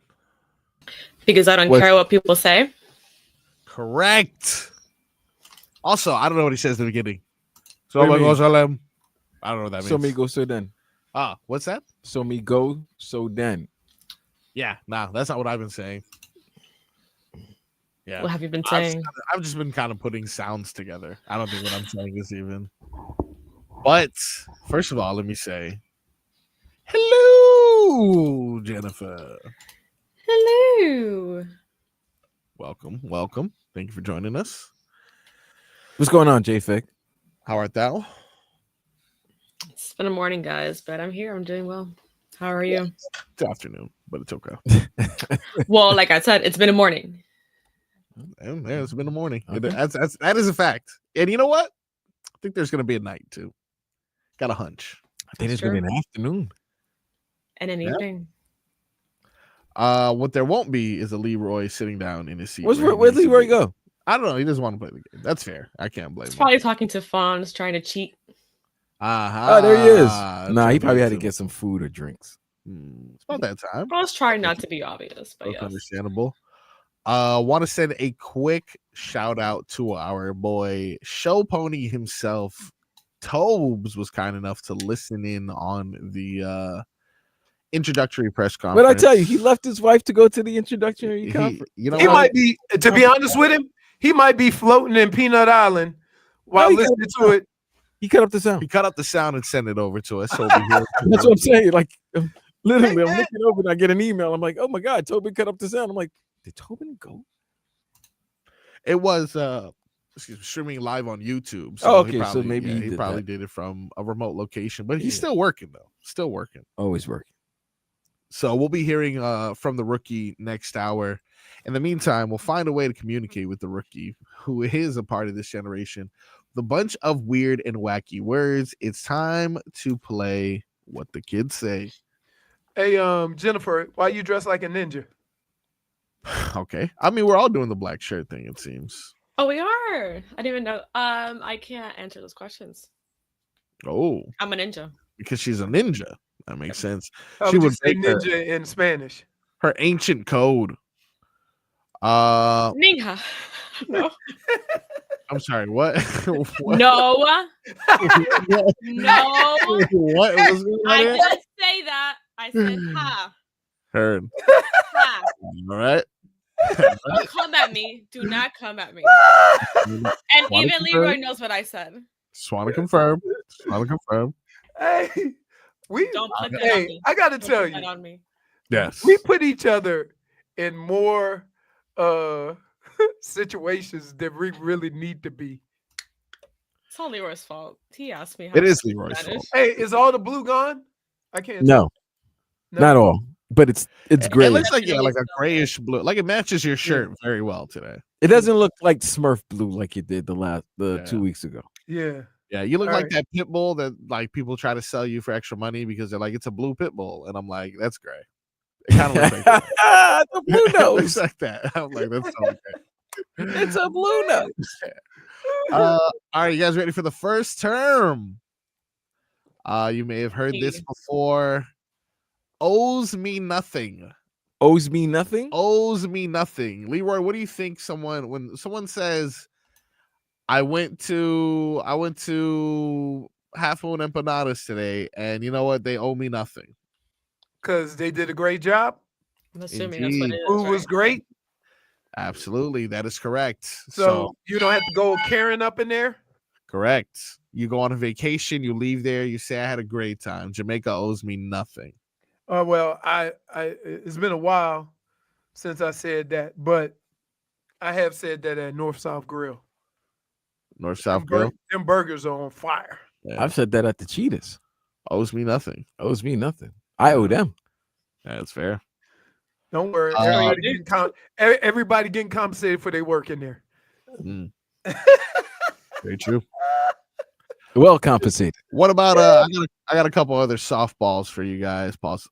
Because I don't care what people say. Correct. Also, I don't know what he says in the beginning. So What do you mean? I don't know what that means. So me go so then. Ah, what's that? So me go so then. Yeah, nah, that's not what I've been saying. Yeah. What have you been saying? I've just been kind of putting sounds together. I don't think what I'm saying is even. But first of all, let me say hello, Jennifer. Hello. Welcome. Thank you for joining us. What's going on, JFig? How art thou? It's been a morning, guys, but I'm here. I'm doing well. How are you? It's afternoon, but it's okay. Well, like I said, it's been a morning. And it's been a morning. Okay. That is a fact. And you know what? I think there's going to be a night too. Got a hunch. I think it's gonna be an afternoon. And an evening. What there won't be is a Leroy sitting down in his seat. Where'd Leroy go? I don't know. He doesn't want to play the game. That's fair. I can't blame He's him. probably talking to Fonz, trying to cheat. Oh, there he is. Nah, he probably had to get some food or drinks. It's about that time. I was trying not to be obvious, but That's yes. understandable. Want to send a quick shout out to our boy Show Pony himself. Tobes was kind enough to listen in on the introductory press conference. What I tell you, he left his wife to go to the introductory conference. You know He what? might be, to be honest with him, he might be floating in Peanut Island while he listening to it. He cut up the sound. He cut up the sound and sent it over to us. So we'll be here That's what I'm saying. Like, literally, I'm looking over and I get an email. I'm like, oh my God, Tobin cut up the sound. I'm like, did Tobin go? It was streaming live on YouTube. Oh, okay, he so maybe he he did probably that. did it from a remote location, but he's Yeah. still working though. Still working. Always working. So we'll be hearing from the rookie next hour. In the meantime, we'll find a way to communicate with the rookie, who is a part of this generation, with a bunch of weird and wacky words. It's time to play What the Kids Say. Hey, Jennifer, why you dressed like a ninja? Okay. I mean, we're all doing the black shirt thing, it seems. Oh, we are. I didn't even know. I can't answer those questions. Oh, I'm a ninja. because she's a ninja. That makes sense. How She would you would say make her- ninja in Spanish? Her ancient code. Ninja. No. I'm sorry, what? What? No. No. What was going on I here? didn't say that. I said ha. Heard. Ha. All right. Don't come at me. Do not come at me. And Wanna even confirm? Leroy knows what I said. Just want to confirm. Hey, we. Don't put that on Hey, me. I got to Don't tell put that you, on me. Yes. we put each other in more situations that we really need to be. It's all Leroy's fault. He asked me. It is to speak Leroy's Spanish. fault. Hey, is all the blue gone? I can't. No, No. not all, but it's It great. looks like Definitely like a so. grayish blue. Like it matches your shirt very well today. It doesn't look like Smurf blue like it did the Yeah. 2 weeks ago. Yeah. Yeah, you look All like right. that pit bull that like people try to sell you for extra money because they're like it's a blue pit bull, and I'm like that's gray. It kind of looks like that. The blue It looks nose. like that. I'm like that's so okay. It's a blue nose. All right, you guys ready for the first term? You may have heard this Yeah. before. Owes me nothing. Owes me nothing. Owes me nothing. Leroy, what do you think when someone says I went to Half Moon Empanadas today, and you know what? They owe me nothing. Because they did a great job. I'm assuming that's what it is. Food was right? great. Absolutely, that is correct. So you don't have to go Karen up in there. Correct. You go on a vacation, you leave there, you say I had a great time. Jamaica owes me nothing. Well, I it's been a while since I said that, but I have said that at North South Grill. North South Grill Them burgers are on fire. I've said that at the Cheetahs. owes me nothing. Owes me nothing. I owe them. That's fair. Don't worry. Everybody getting compensated for their work in there. Mm. Very true. Well compensated. What about I got a couple other softballs for you guys. Pause.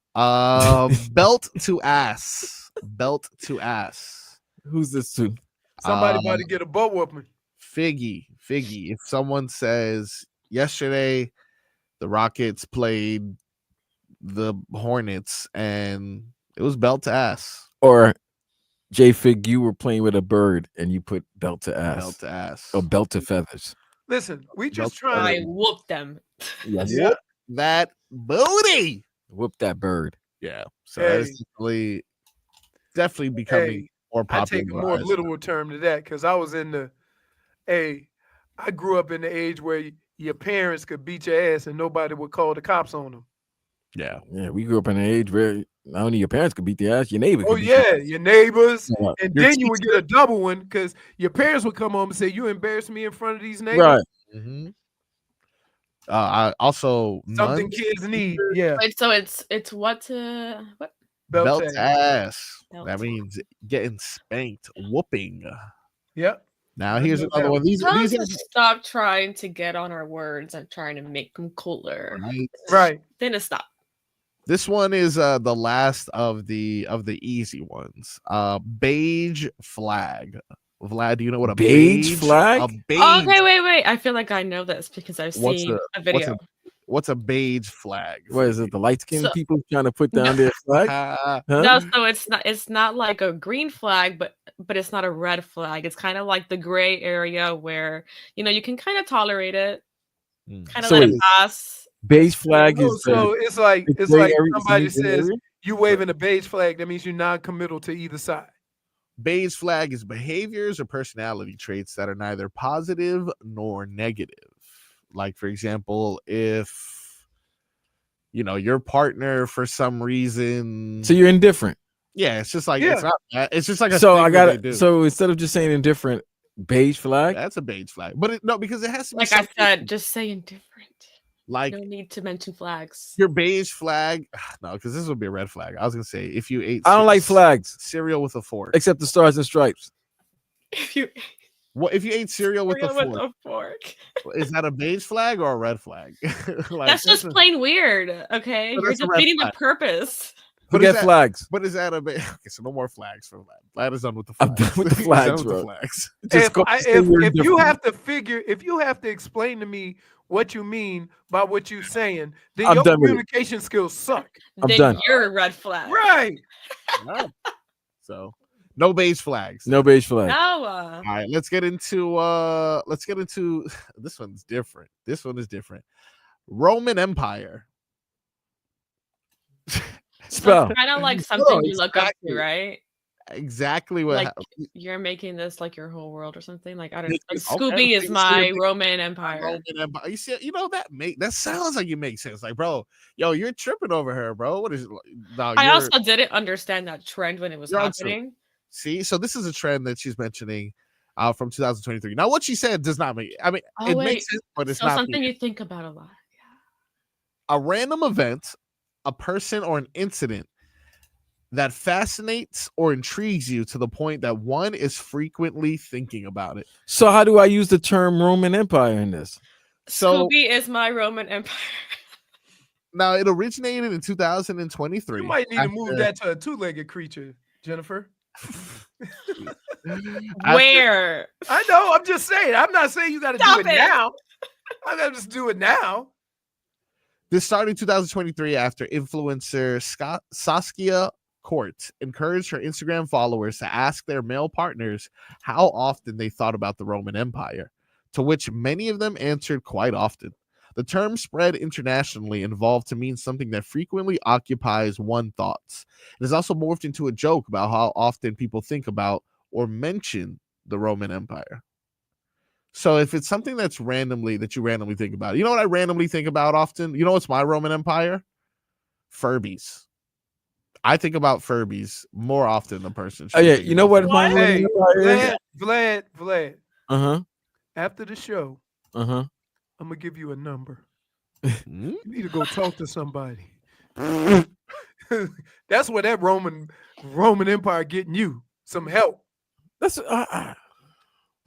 Belt to ass. Belt to ass. Who's this to? Somebody about to get a butt whooping. Figgy. If someone says yesterday the Rockets played the Hornets, and it was belt to ass. Or JFig, you were playing with a bird and you put belt to ass. Belt to ass. Or belt to feathers. Listen, we just I trying to whooped them. Yes. Whoop that booty. Whoop that bird. Yeah. So Hey. that's definitely becoming more I popular. take a more literal term to that because I was in the I grew up in the age where your parents could beat your ass and nobody would call the cops on them. Yeah. Yeah, we grew up in an age where not only your parents could beat the ass, your neighbor could Oh beat yeah, your neighbors, Yeah. and Your then you would get a double one because your parents would come home and say, "You embarrassed me in front of these neighbors." Right. Mm-hmm. I also Something kids need. Yeah, Wait, so it's what to what? belt tag. to ass. Belt That to means getting spanked, whooping. Yep. Now I here's know another that one. These Tell us are to stop trying to get on our words and trying to make them cooler. right. Right. Then to stop. This one is the last of the easy ones. Beige flag. Vlad, do you know what a Beige flag? A beige, Oh, okay, wait. I feel like I know this because I've What's seen a video. What's a beige flag? What is it? The light skinned So- people trying to put down their flag? Uh, Huh? No, so it's not like a green flag, but it's not a red flag. It's kind of like the gray area where you can kind of tolerate it, kind of So let it wait, pass. Beige flag Oh, is so it's like the gray area- somebody is the gray says area? you waving a beige flag. That means you're non-committal to either side. beige flag is behaviors or personality traits that are neither positive nor negative. Like, for example, if your partner for some reason, so you're indifferent. yeah, it's just like Yeah. it's not bad. It's just like a So thing I that got they it. do. So instead of just saying indifferent, beige flag. That's a beige flag, but no, because it has to be Like I something said, just say indifferent. like No need to mention flags. your beige flag. No, because this would be a red flag. I was gonna say if you ate, I don't like flags cereal with a fork. except the stars and stripes. If you What if you ate cereal with a cereal fork? with a fork. Is that a beige flag or a red flag? Like, That's just plain weird. Okay, But you're that's a red defeating the flag. purpose. But is Forget that- flags. But is that a bit? Okay, so no more flags for Vlad. Vlad is done with the I'm flags. done with the He's flags, done with the bro. flags. Just If go I- say if you're you indifferent. have to explain to me what you mean by what you're saying, then I'm your done with it. communication skills suck. I'm Then done. you're a red flag. Right. Alright. So no beige flags. No beige flag. No. All right, let's get into this one's different. This one is different. Roman Empire. Spell. Kind of like something you look up exactly. to, right? Exactly what Like happened. you're making this like your whole world or something. Like I don't know. It's- Like, Scooby okay, is so my you're- Roman Empire. Roman Empire. You see, that sounds like it makes sense. Like, bro, you're tripping over her, bro. What is? No, I you're- also didn't understand that trend when it was You're on to it. happening. See, so this is a trend that she's mentioning from 2023. Now, what she said does not make. I mean, Oh, it wait. makes sense, but it's So not something you think about a lot. a random event, a person, or an incident that fascinates or intrigues you to the point that one is frequently thinking about it. So how do I use the term Roman Empire in this? So Scooby is my Roman Empire. now it originated in 2023. You might need to move after- that to a two-legged creature, Jennifer. after- Where? I know. I'm just saying. I'm not saying you got to do Stop it it. now. I got to just do it now. This started in 2023 after influencer Saskia Court encouraged her Instagram followers to ask their male partners how often they thought about the Roman Empire, to which many of them answered quite often. The term spread internationally and evolved to mean something that frequently occupies one's thoughts. It has also morphed into a joke about how often people think about or mention the Roman Empire. So if it's something that you randomly think about, you know what I randomly think about often? You know what's my Roman Empire? Furbies. I think about Furbies more often than a person. Oh yeah, should you know what my What? Roman Hey, Empire is? Vlad. Uh-huh. After the show, Uh-huh. I'm gonna give you a number. Hmm? You need to go talk to somebody. That's where that Roman Empire getting you some help. That's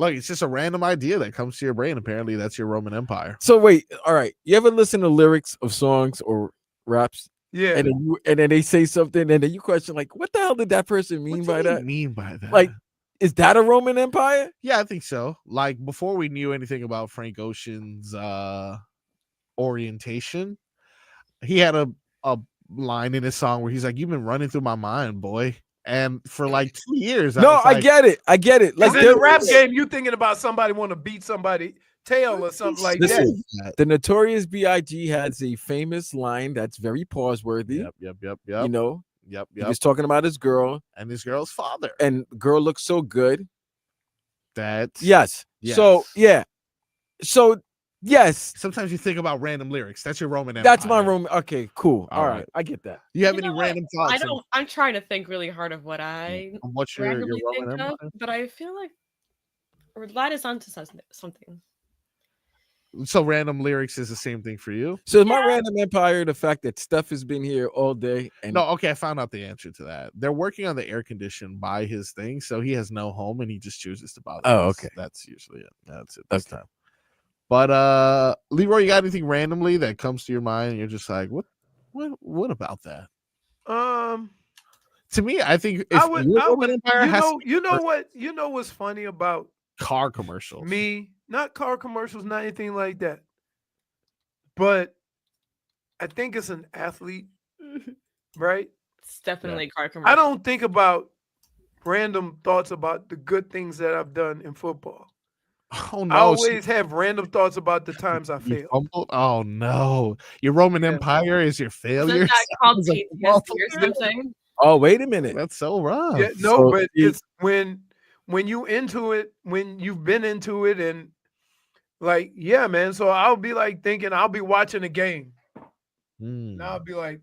Look, it's just a random idea that comes to your brain. Apparently, that's your Roman Empire. so wait, all right. You ever listen to lyrics of songs or raps Yeah. and then they say something and then you question like what the hell did that person mean What by do you that? mean by that? Like, is that a Roman Empire? yeah, I think so. Like before we knew anything about Frank Ocean's orientation, he had a line in his song where he's like, "You've been running through my mind, boy." And for like 2 years, I get it. I get it. Like in the rap game, you thinking about somebody want to beat somebody tail or something like that. The Notorious B.I.G. has a famous line that's very pause-worthy. Yep. You know, Yep. he was talking about his girl and his girl's father, and girl looks so good. That's yes. So yeah. So yes. Sometimes you think about random lyrics. That's your Roman Empire. That's my Roman. Okay, cool. All right. I get that. You have any random thoughts? I don't. I'm trying to think really hard of what I what's your randomly Roman think Empire? of, but I feel like Vlad is onto something. So random lyrics is the same thing for you? So is my random empire the fact that Steph has been here all day? And no, okay, I found out the answer to that. They're working on the air condition by his thing, so he has no home and he just chooses to bother. Oh, okay. That's usually it. That's it this time. But Leroy, you got anything randomly that comes to your mind and you're just like, what about that? To me, I think if you know what's funny about car commercials? Not car commercials, not anything like that. But I think it's an athlete, right? It's definitely car commercial. I don't think about random thoughts about the good things that I've done in football. Oh no! I always have random thoughts about the times I failed. Oh no! Your Roman Empire is your failure. Isn't that called PTSD or something? Oh, wait a minute. That's so rough. Yeah, no, but it's when you into it, when you've been into it, and like, yeah, man. So I'll be like thinking, I'll be watching a game. And I'll be like,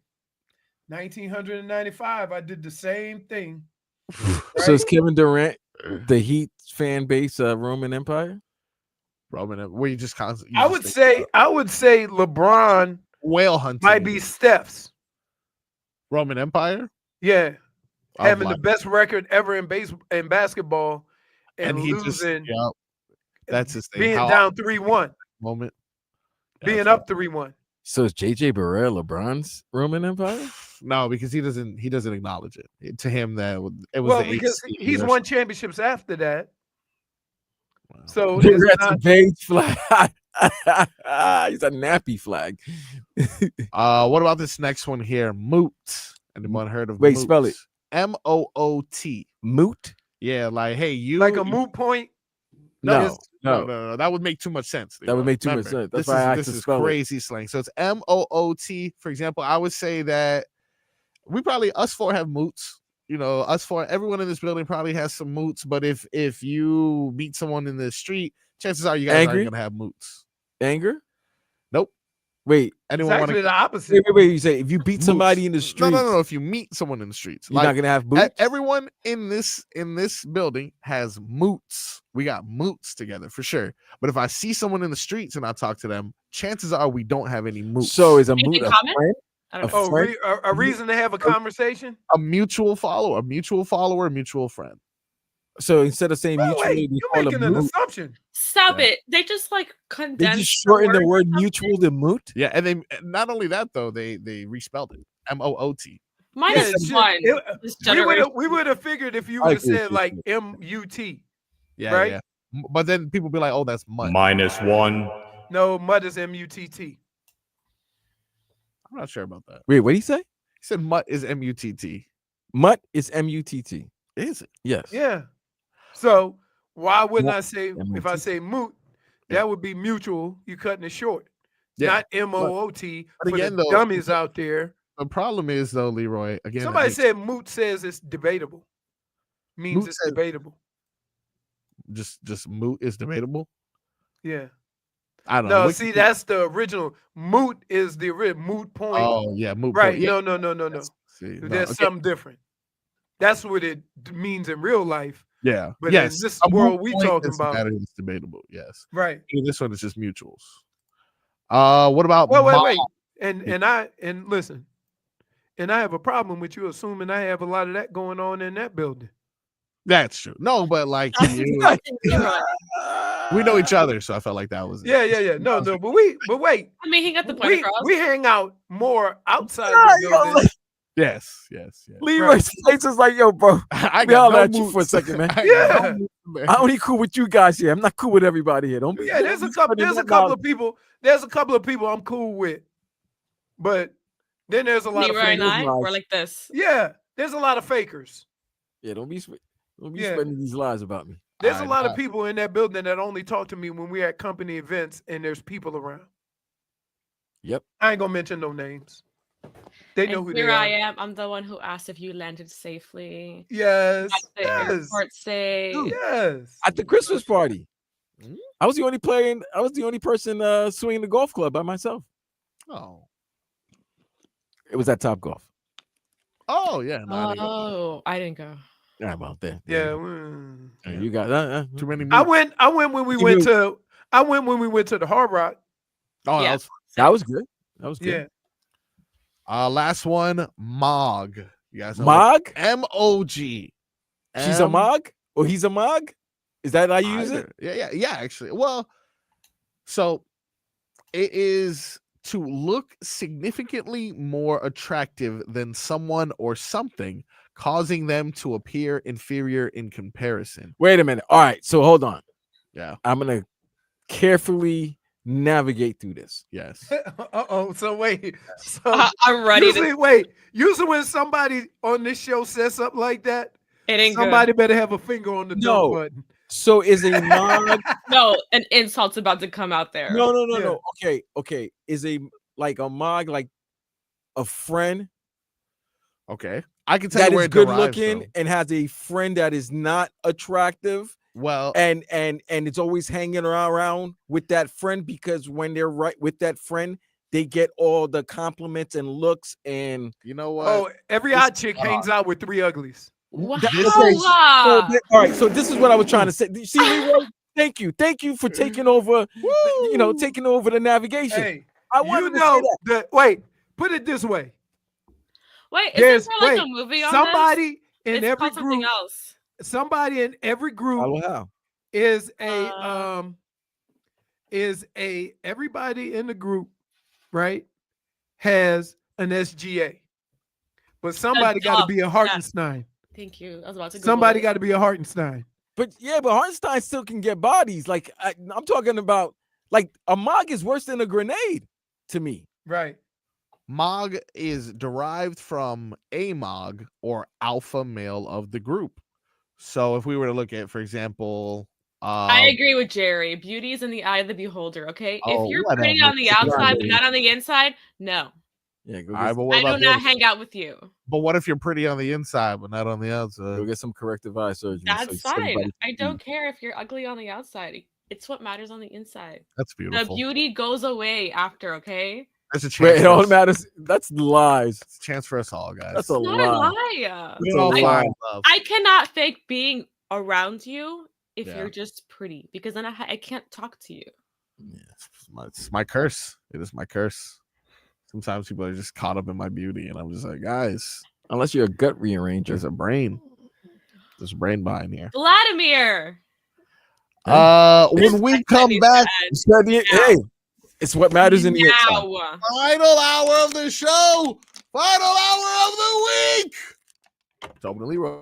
1995, I did the same thing. Right? So is Kevin Durant the Heat fan base Roman Empire? Where you just constantly. I would say LeBron whale hunting might be Steph's Roman Empire. Yeah, having the best record ever in basketball and he losing. That's his thing. Being down 3-1. Moment. Being up 3-1. So is JJ Barea LeBron's Roman Empire? No, because he doesn't acknowledge it. To him, that it was because he's won championships after that. Wow. So that's a beige flag. He's a nappy flag. What about this next one here? Moot. Anyone heard of? Wait, moot? spell it. MOOT. Moot. Yeah, like hey, you like a moot point. No. That would make too much sense. That would make too much sense. That's why I asked to spell crazy slang. So it's MOOT. For example, I would say that us four have moots. You know, us four, everyone in this building probably has some moots. But if you meet someone in the street, chances are you guys aren't gonna have moots. Anger? Nope. Wait, anyone want the opposite? Wait. You say if you beat somebody in the street? No. If you meet someone in the streets, you're not gonna have moots. Everyone in this building has moots. We got moots together for sure. But if I see someone in the streets and I talk to them, chances are we don't have any moots. So is a moot a friend? A reason to have a conversation? A mutual follower, a mutual friend. So instead of saying mutual, you're making an assumption. Stop it. They just like condensed. They just shorten the word mutual to moot. Yeah, and they not only that though, they respelled it. MOOT. Mine is one. We would have figured if you would have said like MUT. Yeah, right? Yeah. But then people be like, oh, that's mud. -1. No, mud is MUTT. I'm not sure about that. Wait, what did he say? He said mutt is MUTT. Mutt is MUTT. Is it? Yes. Yeah. So why wouldn't I say if I say moot, that would be mutual. You cutting it short. Not MOOT for again, the dummies out there. The problem is though, Leroy, again. Somebody said moot says it's debatable. Means moot it's debatable. Just moot is debatable. Yeah. I don't know. No, see, that's the original. Moot is the original moot point. Oh, yeah, moot right. point. Yeah. No. There's something different. That's what it means in real life. Yeah. But in this world we talking about, it's debatable. Yes. Right. This one is just mutuals. What about wait. And listen, and I have a problem with you assuming I have a lot of that going on in that building. That's true. No, but like we know each other, so I felt like that was it. Yeah. No, but wait. I mean, he got the point across. We hang out more outside the building. Yes. Leroy's face is like, yo, bro. I got no at you for a second, man. Yeah. I'm only cool with you guys here. I'm not cool with everybody here. Don't be. Yeah, there's a couple of people. There's a couple of people I'm cool with, but Then there's a lot of Leroy and fakers. I were like this. Yeah, there's a lot of fakers. Yeah, don't be Yeah. spreading these lies about me. There's a lot of people in that building that only talk to me when we're at company events and there's people around. Yep. I ain't gonna mention no names. They know And who they here are. I am. I'm the one who asked if you landed safely. Yes. At the airport say. Yes. At the Christmas party, I was the only player. I was the only person swinging the golf club by myself. Oh. It was at Top Golf. Oh yeah. No, Oh, I didn't go. Yeah, about that. Yeah. You got too many. I went when we went to the Hard Rock. Oh, Yeah. that was good. That was good. Yeah. Last one, Mog. You guys know Mog? M-O-G. She's a Mog? Or he's a Mog? Is that how you use it? Yeah, actually. Well, so it is to look significantly more attractive than someone or something, causing them to appear inferior in comparison. Wait a minute. All right, so hold on. Yeah. I'm going to carefully navigate through this. Yes. So wait. So I'm ready usually when somebody on this show says something like that, it ain't somebody good. better have a finger on the dump button. So is a Mog No, an insult's about to come out there. No. Okay. Is a Mog like a friend? Okay. I can tell that you where is it good derives looking from. and has a friend that is not attractive. Well, and it's always hanging around with that friend because when they're right with that friend, they get all the compliments and looks. And you know what? Oh, every hot chick hangs out with three uglies. Wow. All right, so this is what I was trying to say. You see, Leroy? Thank you for taking over. Taking over the navigation. Hey, I wanted to say that. Wait, put it this way. Wait, isn't there like a movie on somebody this? in It's every called something group. else. Somebody in every group is everybody in the group, right, has an SGA, but somebody got to be a Hartenstein. Thank you. I was about to. Somebody got to be a Hartenstein. But Hartenstein still can get bodies. Like I'm talking about, like a Mog is worse than a grenade to me. Right. Mog is derived from AMOG, or alpha male of the group. So if we were to look at, for example, I agree with Jerry. Beauty is in the eye of the beholder. Okay, if you're whatever. pretty on the outside but not on the inside, no. Yeah, I do not hang out with you. But what if you're pretty on the inside but not on the outside? Go get some corrective eye surgery. That's fine. I don't care if you're ugly on the outside. It's what matters on the inside. That's beautiful. The beauty goes away after. Okay. There's a chance. It all matters. That's lies. It's a chance for us all, guys. That's a Not lie. a lie. I cannot fake being around you if you're just pretty, because then I can't talk to you. Yeah, it's my curse. It is my curse. Sometimes people are just caught up in my beauty, and I'm just like, guys. Unless you're a gut rearranger, there's a brain. There's a brain behind here. Vladimir. When we come back, hey, it's what matters in the inside. Final hour of the show. Final hour of the week. Taboo and Leroy.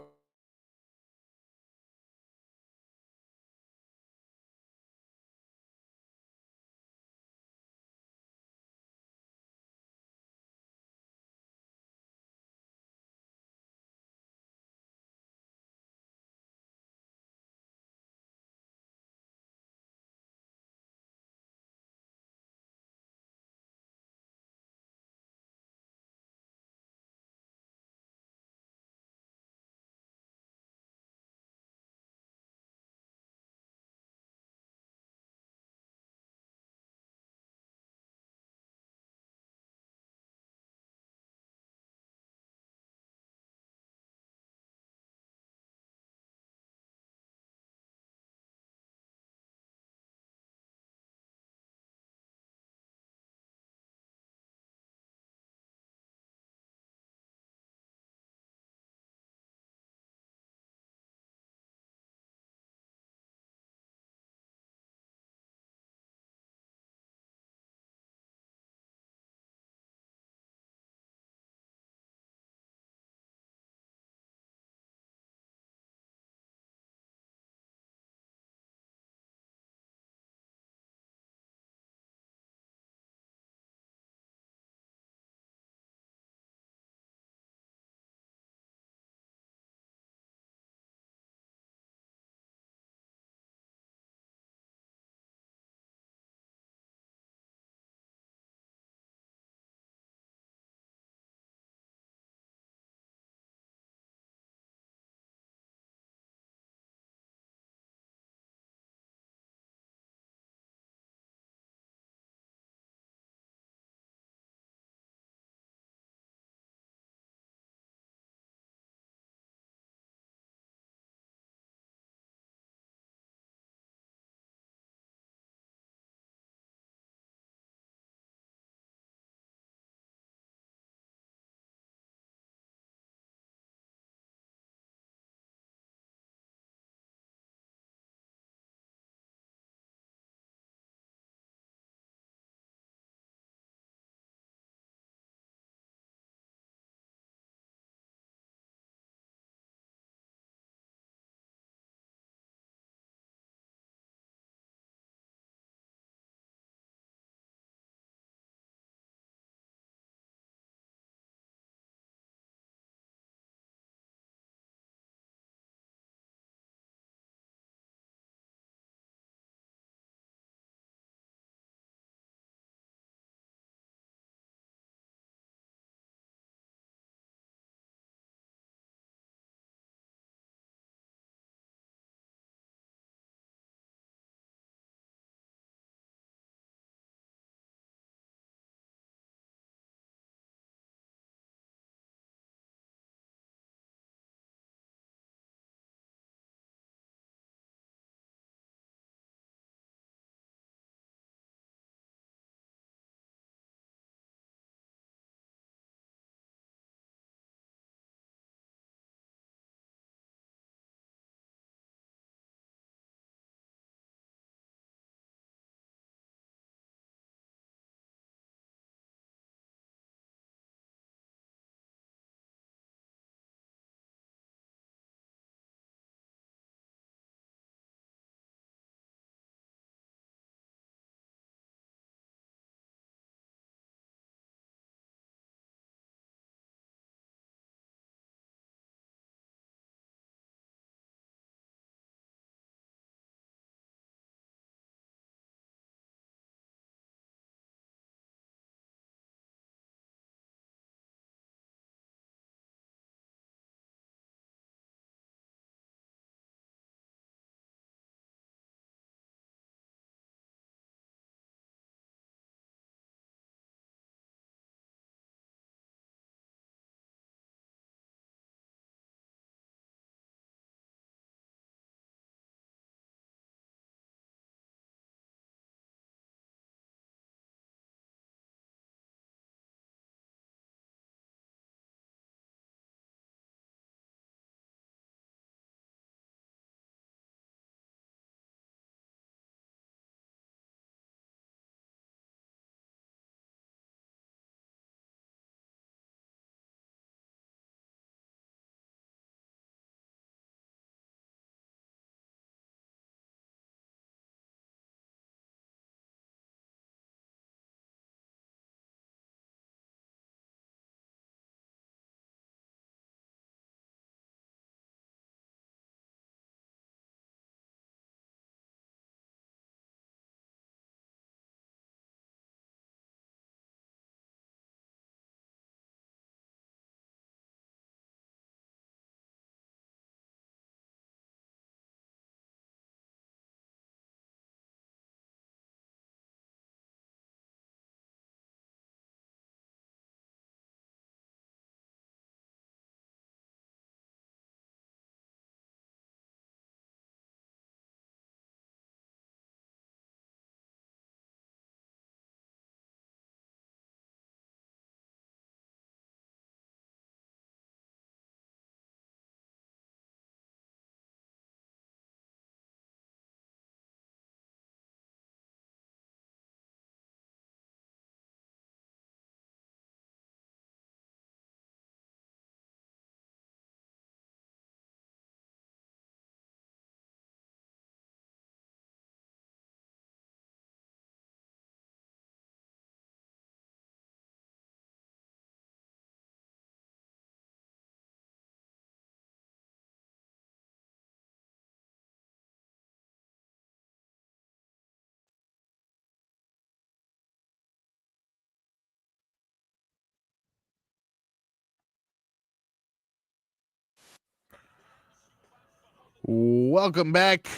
Welcome back.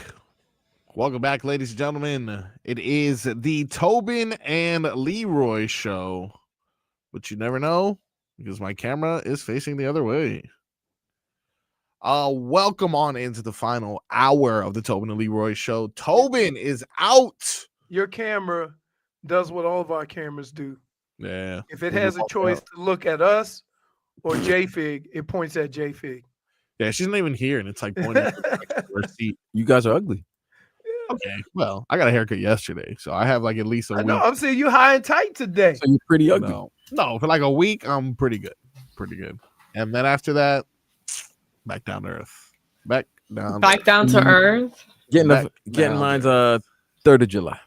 Welcome back, ladies and gentlemen. It is the Tobin and Leroy show, but you never know because my camera is facing the other way. Welcome on into the final hour of the Tobin and Leroy show. Tobin is out. Your camera does what all of our cameras do. Yeah. If it has a choice to look at us or JFig, it points at JFig. Yeah, she's not even here, and it's like pointing to her seat. You guys are ugly. Okay, well, I got a haircut yesterday, so I have like at least a week. No, I'm saying you high and tight today. So you're pretty ugly. No, for like a week, I'm pretty good. And then after that, back down to earth. Back down to earth. Getting mine's 3rd of July.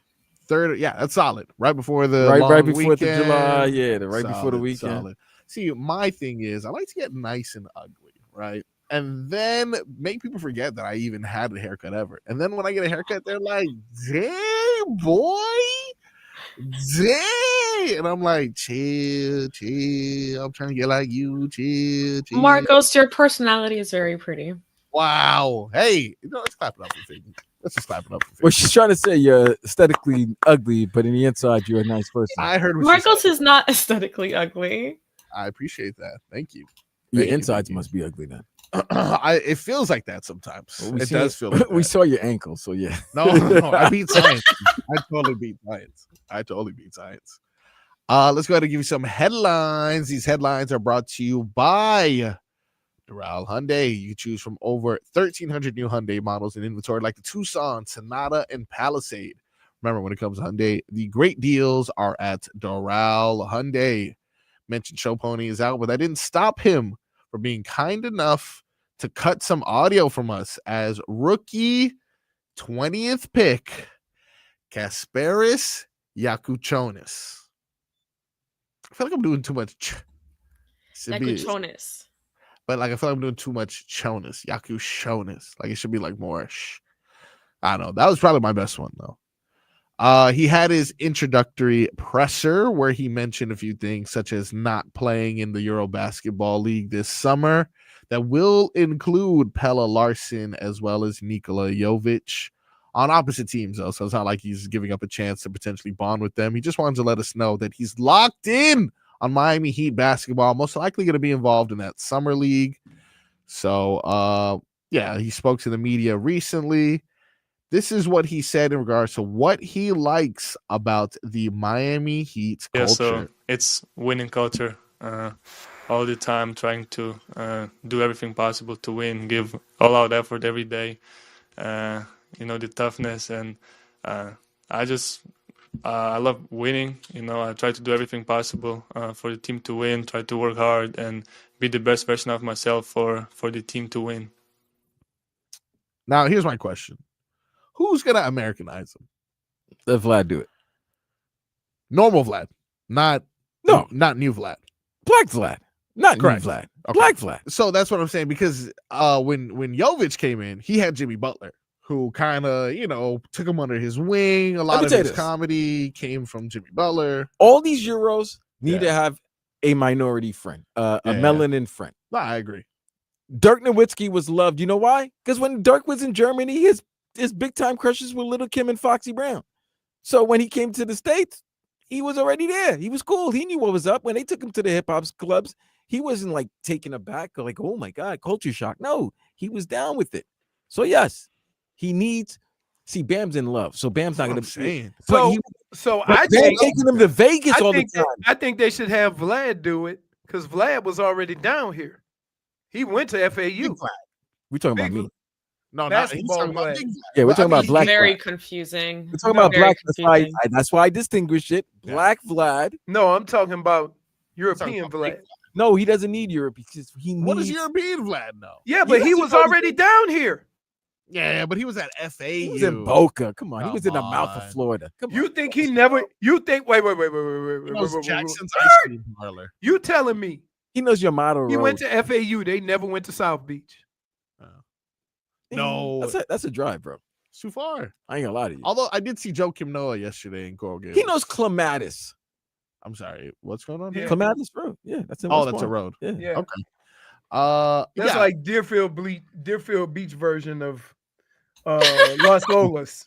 Yeah, that's solid. Right before the right before weekend. the July. Yeah, before the weekend. Solid. See, my thing is I like to get nice and ugly, right? And then make people forget that I even had a haircut ever. And then when I get a haircut, they're like, dang, boy. Dang. And I'm like, chill. I'm trying to get like you. Chill. Marcos, your personality is very pretty. Wow. Hey, let's clap it up for Figgy. Let's just clap it up for Figgy. Well, she's trying to say you're aesthetically ugly, but in the inside, you're a nice person. I heard what Marcos is not aesthetically ugly. I appreciate that. Thank you. Your insides must be ugly then. It feels like that sometimes. Well, it does feel like that. We saw your ankle, so yeah. No, I beat science. I totally beat science. Let's go ahead and give you some headlines. These headlines are brought to you by Doral Hyundai. You can choose from over 1,300 new Hyundai models in inventory like the Tucson, Sonata, and Palisade. Remember, when it comes to Hyundai, the great deals are at Doral Hyundai. Mentioned Show Pony is out, but that didn't stop him from being kind enough to cut some audio from us as rookie 20th pick, Kasparas Jakučionis. I feel like I'm doing too much. Jakučionis. But like I feel like I'm doing too much Jonas. Jakučionis. Like it should be like more I don't know. That was probably my best one though. He had his introductory presser where he mentioned a few things such as not playing in the Euro Basketball League this summer. That will include Pelle Larsson as well as Nikola Jovic on opposite teams though. So it's not like he's giving up a chance to potentially bond with them. He just wanted to let us know that he's locked in on Miami Heat basketball, most likely going to be involved in that summer league. So yeah, he spoke to the media recently. This is what he said in regards to what he likes about the Miami Heat culture. Yeah, so it's winning culture. All the time trying to do everything possible to win, give all out effort every day. The toughness, and I love winning. I try to do everything possible for the team to win, try to work hard and be the best version of myself for the team to win. Now, here's my question. Who's going to Americanize him? Let Vlad do it. Normal Vlad. Not new Vlad. Black Vlad. Not correct. New Vlad. Okay. Black Vlad. So that's what I'm saying, because when Jovic came in, he had Jimmy Butler, who kind of, took him under his wing. A lot of his comedy came from Jimmy Butler. All these Euros need to have a minority friend, a melanin friend. No, I agree. Dirk Nowitzki was loved. You know why? Because when Dirk was in Germany, his big time crushes were Little Kim and Foxy Brown. So when he came to the States, he was already there. He was cool. He knew what was up. When they took him to the hip hop clubs, he wasn't like taken aback or like, oh my God, culture shock. No, he was down with it. So yes, he needs. See, Bam's in love, so Bam's not going to say. So I think taking him to Vegas all the time. I think they should have Vlad do it because Vlad was already down here. He went to FAU. We're talking about me. No, basketball. Yeah, we're talking about Black. Very confusing. We're talking about Black. That's why I distinguished it. Black Vlad. No, I'm talking about European Vlad. No, he doesn't need Europe because he needs. What does European Vlad know? Yeah, but he was already down here. Yeah, but he was at FAU. He was in Boca. Come on, he was in the mouth of Florida. Come you on. think he never? You think? Wait. Jackson's ice cream parlor. You telling me he knows your motto? He went to FAU. They never went to South Beach. No, that's a drive, bro. It's too far. I ain't gonna lie to you. Although I did see Joakim Noah yesterday in Coral Gables. He knows Clematis. I'm sorry. What's going on here? Clematis Road. Yeah, that's in that's a road. Yeah. Okay. That's like Deerfield Beach version of Las Olas.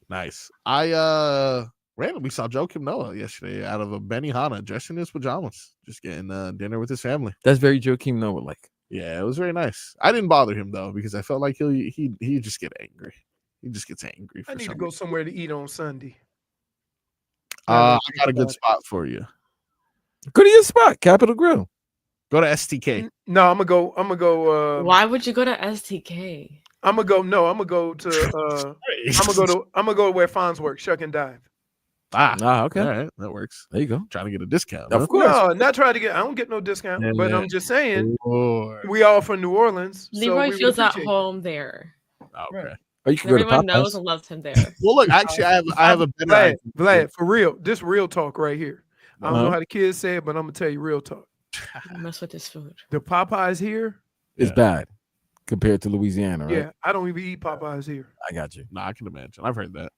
Nice. I randomly saw Joakim Noah yesterday out of a Benihana, dressed in his pajamas, just getting dinner with his family. That's very Joakim Noah like. Yeah, it was very nice. I didn't bother him though because I felt like he just get angry. He just gets angry. I need to go somewhere to eat on Sunday. I got a good spot for you. Go to your spot, Capitol Grill. Go to STK. No, I'm gonna go. Why would you go to STK? I'm gonna go to. I'm gonna go to where Fonz works, Shuck and Dive. Okay. All right, that works. There you go. Trying to get a discount. Of course. No, not trying to get. I don't get no discount, but I'm just saying we all from New Orleans. Leroy feels at home there. Okay. Or you can go to Everyone Popeyes. knows and loves him there. Well, look, actually, I have a better Vlad, for real. This real talk right here. I don't know how the kids say it, but I'm gonna tell you real talk. Don't mess with this food. The Popeyes here is bad compared to Louisiana, right? Yeah, I don't even eat Popeyes here. I got you. No, I can imagine. I've heard that.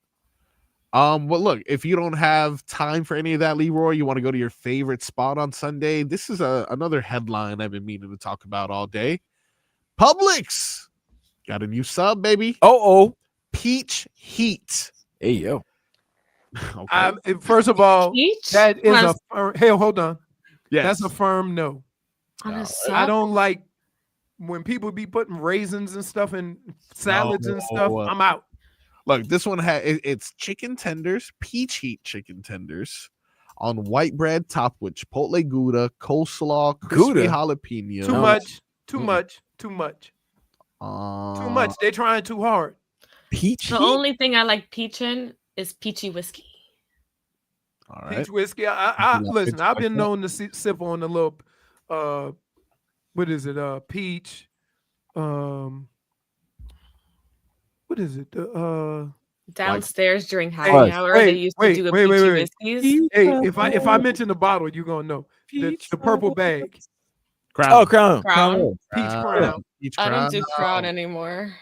Well, look, if you don't have time for any of that, Leroy, you want to go to your favorite spot on Sunday. This is another headline I've been meaning to talk about all day. Publix got a new sub, baby. Peach Heat. Hey, yo. Okay. First of all, Peach? that is a firm, hey, hold on. Yes. That's a firm no. I don't like when people be putting raisins and stuff in salads and stuff. I'm out. Look, this one it's chicken tenders, peach heat chicken tenders on white bread topped with chipotle Gouda, coleslaw, crispy jalapeno. Too much. Too much. They're trying too hard. Peach. The only thing I like peach in is peachy whiskey. All right. Peach whiskey. I listen. I've been known to sip on the little, what is it? Peach. What is it? Downstairs during happy hour, they used to do the peachy whiskeys. Hey, if I mention the bottle, you're gonna know the purple bag. Crown. Oh, Crown. Peach Crown. I don't do Crown anymore.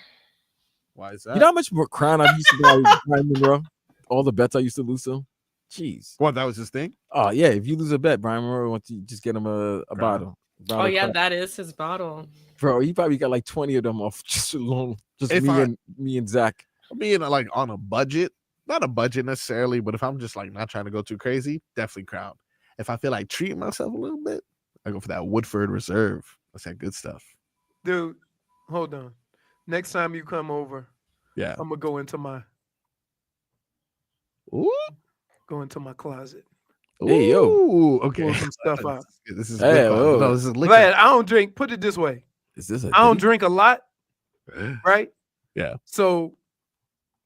Why is that? You know how much more Crown I used to buy with Brian Monroe? All the bets I used to lose to him? Jeez. What, that was his thing? Oh, yeah. If you lose a bet, Brian Monroe wants to just get him a bottle. Oh, yeah, that is his bottle. Bro, he probably got like 20 of them off just alone. Just me and Zach. Being like on a budget, not a budget necessarily, but if I'm just like not trying to go too crazy, definitely Crown. If I feel like treating myself a little bit, I go for that Woodford Reserve. That's that good stuff. Dude, hold on. Next time you come over, I'm gonna go into my closet. Hey, yo. Okay. Pull some stuff out. This is no, this is liquor. Glad I don't drink. Put it this way. I don't drink a lot, right? Yeah. So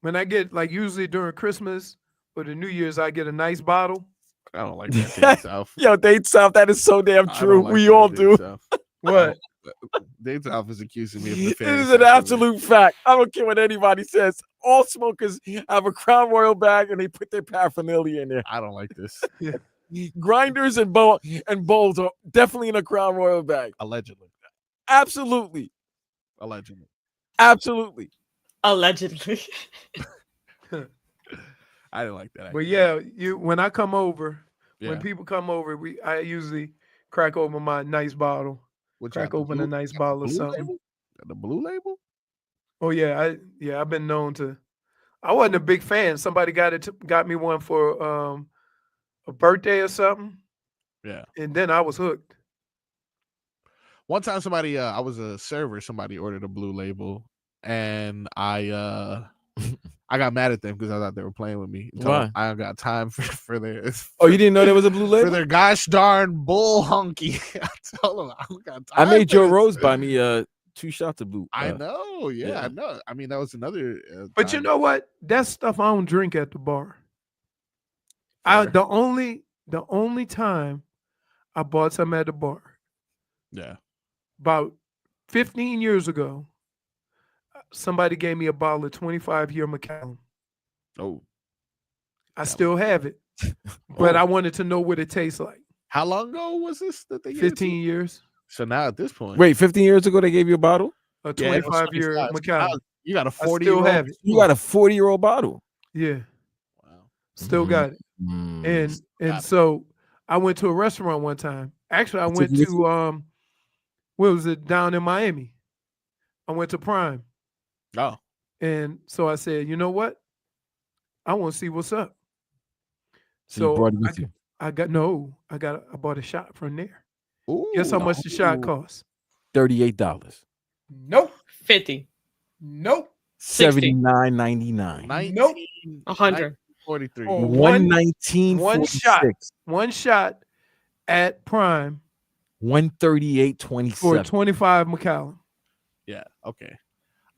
when I get like usually during Christmas or the New Year's, I get a nice bottle. I don't like that Dade South. Yo, Dade South, that is so damn true. We all do. What? Dade South is accusing me of This nefarious is an activity. absolute fact. I don't care what anybody says. All smokers have a Crown Royal bag and they put their paraphernalia in there. I don't like this. Grinders and bowls are definitely in a Crown Royal bag. Allegedly. Absolutely. Allegedly. Absolutely. Allegedly. I didn't like that. But yeah, when I come over, when people come over, I usually crack open my nice bottle. Crack open a nice bottle of something. The blue label? Oh yeah, I've been known to. I wasn't a big fan. Somebody got me one for a birthday or something. Yeah. And then I was hooked. One time somebody I was a server, somebody ordered a blue label and I got mad at them because I thought they were playing with me. Why? I don't got time for their Oh, you didn't know there was a blue label? for their gosh darn bull hunky. I told them I don't got time. I made for Joe this. Rose buy me 2 shots of blue. I know, yeah. I know. I mean, that was another But you know what? That stuff I don't drink at the bar. The only time I bought some at the bar. Yeah. About 15 years ago, somebody gave me a bottle of 25-year Macallan. Oh. I still have it. But I wanted to know what it tastes like. How long ago was this that they gave 15 years. So now at this point. Wait, 15 years ago they gave you a bottle? A 25-year Macallan. You got a 40 I still have it. You got a 40-year-old bottle. Yeah. Wow. Still got it. And so I went to a restaurant one time. Actually, I went to Where was it? Down in Miami. I went to Prime. Oh. And so I said, you know what? I want to see what's up. So you brought it with you. I bought a shot from there. Ooh, Guess how much the shot cost? $38. Nope. 50. Nope. $79.99. Nope. 100. 43. Oh, $119.46. One shot at Prime. $138.27 for 25 McCallum. Yeah. Okay.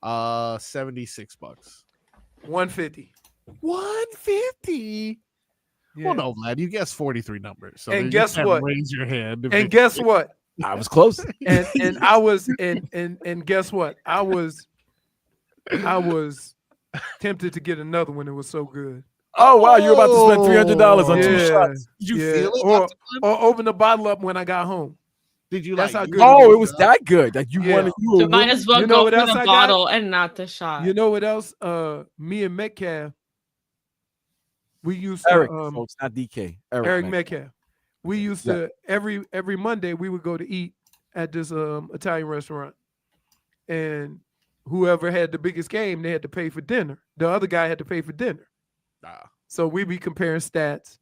$76. 150. 150. Yeah. Well, no, Vlad, you guessed 43 numbers. So And you guess can't what? Raise your hand. And guess what? I was close. And I was and guess what? I was tempted to get another one. It was so good. Oh wow, you're about to spend $300 on 2 shots. Did you feel it? Or open the bottle up when I got home. Did you That's like? how good Oh, it was that good. Like you wanted. You might as well You know go what for else the I got? bottle and not the shot. You know what else? Me and Metcalf, we used to Eric, folks, not DK. Eric Metcalf. We used to every Monday we would go to eat at this Italian restaurant, and whoever had the biggest game, they had to pay for dinner. The other guy had to pay for dinner. So we be comparing stats,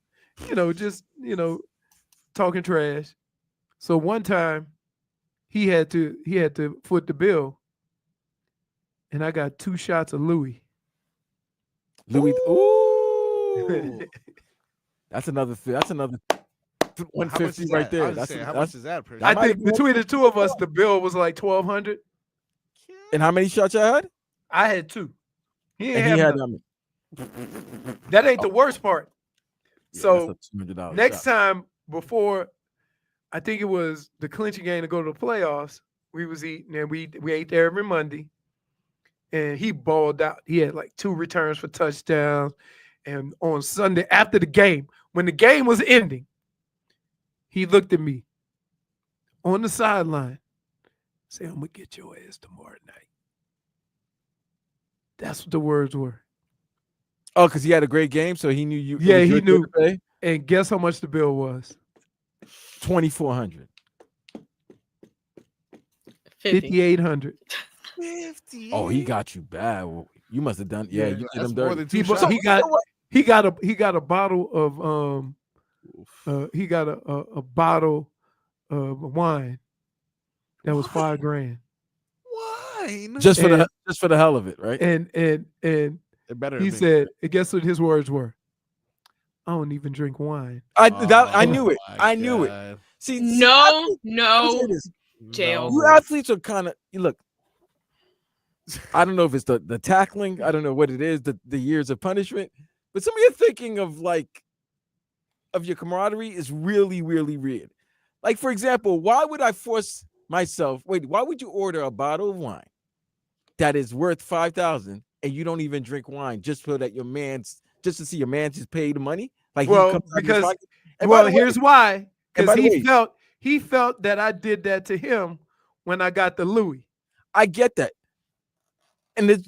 just talking trash. So one time he had to foot the bill, and I got 2 shots of Louis. Ooh. That's another 150 right there. How much is that? I think between the two of us, the bill was like $1,200. And how many shots you had? I had 2. He And had he had none. That ain't the worst part. Yeah, So that's a $200 next shot. time, before I think it was the clinching game to go to the playoffs, we was eating, and we ate there every Monday, and he balled out. He had like 2 returns for touchdowns. And on Sunday after the game, when the game was ending, he looked at me on the sideline, said, "I'm gonna get your ass tomorrow night." That's what the words were. Oh, because he had a great game, so he knew you. Yeah, he knew. And guess how much the bill was? $2,400. 5,800. 50. Oh, he got you bad. Well, you must have done. Yeah, you did him more dirty. than 2 He shots. he got a bottle of he got a bottle of wine that was $5,000. Wine. Just for the hell of it, right? And It better he be. said, and guess what his words were? I don't even drink wine. I Oh, knew it. my I knew it. God. See, No, You jail. No. athletes are kind of look. I don't know if it's the tackling. I don't know what it is. The years of punishment, but some of your thinking of your camaraderie is really, really weird. Like for example, why would I force myself? Wait, why would you order a bottle of wine that is worth $5,000 and you don't even drink wine just so that just to see your man just pay the money? Like Here's why. And by Because the way- he felt that I did that to him when I got the Louis. I get that. And it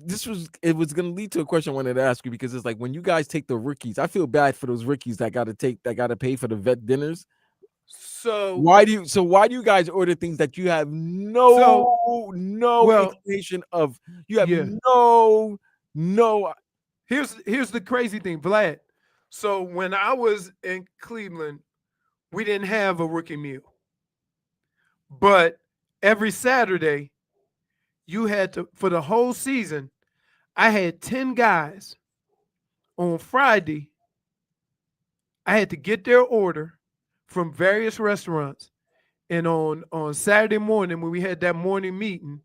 was going to lead to a question I wanted to ask you, because it's like when you guys take the rookies, I feel bad for those rookies that got to pay for the vet dinners. So Why do you guys order things that you have no inclination of? You have no. Here's the crazy thing, Vlad. So when I was in Cleveland, we didn't have a rookie meal. But every Saturday, you had to, for the whole season, I had 10 guys. On Friday, I had to get their order from various restaurants. And on Saturday morning, when we had that morning meeting,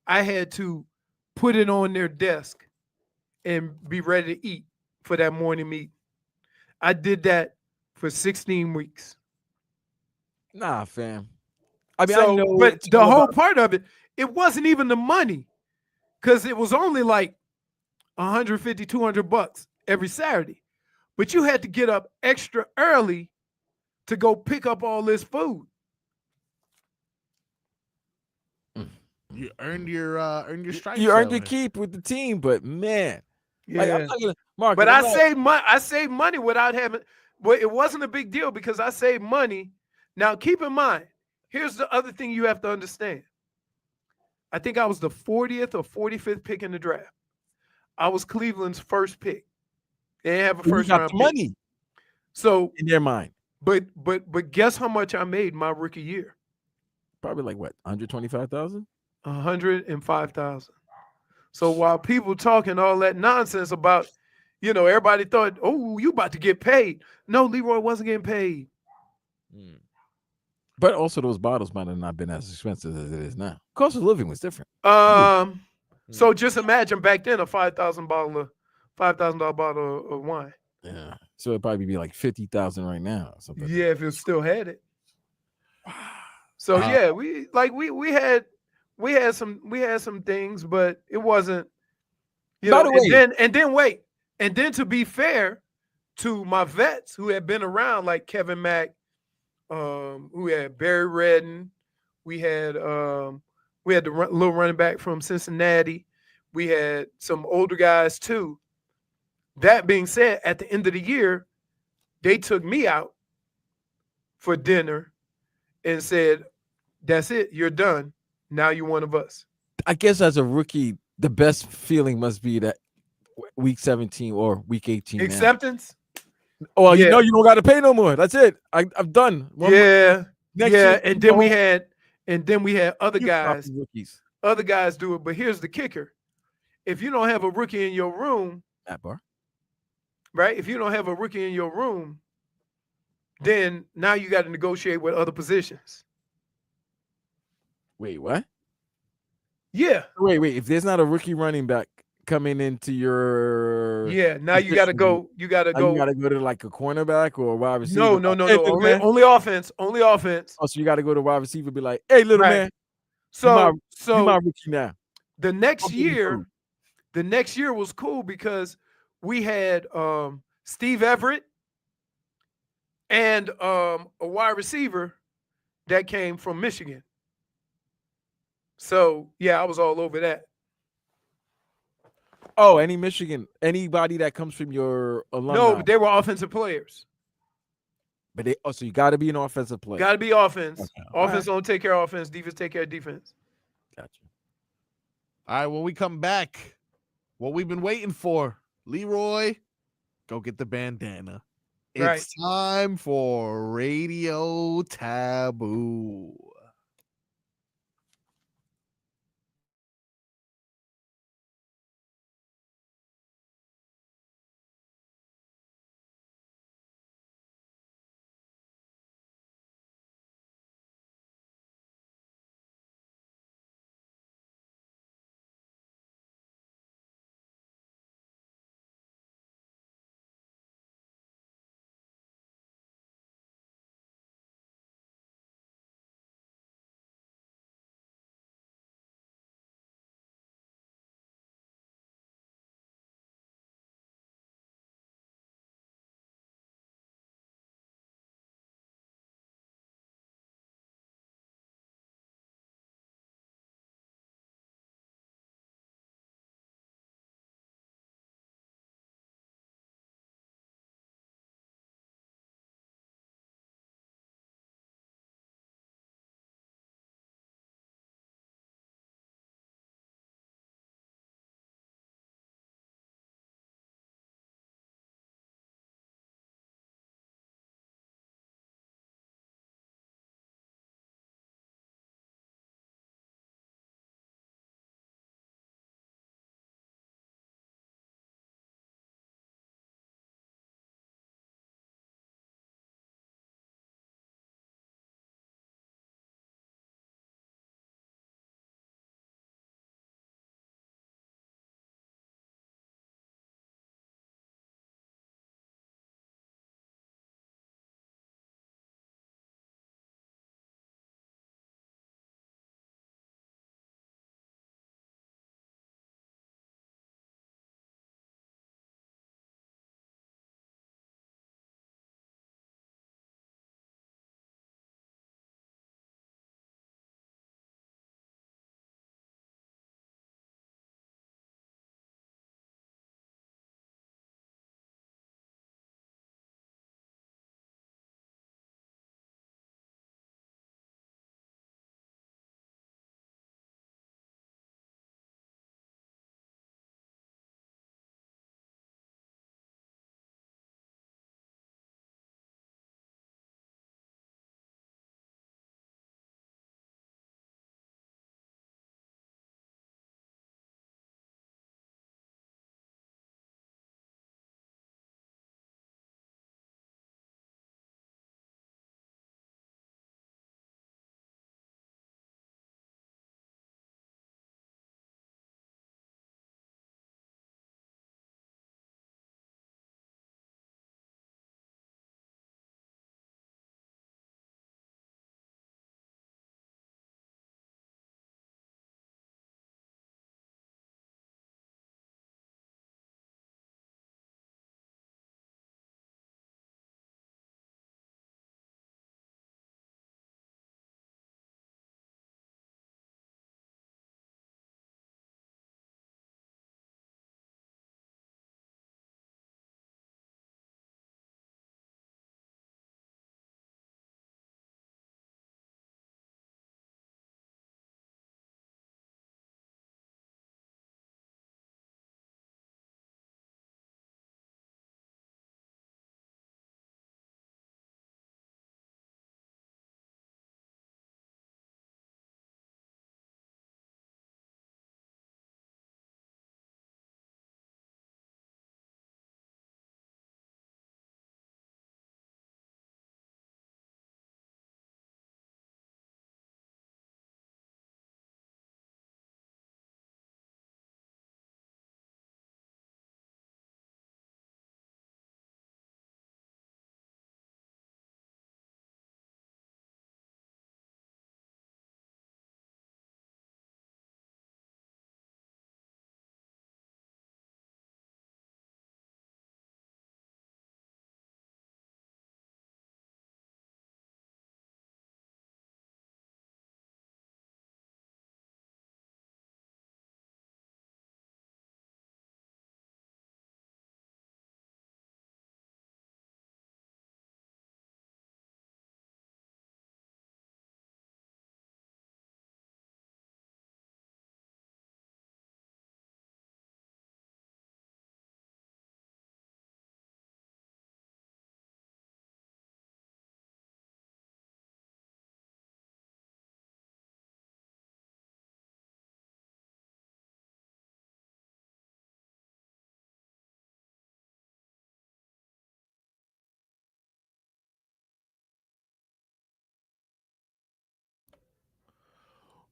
I had to put it on their desk and be ready to eat for that morning meeting. I did that for 16 weeks. Nah, fam. I mean, So, I know, but the whole part of it, it wasn't even the money, because it was only like $150, $200 every Saturday. But you had to get up extra early to go pick up all this food. You earned your stripes. you earned your Ellen. keep with the team, but man, Yeah. like, I'm not gonna, Mark, But I'm I saved money without having. Well, it wasn't a big deal because I saved money. Now keep in mind, Here's the other thing you have to understand. I think I was the 40th or 45th pick in the draft. I was Cleveland's first pick. They didn't have a You first got round the pick. money So in their mind. but guess how much I made my rookie year? Probably like what, 125,000? 105,000. So while people talking all that nonsense about, everybody thought, oh, you about to get paid. No, Leroy wasn't getting paid. But also those bottles might have not been as expensive as it is now. Cost of living was different. So just imagine back then a $5,000 bottle of wine. Yeah. So it'd probably be like 50,000 right now or something. Yeah, if it still had it. So yeah, we had some things, but it wasn't, By the way, and then to be fair to my vets who had been around, like Kevin Mack, who had Barry Redden, we had the little running back from Cincinnati, we had some older guys too. That being said, at the end of the year, they took me out for dinner and said, that's it, you're done. Now you're one of us. I guess as a rookie, the best feeling must be that week 17 or week 18. Acceptance? Oh, you don't got to pay no more. That's it. I've done. Year, and then we had other guys. Rookies. Other guys do it, but here's the kicker. If you don't have a rookie in your room, right? If you don't have a rookie in your room, then now you got to negotiate with other positions. Wait, what? Yeah. Wait. If there's not a rookie running back coming into your now you got to go. You got to go. You got to go to like a cornerback or a wide receiver. No. Only offense. Only offense. Oh, so you got to go to wide receiver. Be like, hey, little man. So you my rookie now. The next year was cool because we had Steve Everett and a wide receiver that came from Michigan. So yeah, I was all over that. Oh, anybody that comes from your alumni. No, but they were offensive players. But so you got to be an offensive player. Got to be offense. Okay. Offense don't take care of offense. Defense take care of defense. Gotcha. All right, when we come back, what we've been waiting for, Leroy, go get the bandana. It's time for Radio Taboo.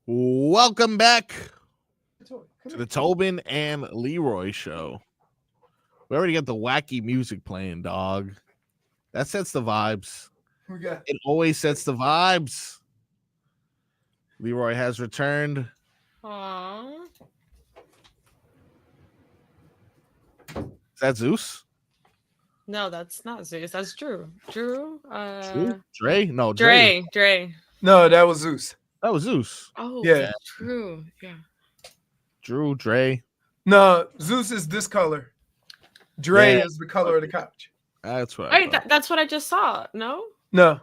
Welcome back to the Tobin and Leroy show. We already got the wacky music playing, dog. That sets the vibes. It always sets the vibes. Leroy has returned. Aww. Is that Zeus? No, that's not Zeus. That's Drew. Drew? Dre? No, Dre. No, that was Zeus. That was Zeus. Oh, Yeah. True. Yeah. Drew, Dre. No, Zeus is this color. Dre is the color of the couch. That's right. Wait, that's what I just saw. No? No.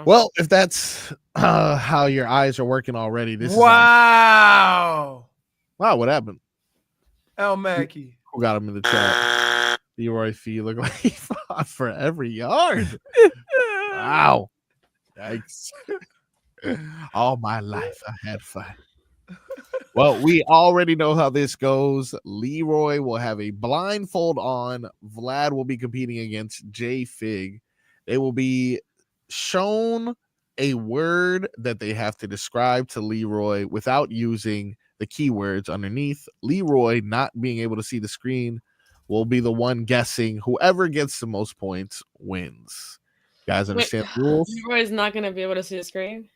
Well, if that's how your eyes are working already, this wow. Wow, what happened? Al Mackey. Who got him in the chat? Leroy Fee look like he fought for every yard. Wow. Yikes. All my life I had fun. Well, we already know how this goes. Leroy will have a blindfold on. Vlad will be competing against JFig. They will be shown a word that they have to describe to Leroy without using the keywords underneath. Leroy, not being able to see the screen, will be the one guessing. Whoever gets the most points wins. You guys understand the rules? Leroy's not going to be able to see the screen?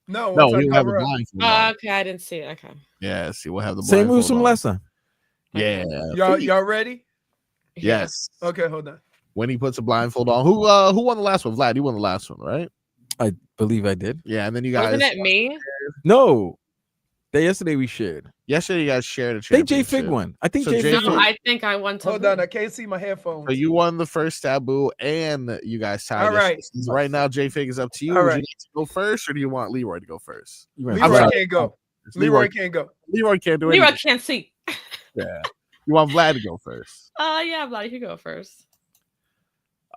No, he'll have a blindfold on. Okay, I didn't see it. Okay. Yes, he will have the same moves from on. last time. Yeah. Y'all ready? Yes. Okay, hold on. When he puts a blindfold on, who won the last one? Vlad, you won the last one, right? I believe I did. Yeah, and then you guys. Wasn't it me? No. Yesterday we shared. Yesterday you guys shared a They championship. JFig won. I think So JFig. No, I think I won. Hold on, I can't see my headphones. So you won the first taboo, and you guys tied. All right. Right now, JFig is up to you. All Would right. you like to go first, or do you want Leroy to go first? Leroy sorry. can't go. Leroy can't go. Leroy can't do Leroy anything. can't see. Yeah. You want Vlad to go first? Yeah, Vlad, you go first.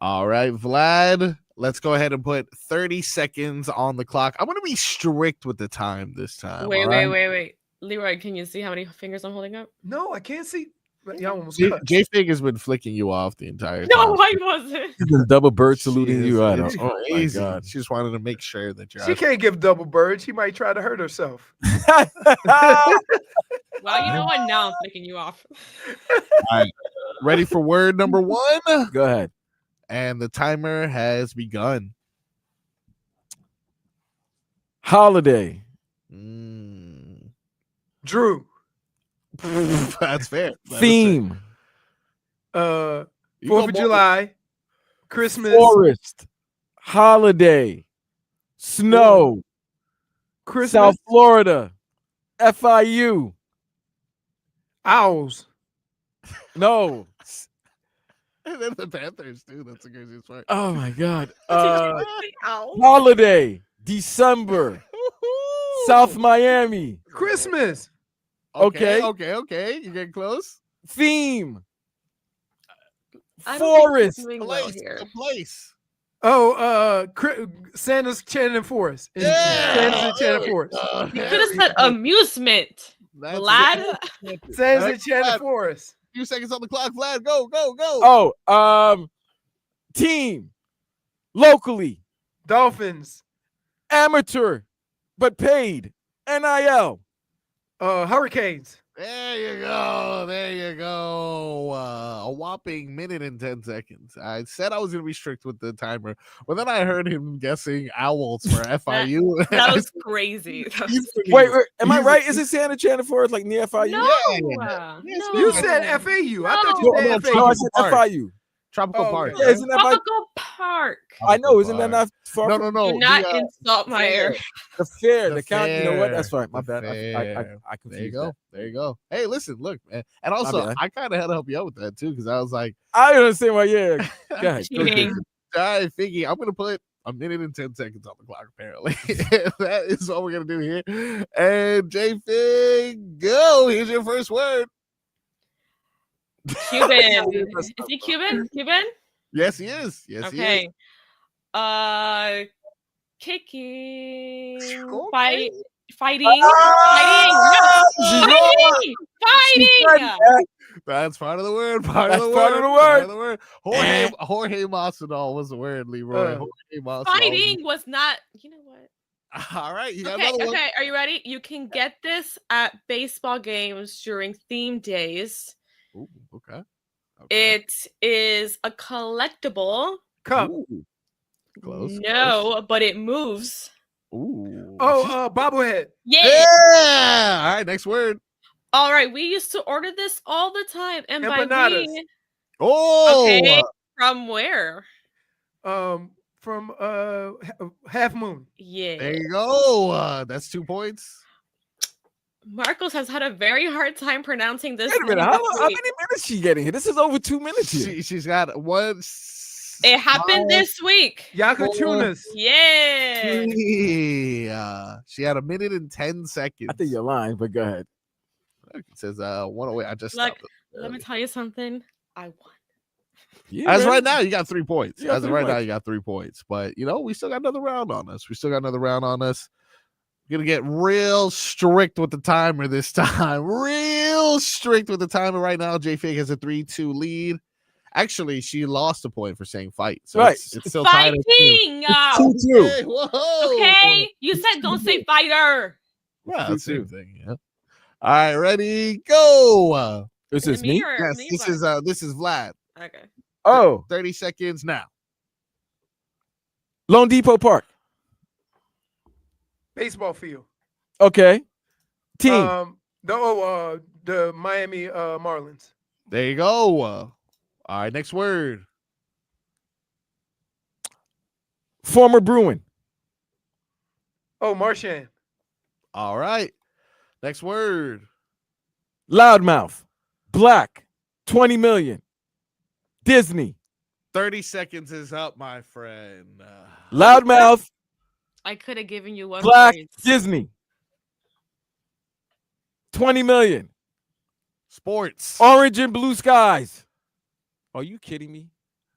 All right, Vlad. Let's go ahead and put 30 seconds on the clock. I'm going to be strict with the time this time. Wait. Leroy, can you see how many fingers I'm holding up? No, I can't see. Y'all almost cut. JFig has been flicking you off the entire time. No, I wasn't. The double bird saluting you. I don't. Oh Oh my easy. God. She just wanted to make sure that you're. She can't give double bird. She might try to hurt herself. Well, you know what? Now I'm flicking you off. All right. Ready for word number one? Go ahead. And the timer has begun. Holiday. Drew. That's fair. Theme. 4th of July. Christmas. Forest. Holiday. Snow. Christmas. South Florida. FIU. Owls. No. And then the Panthers too. That's the craziest part. Oh my God. Holiday. December. South Miami. Christmas. Okay. Okay. You're getting close. Theme. I don't think Forest. he's doing well here. A place. Oh, Santa's Enchanted Forest. Santa's Enchanted Forest. You could have said amusement. Vlad. Santa's Enchanted Forest. Few seconds on the clock, Vlad. Go. Oh, team. Locally. Dolphins. Amateur, but paid. NIL. Hurricanes. There you go. A whopping minute and 10 seconds. I said I was going to be strict with the timer, but then I heard him guessing owls for FIU. That was crazy. Wait, am I right? Is it Santa Chandler Forest, like near FIU? No. Yeah. No. You said FAU. I thought you said No, I FAU. said FIU. Tropical Oh, Park. okay. Yeah, isn't that by, Tropical Park. I know, isn't that not far? No. Do not insult my air. The fair, The the county. You know what? fair. That's right. My The bad. I fair. confused There you go. that. There you go. Hey, listen, look, man. And also, bad. I kind of had to help you out with that too, because I was like, I understand why. Yeah. Go ahead. Cheating. all right, Figgy, I'm going to put a minute and 10 seconds on the clock, apparently. That is what we're going to do here. And JFig, go. Here's your first word. Cuban. Is he Cuban? Cuban? Yes, he is. Yes, he is. Okay. Kicking. Okay. Fighting. That's part of the word. That's part of the word. Jorge Masvidal was the word, Leroy. Jorge Masvidal. Fighting was not. You know what? All right, you got Okay, another one. okay. Are you ready? You can get this at baseball games during theme days. Ooh, okay. It is a collectible. Cup. Ooh. Close. No, but it moves. Ooh. Oh, bobblehead. Yeah. Yeah. All right, next word. All right. We used to order this all the time. And by Empanadas. we, Oh. okay. From where? From Half Moon. Yeah. There you go. That's 2 points. Marcos has had a very hard time pronouncing this. Wait a minute. name How this many week. minutes she getting here? This is over 2 minutes here. She's got one. It happened this week. Yakučionis. Yeah. She had 1 minute and 10 seconds. I think you're lying, but go ahead. It says 108. I just Look, stopped it. let me tell you something. I won. Yeah, As man. right now, you got 3 points. You got As of 3 right now, points. you got 3 points. But we still got another round on us. Gonna get real strict with the timer this time. Real strict with the timer right now. JFig has a 3-2 lead. Actually, she lost a point for saying fight. So Right. it's still tied at 2. Fighting. 2-2. Hey, whoa. Okay. You said don't say fighter. Yeah, that's the same thing. Yeah. All right, ready, go. This is me. or Yes, me, this is Vlad. Okay. Oh, 30 seconds now. Lone Depot Park. Baseball field. Okay. Team. The Miami Marlins. There you go. All right, next word. Former Bruin. Oh, Marchand. All right, next word. Loudmouth. Black. 20 million. Disney. 30 seconds is up, my friend. Loudmouth. I could have given you one. Black. point. Disney. 20 million. Sports. Orange and blue skies. Are you kidding me?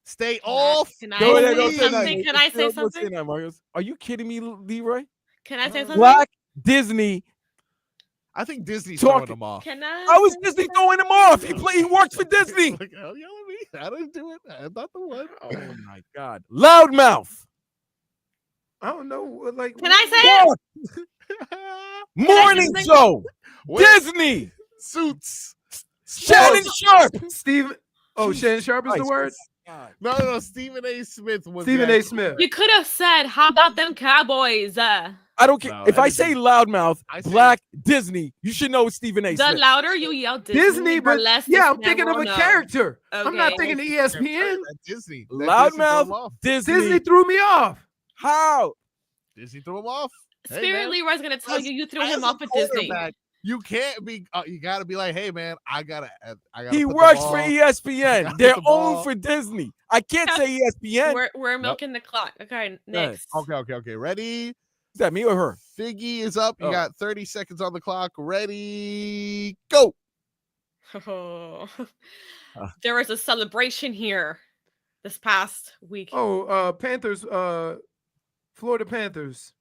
Stay off. Can I Go say ahead, don't say something? nothing. Can I say Don't something? that, Marcos. Are you kidding me, Leroy? Can I say something? Black. Disney. I think Disney's Talk- throwing them off. Can I? How is say Disney something? throwing him off? He works for Disney. Like, hell yeah, me. I didn't do it. I'm not the one. Oh my God. Loudmouth. I don't know. Like, Can I say it? Morning say- show. Wait, Disney. Suits. Shannon Sharp. Stephen? Oh, Shannon Sharp is the word. No. Stephen A. Smith was Stephen the A. actual- Smith. You could have said, "How about them Cowboys?" I don't care. No, If that I is say a- loudmouth, I say- Black, Disney, you should know it's Stephen A. The Smith. louder you yell Disney, the but less yeah, this I'm thinking man of a will know. character. I'm not Okay. thinking of ESPN. That Disney. That Loudmouth, Disney threw him off. Disney. Disney threw me off. How? Disney threw him off. Hey, Spirit man. Leroy's gonna tell As- you threw as him a off at Disney. quarterback, You can't be. You gotta be like, hey man, I gotta. He put the works ball- for I ESPN. gotta They're put the ball- owned for Disney. I can't say ESPN. We're milking the clock. Okay, next. Okay. Ready? Is that me or her? Figgy is up. You Oh. got 30 seconds on the clock. Ready? Go. Oh. There was a celebration here this past week. Oh, Panthers. Florida Panthers.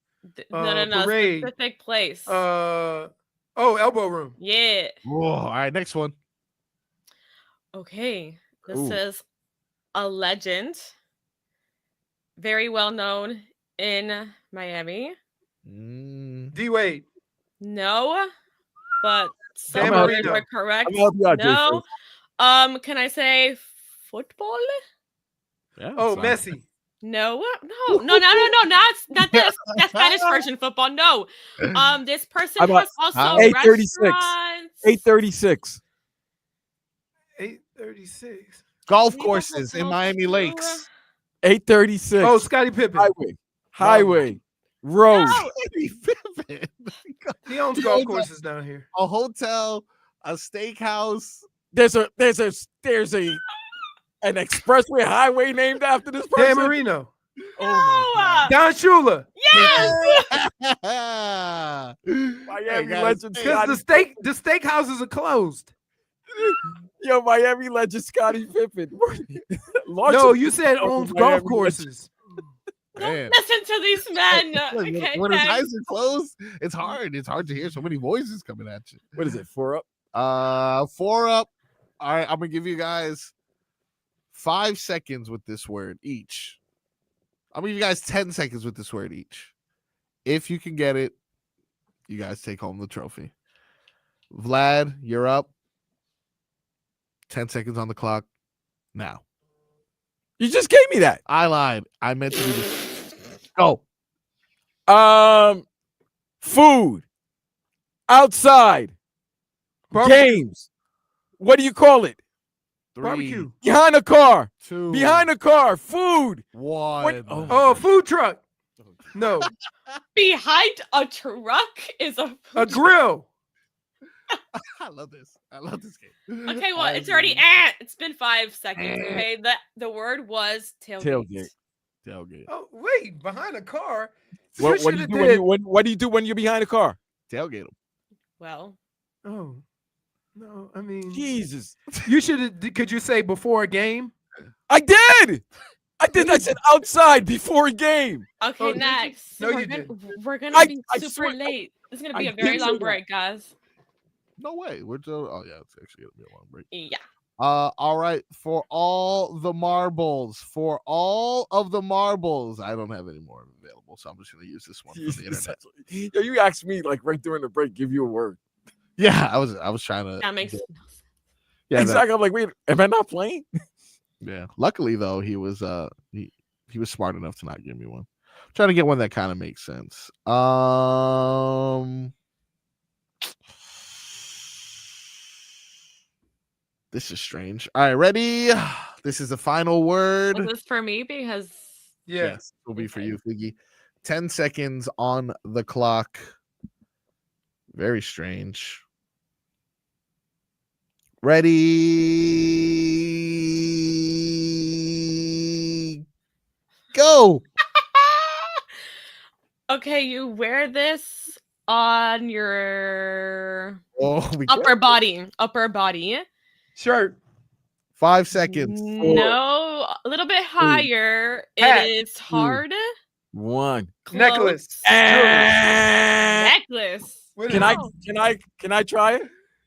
No. parade. Specific place. Elbow room. Yeah. Whoa, all right, next one. Okay. This Ooh. is a legend. Very well known in Miami. D Wade. No, but some Dan of Marino. them are correct. I'm helping you out, No. Jason. Can I say football? Yeah, Oh, so- Messi. No. Not that's Spanish version football. No. This person How about has also 8:36? restaurants. 8:36. 8:36. Golf We courses in have Miami to- Lakes. 8:36. Oh, Scottie Pippen. Highway. Road. No. He owns golf courses down here. A hotel, a steakhouse. There's an expressway highway named after this person. Dan Marino. No. Don Shula. Yes. Miami guys, legend hey, Because Scottie. the steakhouses are closed. Yo, Miami legend Scottie Pippen. No, you said owns Miami golf courses. Man. Listen to these men. Look, Okay, when his next. eyes are closed, it's hard. It's hard to hear so many voices coming at you. What is it? 4 up? 4 up. All right, I'm gonna give you guys 5 seconds with this word each. I'm gonna give you guys 10 seconds with this word each. If you can get it, you guys take home the trophy. Vlad, you're up. 10 seconds on the clock. Now. You just gave me that. I lied. I meant to do this. Go. Food. Outside. Barbecue. Games. What do you call it? 3, Barbecue. Behind a car. 2, Behind a car. Food. 1. Oh, food truck. No, Behind a truck is a a grill. I love this. I love this game. Okay, well, it's already it's been 5 seconds. Okay, the word was tailgate. Tailgate. Oh, wait, behind a car. What do you do what do you do when you're behind a car? Tailgate them. Well, Oh, no, I mean, Jesus. you should have. Could you say before a game? I did. I said outside before a game. okay, Oh, did you? next. No, we're you gonna, didn't. we're gonna I be super swear- late. It's gonna be I a very did say long that. break, guys. No way. We're still. Oh yeah, it's actually gonna be a long break. Yeah. All right. For all of the marbles, I don't have any more available, so I'm just gonna use this one from the internet. Yo, you asked me like right during the break, give you a word. Yeah, I was trying to. That makes no sense. Yeah, Exactly. I'm like, wait, am I not playing? yeah. Luckily though, he was he was smart enough to not give me one. I'm trying to get one that kind of makes sense. This is strange. All right, ready? This is the final word. Was this for me? Because Yes. Will be for Okay. you, Figgy. 10 seconds on the clock. Very strange. Ready? Go. okay, you wear this on your Oh, we upper body. Upper body. Shirt. 5 seconds. No, a little bit higher. Hat. It is hard. One. Necklace. Close. Eh. Necklace. What Can is I it? can I try it?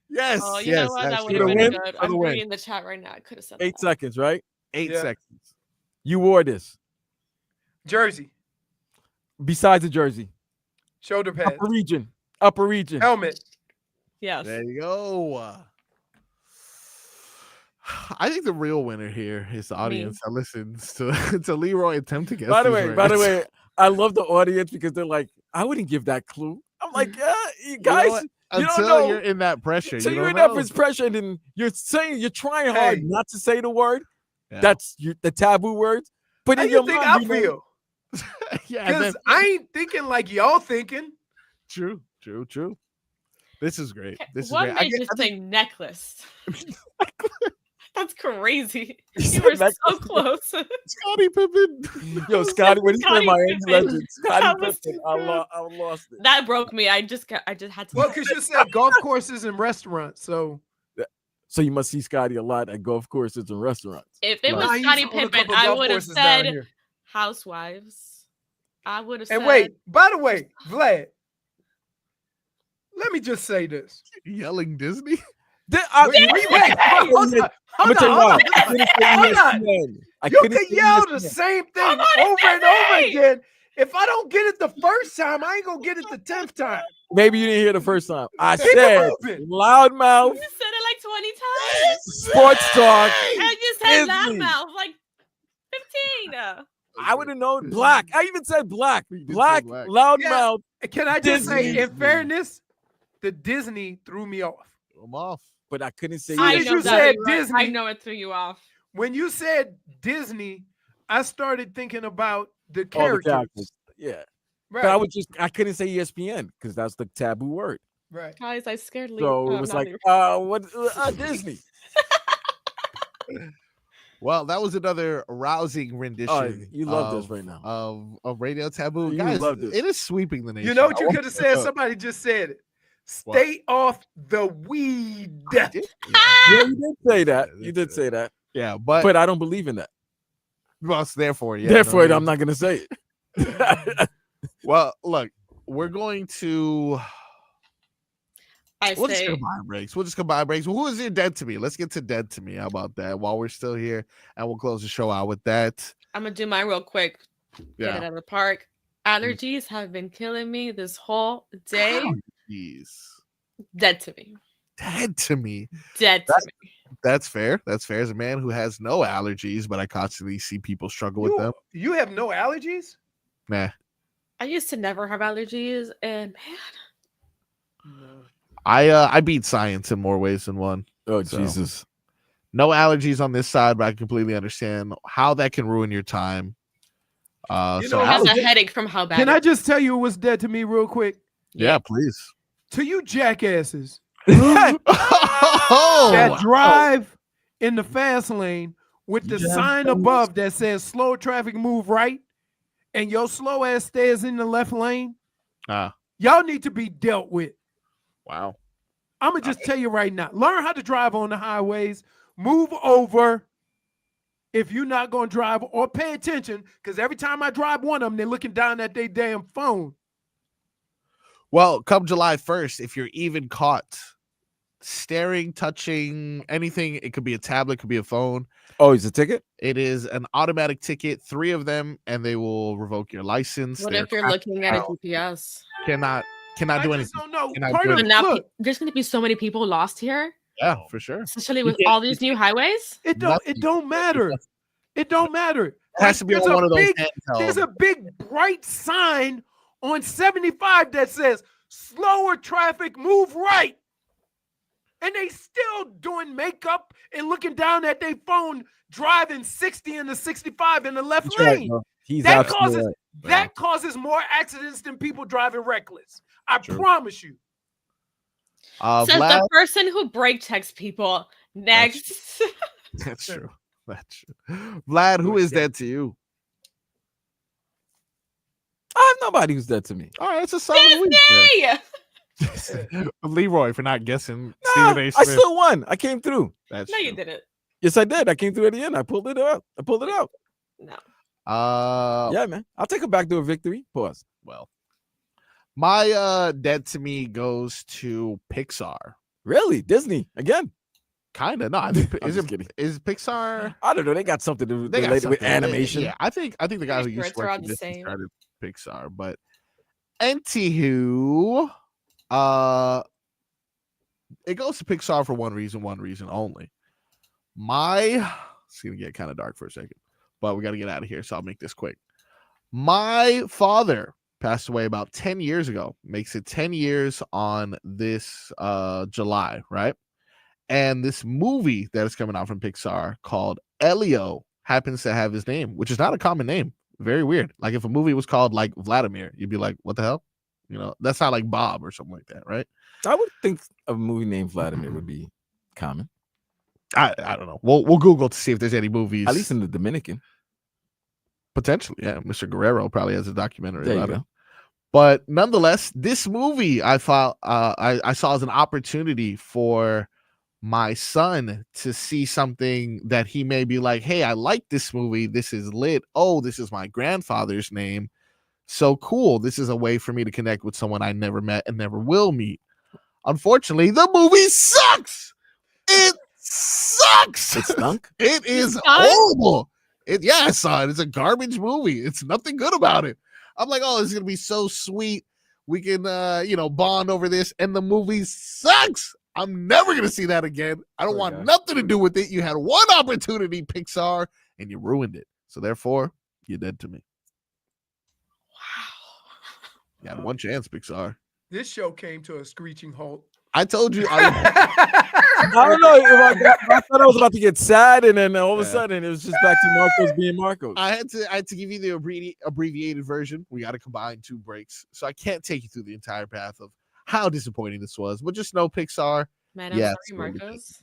Yes. Oh, you yes. know what? That that's would For have the been win? good. For the I'm win. reading the chat right now. I could have said 8 that. seconds, right? 8 Yeah. seconds. You wore this Jersey. besides the jersey. Shoulder pads. Upper region. Helmet. Yes. There you go. I think the real winner here is the audience that listens to Leroy attempt to guess. By the these way, words. I love the audience because they're like, I wouldn't give that clue. I'm like, you You know guys, what? you don't Until know. you're in that pressure, So you you're don't in that know. pressure, and then you're trying hard Hey. not to say the word. Yeah. That's the taboo words. But How in you your think mind, I you know- feel? Yeah, and then- Because I ain't thinking like y'all thinking. true. This is great. Okay, This is One great. man I just think- say necklace. That's crazy. You You said were so necklace. close. Scottie Pippen. Yo, Scotty, when he said Scottie Miami Pippen. legend, Scotty That was Pippen, too I good. lost it. That broke me. I just had to. Well, because you said golf courses and restaurants. So So you must see Scotty a lot at golf courses and restaurants. If it was Nah, he's Scottie on a Pippen, couple I golf would have courses down said here. housewives. I would have said. And wait, by the way, Vlad, let me just say this. Yelling Disney. Wait, hold on. I'm gonna tell you why. I couldn't say Hold on. ESPN. I You couldn't can say yell the ESPN. same thing I'm on over and over Disney. again. If I don't get it the first time, I ain't gonna get it the 10th time. Maybe you didn't hear the first time. I Keep it said moving. loudmouth You said it like 20 times. sports talk. And you said Disney. loudmouth like 15. I would have known black. I even said black. You did say Black, black. loudmouth. Can I just say, Disney. in fairness, the Disney threw me off. I'm off. But I couldn't say Soon I as know you that said you're right. I Disney- know it threw you off. When you said Disney, I started thinking about the all the characters. characters. Yeah. Right. But I couldn't say ESPN because that's the taboo word. right. Guys, I scared Leo. So it was like, Disney. Well, that was another rousing rendition. Oh, you love this of- right now. of Radio Taboo. You Guys, love this. it is sweeping the nation. You know what I you want could have to said? know. Somebody just said it. What? Stay off the weed. Yeah, you did say that. Yeah, You did say that. Yeah, but But I don't believe in that. well, it's therefore, yeah. Therefore, no, I'm not gonna say it. Well, look, we're going to. I We'll just say combine breaks. We'll just combine breaks. Who is your dead to me? Let's get to dead to me. How about that? While we're still here, and we'll close the show out with that. I'm gonna do mine real quick. Get it Yeah. out of the park. Allergies have been killing me this whole day. Jeez. Dead to me. Dead to me. Dead to me. That's fair. That's fair. As a man who has no allergies, but I constantly see people struggle with them. You have no allergies? Nah. I used to never have allergies, and man, I beat science in more ways than one. Oh, So, Jesus. no allergies on this side, but I completely understand how that can ruin your time. I So have a headache from how bad. Can I just tell you what's dead to me real quick? yeah, please. To you jackasses Oh, that drive in the fast lane with the sign above that says slow traffic, move right, and your slow ass stays in the left lane, y'all need to be dealt with. Wow. I'm going to just tell you right now, learn how to drive on the highways, move over if you're not going to drive, or pay attention, because every time I drive one of them, they're looking down at their damn phone. Well, come July 1st, if you're even caught staring, touching anything, it could be a tablet, could be a phone. Oh, it's a ticket? It is an automatic ticket, 3 of them, and they will revoke your license. What if you're looking at a GPS? Cannot do anything. Don't know. But now there's going to be so many people lost here. Yeah, for sure. Especially with all these new highways. It don't matter. It don't matter. It has to be on one of those handhelds. There's a big bright sign on 75 that says slower traffic, move right. And they still doing makeup and looking down at their phone, driving 60 and the 65 in the left lane. Right, that causes more accidents than people driving reckless. I promise you. Says Vlad, the person who brake checks people. Next. That's true. That's true. Vlad, who is that to you? I have nobody who's dead to me. All right, it's a solid week. Leroy for not guessing. Nah, Stephen A. I Smith. still won. I came through. That's No, true. you didn't. Yes, I did. I came through at the end. I pulled it out. No. Yeah, man. I'll take a backdoor victory. Pause. Well, my dead to me goes to Pixar. Really? Disney again? Kinda. No, I think I'm just kidding. Is Pixar? I don't know. They got something to They got related with something. animation. Yeah, I think the guy who Pretty sure used it's to work around for the Disney same. started Pixar, but anywho, it goes to Pixar for one reason only. It's gonna get kind of dark for a second, but we got to get out of here, so I'll make this quick. My father passed away about 10 years ago. Makes it 10 years on this July, right? And this movie that is coming out from Pixar called Elio happens to have his name, which is not a common name. Very weird. Like if a movie was called like Vladimir, you'd be like, what the hell? You know, that's not like Bob or something like that, right? I would think a movie named Vladimir would be common. I don't know. We'll Google to see if there's any movies. At least in the Dominican. Potentially, yeah. Mr. Guerrero probably has a documentary There you about it. go. But nonetheless, this movie I saw as an opportunity for my son to see something that he may be like, hey, I like this movie. This is lit. Oh, this is my grandfather's name. So cool. This is a way for me to connect with someone I never met and never will meet. Unfortunately, the movie sucks. It sucks. It stunk? It is horrible. I saw it. It's a garbage movie. It's nothing good about it. I'm like, oh, this is gonna be so sweet. We can bond over this, and the movie sucks. I'm never gonna see that again. I don't want nothing to do with it. You had one opportunity, Pixar, and you ruined it. So therefore, you're dead to me. Wow. You had one chance, Pixar. This show came to a screeching halt. I told you. I don't know. I thought I was about to get sad, and then all of a sudden it was just back to Marcos being Marcos. I had to give you the abbreviated version. We got to combine 2 breaks, so I can't take you through the entire path of how disappointing this was. But just know Pixar. Man, I'm sorry, Marcos.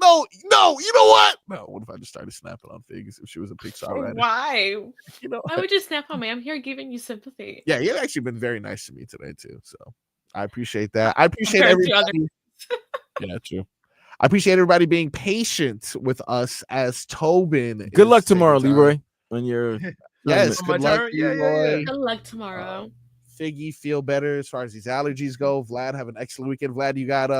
No, you know what? No, what if I just started snapping on Figs if she was a Pixar writer? Why? Why would you snap on me? I'm here giving you sympathy. Yeah, you've actually been very nice to me today too. So I appreciate that. I appreciate everybody. Yeah, true. I appreciate everybody being patient with us as Tobin. Good luck tomorrow, Leroy. When you're yes, good luck, Leroy. Good luck tomorrow. Figgy, feel better as far as these allergies go. Vlad, have an excellent weekend. Vlad, you got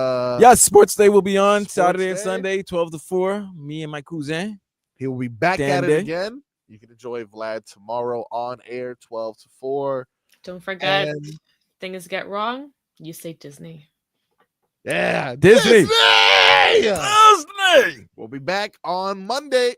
yeah, Sports Day will be on Sports Saturday and Day. Sunday, 12 to 4. Me and my cousin. He will be back Damn at day. it again. You can enjoy Vlad tomorrow on air, 12 to 4. Don't forget, And things get wrong, you say Disney. yeah, Disney. Disney! Disney. We'll be back on Monday.